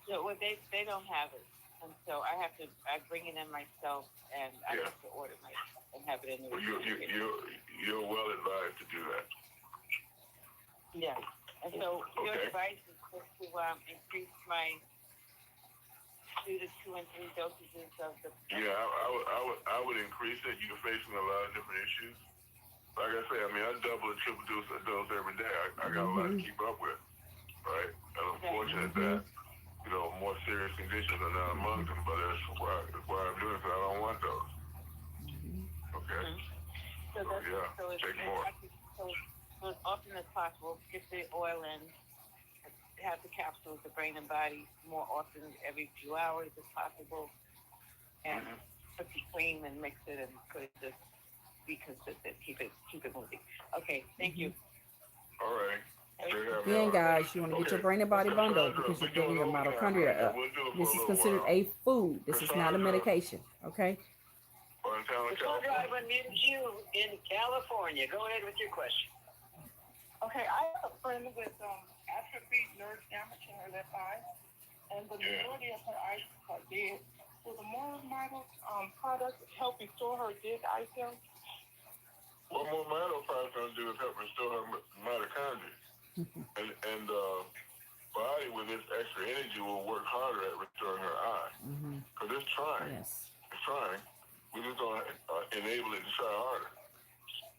Yeah, well, they don't have it. And so I bring it in myself, and I have to order myself and have it in the refrigerator. You're well advised to do that. Yeah. And so your advice is to increase my 2 and 3 dosages of the. Yeah, I would increase it. You're facing a lot of different issues. Like I say, I double and triple dose every day. I got a lot to keep up with, right? And I'm fortunate that more serious conditions are not among them, but that's why I'm doing it, because I don't want those. Okay? So take more. So as often as possible, get the oil in, have the capsules to bring the body more often, every few hours if possible, and put the cream and mix it and put it, just be consistent, keep it moving. Okay, thank you. All right. Again, guys, you want to get your brain and body bundle because you're building your mitochondria up. This is considered a food. This is not a medication, okay? Cassandra, I've unmuted you in California. Go ahead with your question. Okay, I have a friend with atrophy, nerve damage in her left eye, and the majority of her eyes are dead. Will the MoreMito product help restore her dead eye cells? What MoreMito product going to do is help restore her mitochondria. And body with this extra energy will work harder at restoring her eye. Because it's trying. Yes. It's trying. We're just going to enable it to try harder.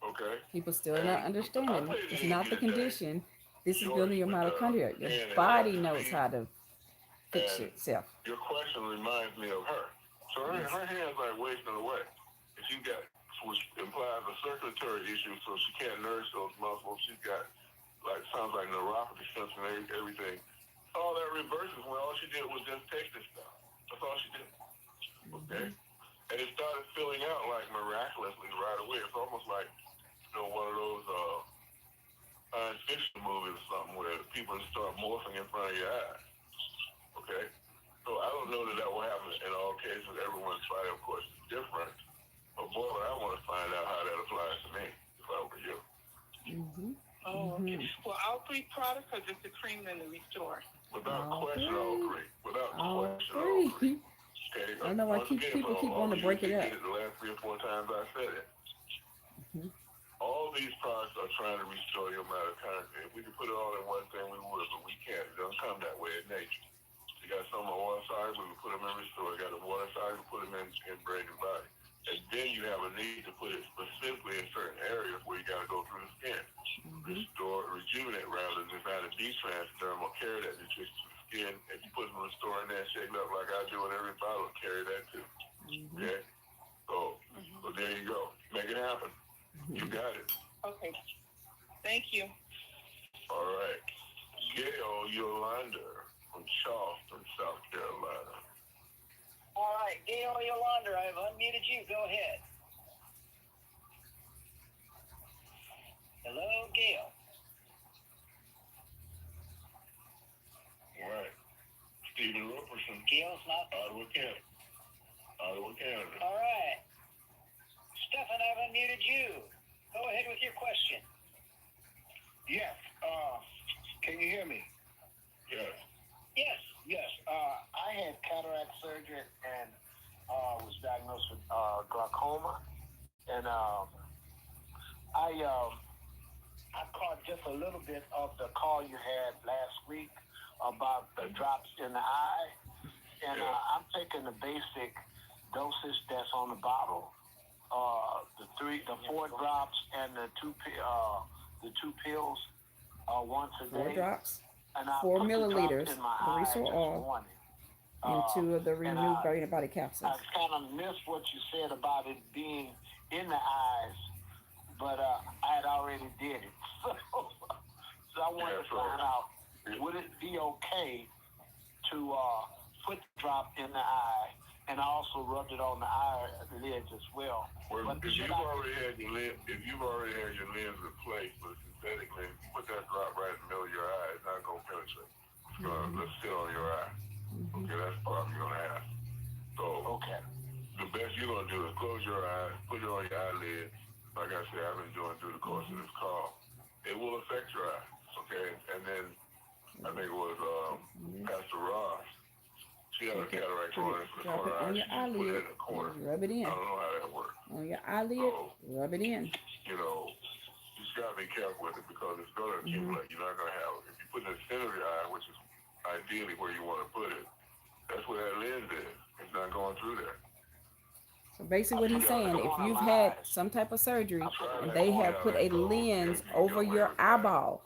Okay? People still not understanding. It's not the condition. This is building your mitochondria. Your body knows how to fix itself. Your question reminds me of her. So her hand's like wasting away. And she got, which implies a circulatory issue, so she can't nourish those muscles. She's got, sounds like neuropathy symptoms and everything. All that reverses when all she did was just take this stuff. That's all she did. Okay? And it started filling out miraculously right away. It's almost like, one of those science fiction movies or something where people start morphing in front of your eyes. Okay? So I don't know that will happen in all cases. Everyone's body, of course, is different. But boy, I want to find out how that applies to me if I were you. Oh, okay. Well, all 3 products are just the cream and the restore. Without question, all 3. Without question, all 3. Okay? I know why people keep wanting to break it up. The last 3 or 4 times I said it. All these products are trying to restore your mitochondria. If we could put it all in one thing, we would, but we can't. It doesn't come that way in nature. You got some on one side, we can put them in restore. You got the water side, we put them in brain and body. And then you have a need to put it specifically in certain areas where you got to go through the skin. Restore, rejuvenate rather than trying to de-transderm or carry that nutrition to the skin. If you put some restore in there, shake it up like I do in every bottle, carry that too. Okay? So there you go. Make it happen. You got it. Okay. Thank you. All right. Gail Yolanda from Charleston, South Carolina. All right, Gail Yolanda, I've unmuted you. Go ahead. Hello, Gail. All right. Stephen Roberson. Gail's not. Ottawa, Canada. All right. Stephen, I've unmuted you. Go ahead with your question. Yes. Can you hear me? Yes. Yes. I had cataract surgery and was diagnosed with glaucoma. And I caught just a little bit of the call you had last week about the drops in the eye. And I'm taking the basic dosage that's on the bottle. The 4 drops and the two pills once a day. 4 drops, And I 4 put the milliliters drops in my of the eye Restore this Oil, morning. and 2 of the Renew Brilliant Body Capsules. I kind of missed what you said about it being in the eyes, but I had already did it. So I wanted to find out, would it be okay to put the drop in the eye, and I also rubbed it on the eyelids as well. Well, if you've already had your lens replaced with synthetic lens, you put that drop right in the middle of your eye, it's not gonna penetrate. It's gonna sit on your eye. Okay, that's the problem you're gonna have. So the best you're gonna do is close your eyes, put it on your eyelid. Like I said, I've been doing through the course of this call. It will affect your eye. Okay, and then I think it was Pastor Ross. She had a cataract on the Drop it corner on eye. your She just put it eyelid. in the corner. Rub it in. I don't know how that works. On your eyelid, rub it in. You know, you just gotta be careful with it because it's gonna accumulate. You're not gonna have it. If you put it in the center of your eye, which is ideally where you want to put it, that's where that lens is. It's not going through there. So basically what he's saying, if you've had some type of surgery and they have put a lens over your eyeball,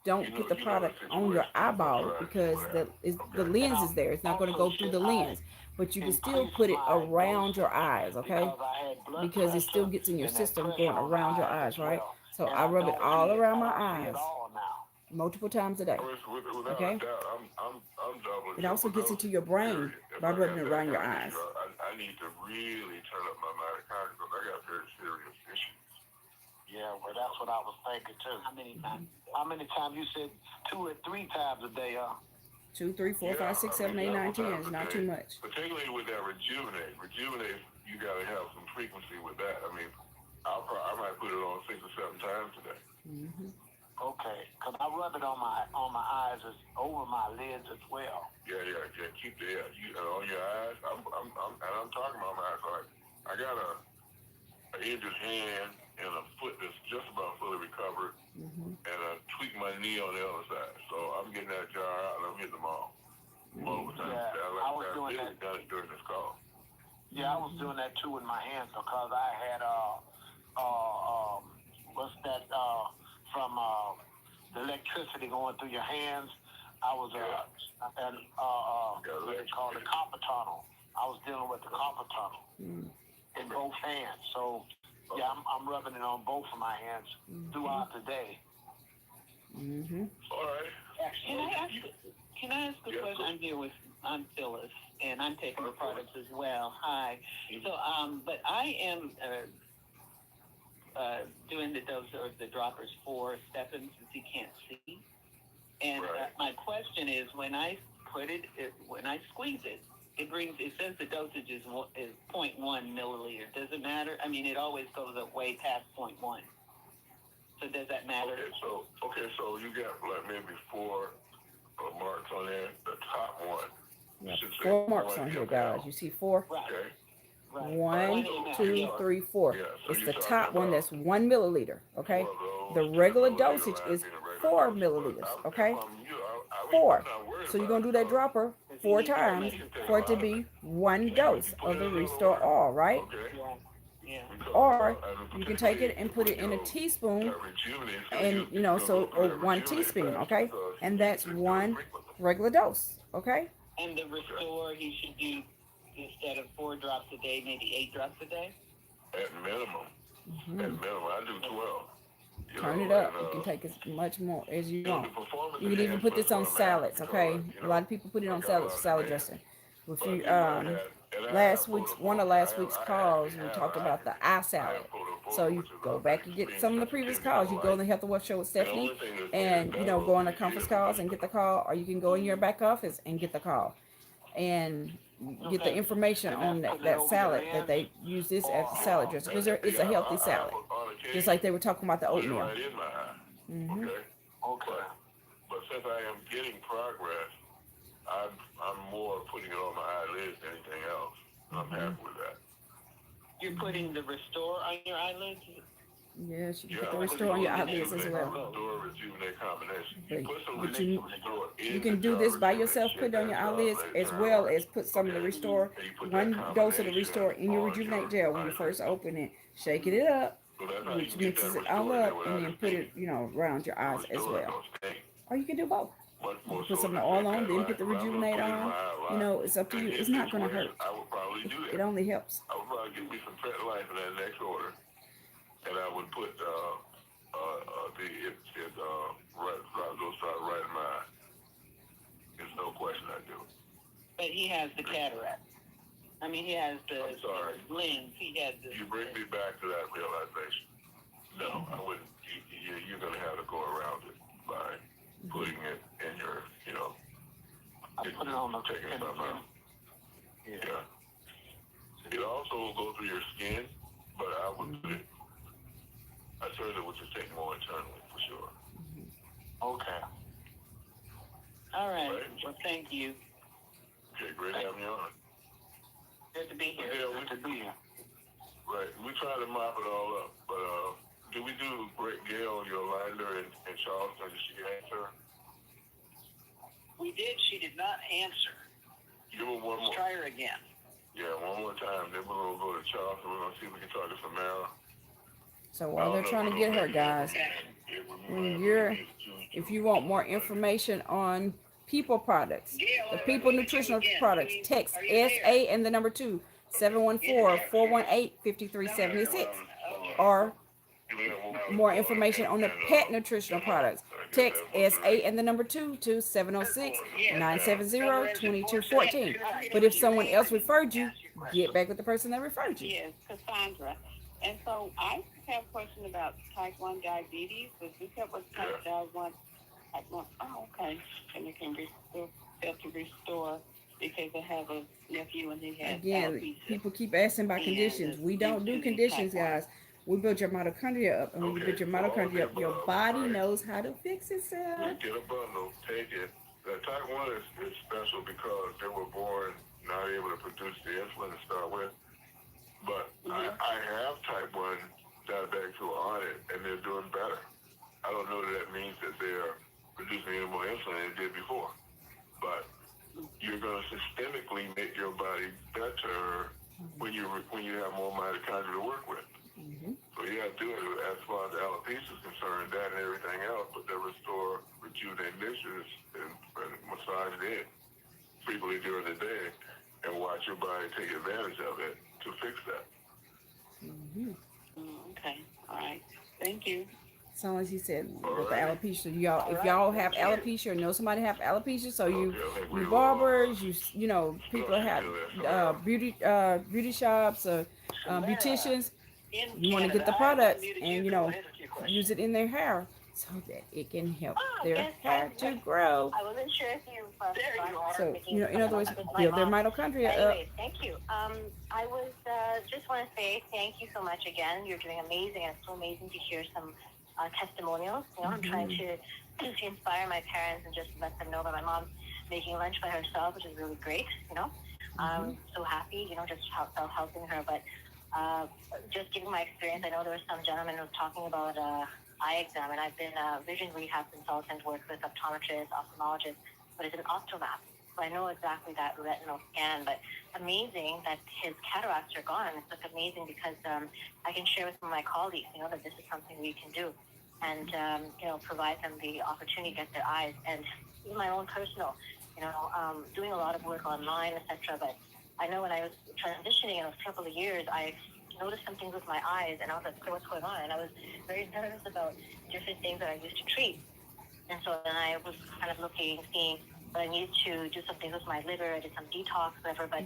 don't put the product on your eyeball because the lens is there. It's not going to go through the lens. But you can still put it around your eyes, okay? Because it still gets in your system going around your eyes, right? So I rub it all around my eyes multiple times a day, okay? It also gets into your brain by rubbing it around your eyes. I need to really turn up my mitochondria because I got very serious issues. Yeah, well, that's what I was thinking too. How many times? How many times? You said 2 or 3 times a day, 2, 3, 4, 5, 6, 7, 8, 9, 10 is not too much. Particularly with that Rejuvenate. Rejuvenate, you got to have some frequency with that. I mean, I might put it on 6 or 7 times today. Okay, because I rub it on my eyes, over my lids as well. Yeah. Keep the on your eyes. I'm talking about my eyes. Like, I got an injured hand and a foot that's just about fully recovered, and I tweak my knee on the other side. So I'm getting that jar out and I'm hitting them all. Multiple times. Yeah, I was doing that. Done it during this call. Yeah, I was doing that too with my hands because I had what's that from the electricity going through your hands. I was what they call the copper tunnel. I was dealing with the copper tunnel in both hands. So yeah, I'm rubbing it on both of my hands throughout the day. All right. Can I ask a question? I'm Phyllis, and I'm taking the products as well. Hi. So, but I am doing the dose of the droppers for Stephen since he can't see. And my question is, when I when I squeeze it, it says the dosage is 0.1 milliliter. Does it matter? I mean, it always goes up way past 0.1. So does that matter? Okay, so you got like maybe 4 marks on there. The top one. Yeah, 4 marks on here, guys. You see 4? Right. 1, 2, 3, 4. It's the top one that's 1 milliliter, okay? The regular dosage is 4 milliliters, okay? 4. So you're going to do that dropper 4 times for it to be 1 dose of the Restore Oil, right? Or you can take it and put it in a teaspoon, and or 1 teaspoon, okay? And that's 1 regular dose, okay? And the Restore, he should do, instead of 4 drops a day, maybe 8 drops a day? At minimum. At minimum. I do 12. Turn it up. You can take as much more as you want. You can even put this on salads, okay? A lot of people put it on salads for salad dressing. If you, one of last week's calls, we talked about the eye salad. So you go back and get some of the previous calls. You go on the Health and Wealth Show with Stephanie and, go on the conference calls and get the call, or you can go in your back office and get the call and get the information on that salad that they use this as a salad dressing, because it's a healthy salad, just like they were talking about the oatmeal. Okay. But since I am getting progress, I'm more putting it on my eyelids than anything else. I'm happy with that. You're putting the Restore on your eyelids? Yes, you can put the Restore on your eyelids as well. Restore Rejuvenate combination. You can do this by yourself, put it on your eyelids, as well as put some of the Restore, one dose of the Restore in your Rejuvenate Gel when you first open it, shaking it up, which mixes it all up, and then put it, around your eyes as well. Or you can do both. You put some of the oil on, then put the Rejuvenate on. It's up to you. It's not going to hurt. I would probably do that. It only helps. I would probably give me some Petlife in that next order, and I would put right in my eye. There's no question I do. But he has the cataract. I mean, he has the lens. He has the. You bring me back to that realization. No, I wouldn't. You're going to have to go around it by putting it in your, put it on the taking something out. Yeah. It also will go through your skin, but I would put it. I certainly would just take more internally for sure. Okay. All right. Well, thank you. Okay, great having you on. Good to be here. Yeah, Good to be here. Right. We try to mop it all up, but did we do great Gail, your liner in Charleston? Did she answer? We did. She did not answer. Give her one more. Let's try her again. Yeah, one more time. Then we're going to go to Charleston. We're going to see if we can talk to Samara. So while they're trying to get her, guys, if you want more information on People products, the People nutritional products, text SA and the number 2, 714-418-5376, or more information on the Pet nutritional products, text SA and the number 2 to 706-970-2214. But if someone else referred you, get back with the person that referred you. Yes, Cassandra. And so I have a question about type 1 diabetes. Does this help with type 1? Type 1? Oh, okay. And it can help to restore because I have a nephew and he has Again, people keep asking about conditions. We don't do conditions, guys. We build your mitochondria up. And when you build your mitochondria up, your body knows how to fix itself. You get a bundle, take it. The type 1 is special because they were born not able to produce the insulin to start with. But I have type 1 diabetics who are on it, and they're doing better. I don't know that means that they're producing any more insulin than they did before. But you're going to systemically make your body better when you have more mitochondria to work with. So you have to do it as far as alopecia is concerned, that and everything else, but they restore, rejuvenate mixtures and massage it frequently during the day and watch your body take advantage of it to fix that. Okay. All right. Thank you. So as he said, with the alopecia, if y'all have alopecia or know somebody have alopecia, so you barbers, people that have beauty shops or beauticians, you want to get the product and use it in their hair so that it can help their hair to grow. I wasn't sure if you. So in other words, build their mitochondria up. Anyway, thank you. I was just want to say thank you so much again. You're doing amazing, and it's so amazing to hear some testimonials. I'm trying to inspire my parents and just let them know that my mom's making lunch by herself, which is really great. I'm so happy. Just helping her, but. Just giving my experience, I know there was some gentleman who was talking about eye exam, and I've been a vision rehab consultant, worked with optometrists, ophthalmologists, but it's an optomath. So I know exactly that retinal scan, but amazing that his cataracts are gone. And it's just amazing because I can share with some of my colleagues, that this is something we can do and, provide them the opportunity to get their eyes. And even my own personal, doing a lot of work online, etc. But I know when I was transitioning in those couple of years, I noticed some things with my eyes, and I was like, what's going on? And I was very nervous about different things that I used to treat. And so then I was kind of seeing that I needed to do some things with my liver. I did some detox, whatever. But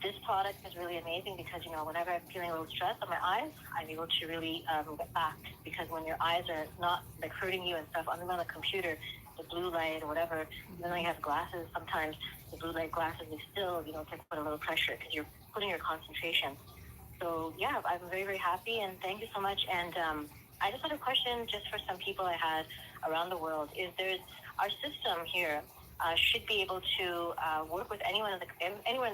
this product is really amazing because, whenever I'm feeling a little stress on my eyes, I'm able to really get back. Because when your eyes are not hurting you and stuff, I'm on the computer, the blue light or whatever, then when you have glasses, sometimes the blue light glasses, they still, can put a little pressure because you're putting your concentration. So, yeah, I'm very, very happy, and thank you so much. And I just had a question just for some people I had around the world. Our system here should be able to work with anywhere in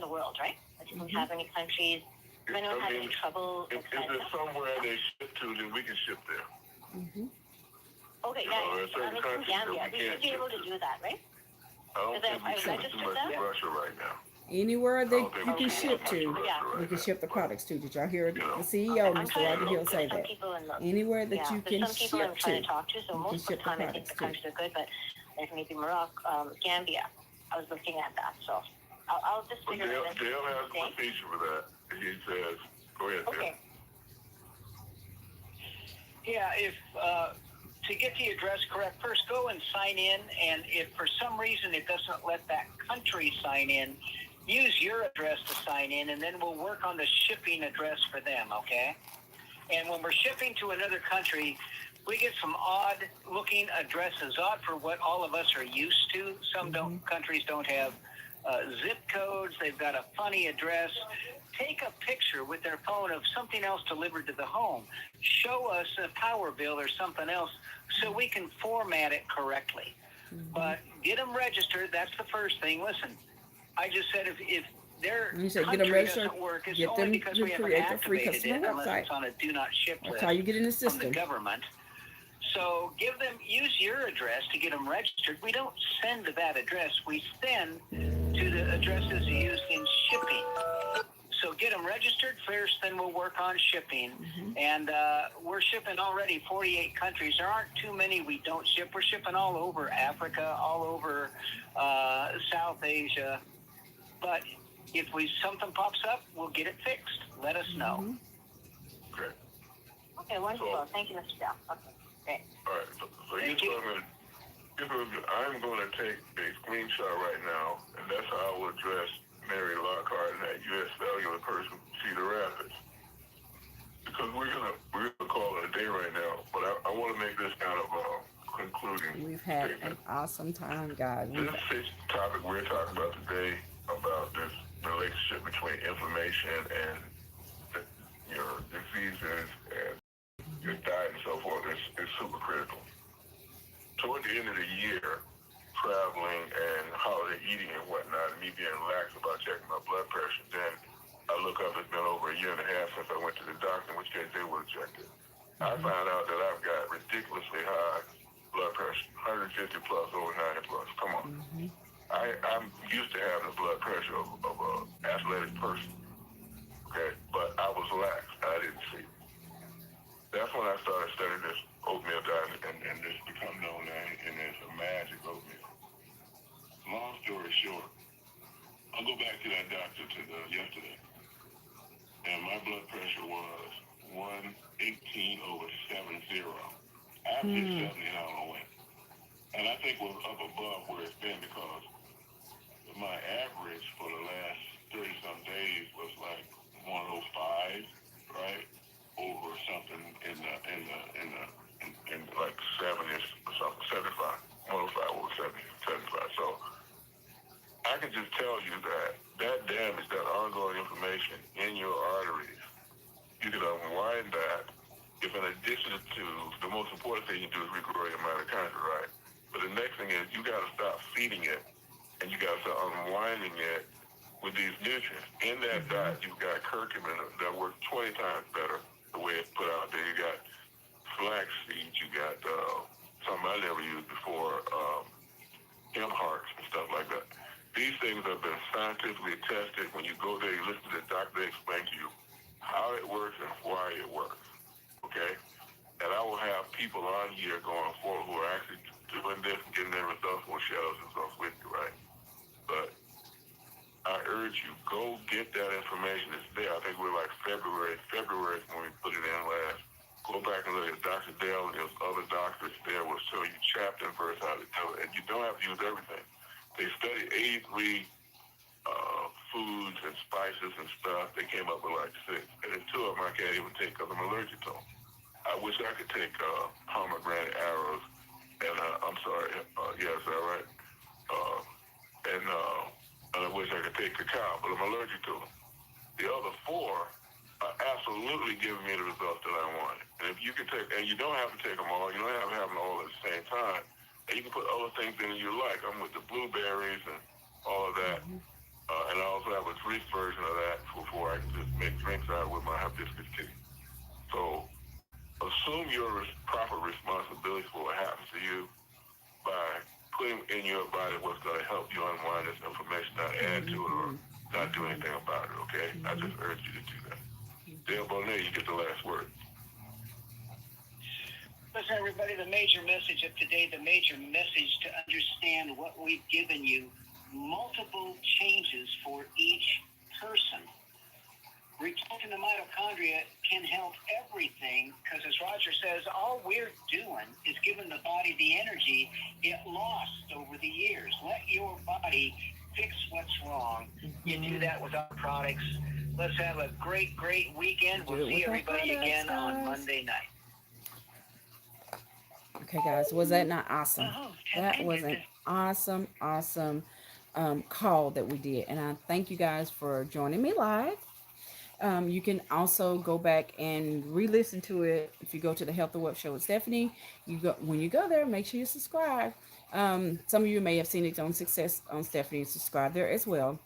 the world, right? It doesn't have any countries anyone had any trouble? If there's somewhere they ship to, then we can ship there. Mm-hmm. Okay, yeah. It's in Gambia. We should be able to do that, right? I don't think we can do much in Russia right now. Anywhere that you can ship to, we can ship the products to. Did y'all hear the CEO, Mr. Roger Hill, say that? Anywhere that you can ship to, you can ship the products to. Countries are good, but like maybe Morocco, Gambia. I was looking at that, so I'll just figure it out. Dale has a procedure for that. He says, go ahead, Dale. Okay. Yeah, if to get the address correct, first go and sign in, and if for some reason it doesn't let that country sign in, use your address to sign in, and then we'll work on the shipping address for them, okay? And when we're shipping to another country, we get some odd-looking addresses, odd for what all of us are used to. Some countries don't have zip codes. They've got a funny address. Take a picture with their phone of something else delivered to the home. Show us a power bill or something else so we can format it correctly. But get them registered. That's the first thing. Listen, I just said if their country doesn't work, it's only because we haven't activated it unless it's on a do not ship list. That's how you get in the system. From the government. So use your address to get them registered. We don't send to that address. We send to the addresses used in shipping. So get them registered first, then we'll work on shipping. And we're shipping already 48 countries. There aren't too many we don't ship. We're shipping all over Africa, all over South Asia. But if something pops up, we'll get it fixed. Let us know. Great. Okay, wonderful. Thank you, Mr. Bell. Okay. Great. All right, so here's what I'm going to take a screenshot right now, and that's how I will address Mary Lockhart and that U.S. Cellular person, Cedar Rapids. Because we're gonna call it a day right now, but I want to make this kind of concluding. We've had statement. an awesome time, guys. This topic we're talking about today, about this relationship between inflammation and your diseases and your diet and so forth, is super critical. Toward the end of the year, traveling and holiday eating and whatnot, and me being lax about checking my blood pressure, then I look up, it's been over a year and a half since I went to the doctor, in which case they would have checked it. I found out that I've got ridiculously high blood pressure, 150 plus, over 90 plus. Come on. I'm used to having the blood pressure of an athletic person, okay? But I was lax. I didn't see it. That's when I started studying this oatmeal diet, and this become known as a magic oatmeal. Long story short, I'll go back to that doctor yesterday, and my blood pressure was 118/70. After 70, I went. And I think we're up above where it's been because my average for the last 30-some days was like 105, right? Over something in like 70s or something, 75, 105 over 70, 75. So I can just tell you that damage, that ongoing inflammation in your arteries, you can unwind that if in addition to, the most important thing you do is regrow your mitochondria, right? But the next thing is you got to stop feeding it, and you got to start unwinding it with these nutrients. In that diet, you've got curcumin that works 20 times better the way it's put out there. You got flax seeds, you got something I never used before, hemp hearts and stuff like that. These things have been scientifically tested. When you go there, you listen to the doctor, they explain to you how it works and why it works, okay? And I will have people on here going forward who are actually doing this and getting their results, will share those results with you, right? But I urge you, go get that information. It's there. I think we're like February is when we put it in last. Go back and look at Dr. Dale and those other doctors there will show you chapter and verse how to do it. And you don't have to use everything. They studied 83 foods and spices and stuff. They came up with like 6. And then 2 of them I can't even take because I'm allergic to them. I wish I could take pomegranate arrows. And I'm sorry, yeah, is that right? And I wish I could take cacao, but I'm allergic to them. The other 4 are absolutely giving me the results that I wanted. And if you can take, and you don't have to take them all, you don't have to have them all at the same time. And you can put other things in you like. I'm with the blueberries and all of that. And I also have a 3 version of that before I can just make drinks out with my hibiscus tea. So assume your proper responsibility for what happens to you by putting in your body what's going to help you unwind this information, not add to it or not do anything about it, okay? I just urge you to do that. Dale Bonet, you get the last word. Listen, everybody, the major message of today, the major message to understand what we've given you, multiple changes for each person. Returning to mitochondria can help everything because, as Roger says, all we're doing is giving the body the energy it lost over the years. Let your body fix what's wrong. You do that with our products. Let's have a great, great weekend. We'll see everybody again on Monday night. Okay, guys, was that not awesome? That was an awesome call that we did, and I thank you guys for joining me live. You can also go back and re-listen to it if you go to the Health and Wealth Show with Stephanie. When you go there, make sure you subscribe. Some of you may have seen it on Success on Stephanie. Subscribe there as well.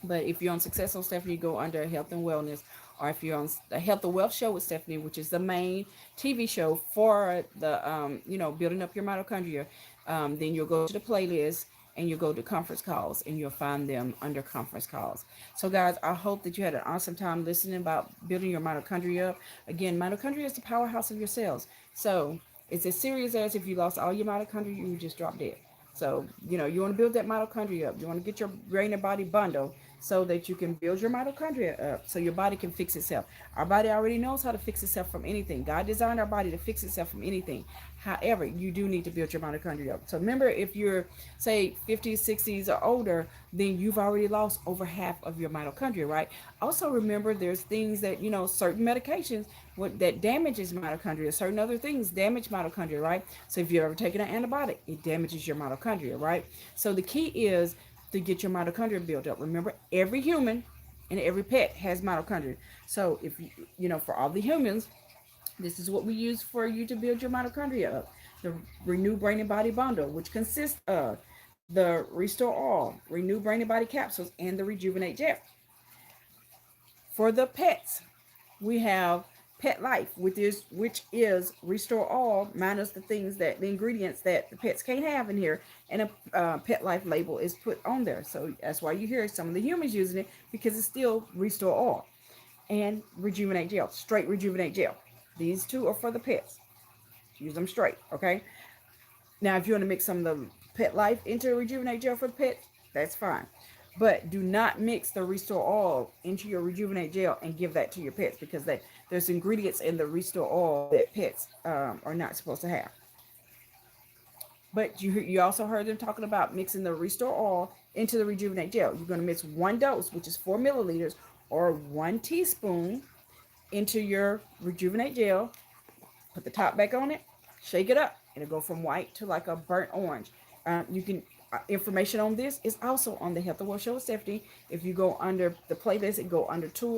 But if you're on Success on Stephanie, go under Health and Wellness. Or if you're on the Health and Wealth Show with Stephanie, which is the main TV show for the building up your mitochondria, then you'll go to the playlist and you go to conference calls and you'll find them under conference calls. So guys, I hope that you had an awesome time listening about building your mitochondria up. Again, mitochondria is the powerhouse of your cells. So it's as serious as if you lost all your mitochondria, you would just drop dead. So, you want to build that mitochondria up. You want to get your brain and body bundle so that you can build your mitochondria up so your body can fix itself. Our body already knows how to fix itself from anything. God designed our body to fix itself from anything. However, you do need to build your mitochondria up. So remember, if you're, say, 50s, 60s, or older, then you've already lost over half of your mitochondria, right? Also remember, there's things that, certain medications that damages mitochondria. Certain other things damage mitochondria, right? So if you've ever taken an antibiotic, it damages your mitochondria, right? So the key is to get your mitochondria built up. Remember, every human and every pet has mitochondria. So if for all the humans, this is what we use for you to build your mitochondria up. The Renew Brain and Body Bundle, which consists of the Restore All, Renew Brain and Body Capsules, and the Rejuvenate Gel. For the pets, we have Petlife, which is Restore All minus the ingredients that the pets can't have in here, and a Petlife label is put on there. So that's why you hear some of the humans using it, because it's still Restore All. And Rejuvenate Gel, straight Rejuvenate Gel. These two are for the pets. Use them straight, okay? Now, if you want to mix some of the Petlife into Rejuvenate Gel for the pets, that's fine. But do not mix the Restore All into your Rejuvenate Gel and give that to your pets, because there's ingredients in the Restore All that pets are not supposed to have. But you also heard them talking about mixing the Restore All into the Rejuvenate Gel. You're going to mix 1 dose, which is 4 milliliters, or 1 teaspoon into your Rejuvenate Gel. Put the top back on it, shake it up. It'll go from white to like a burnt orange. Information on this is also on the Health and Wealth Show with Stephanie. If you go under the playlist and go under tools,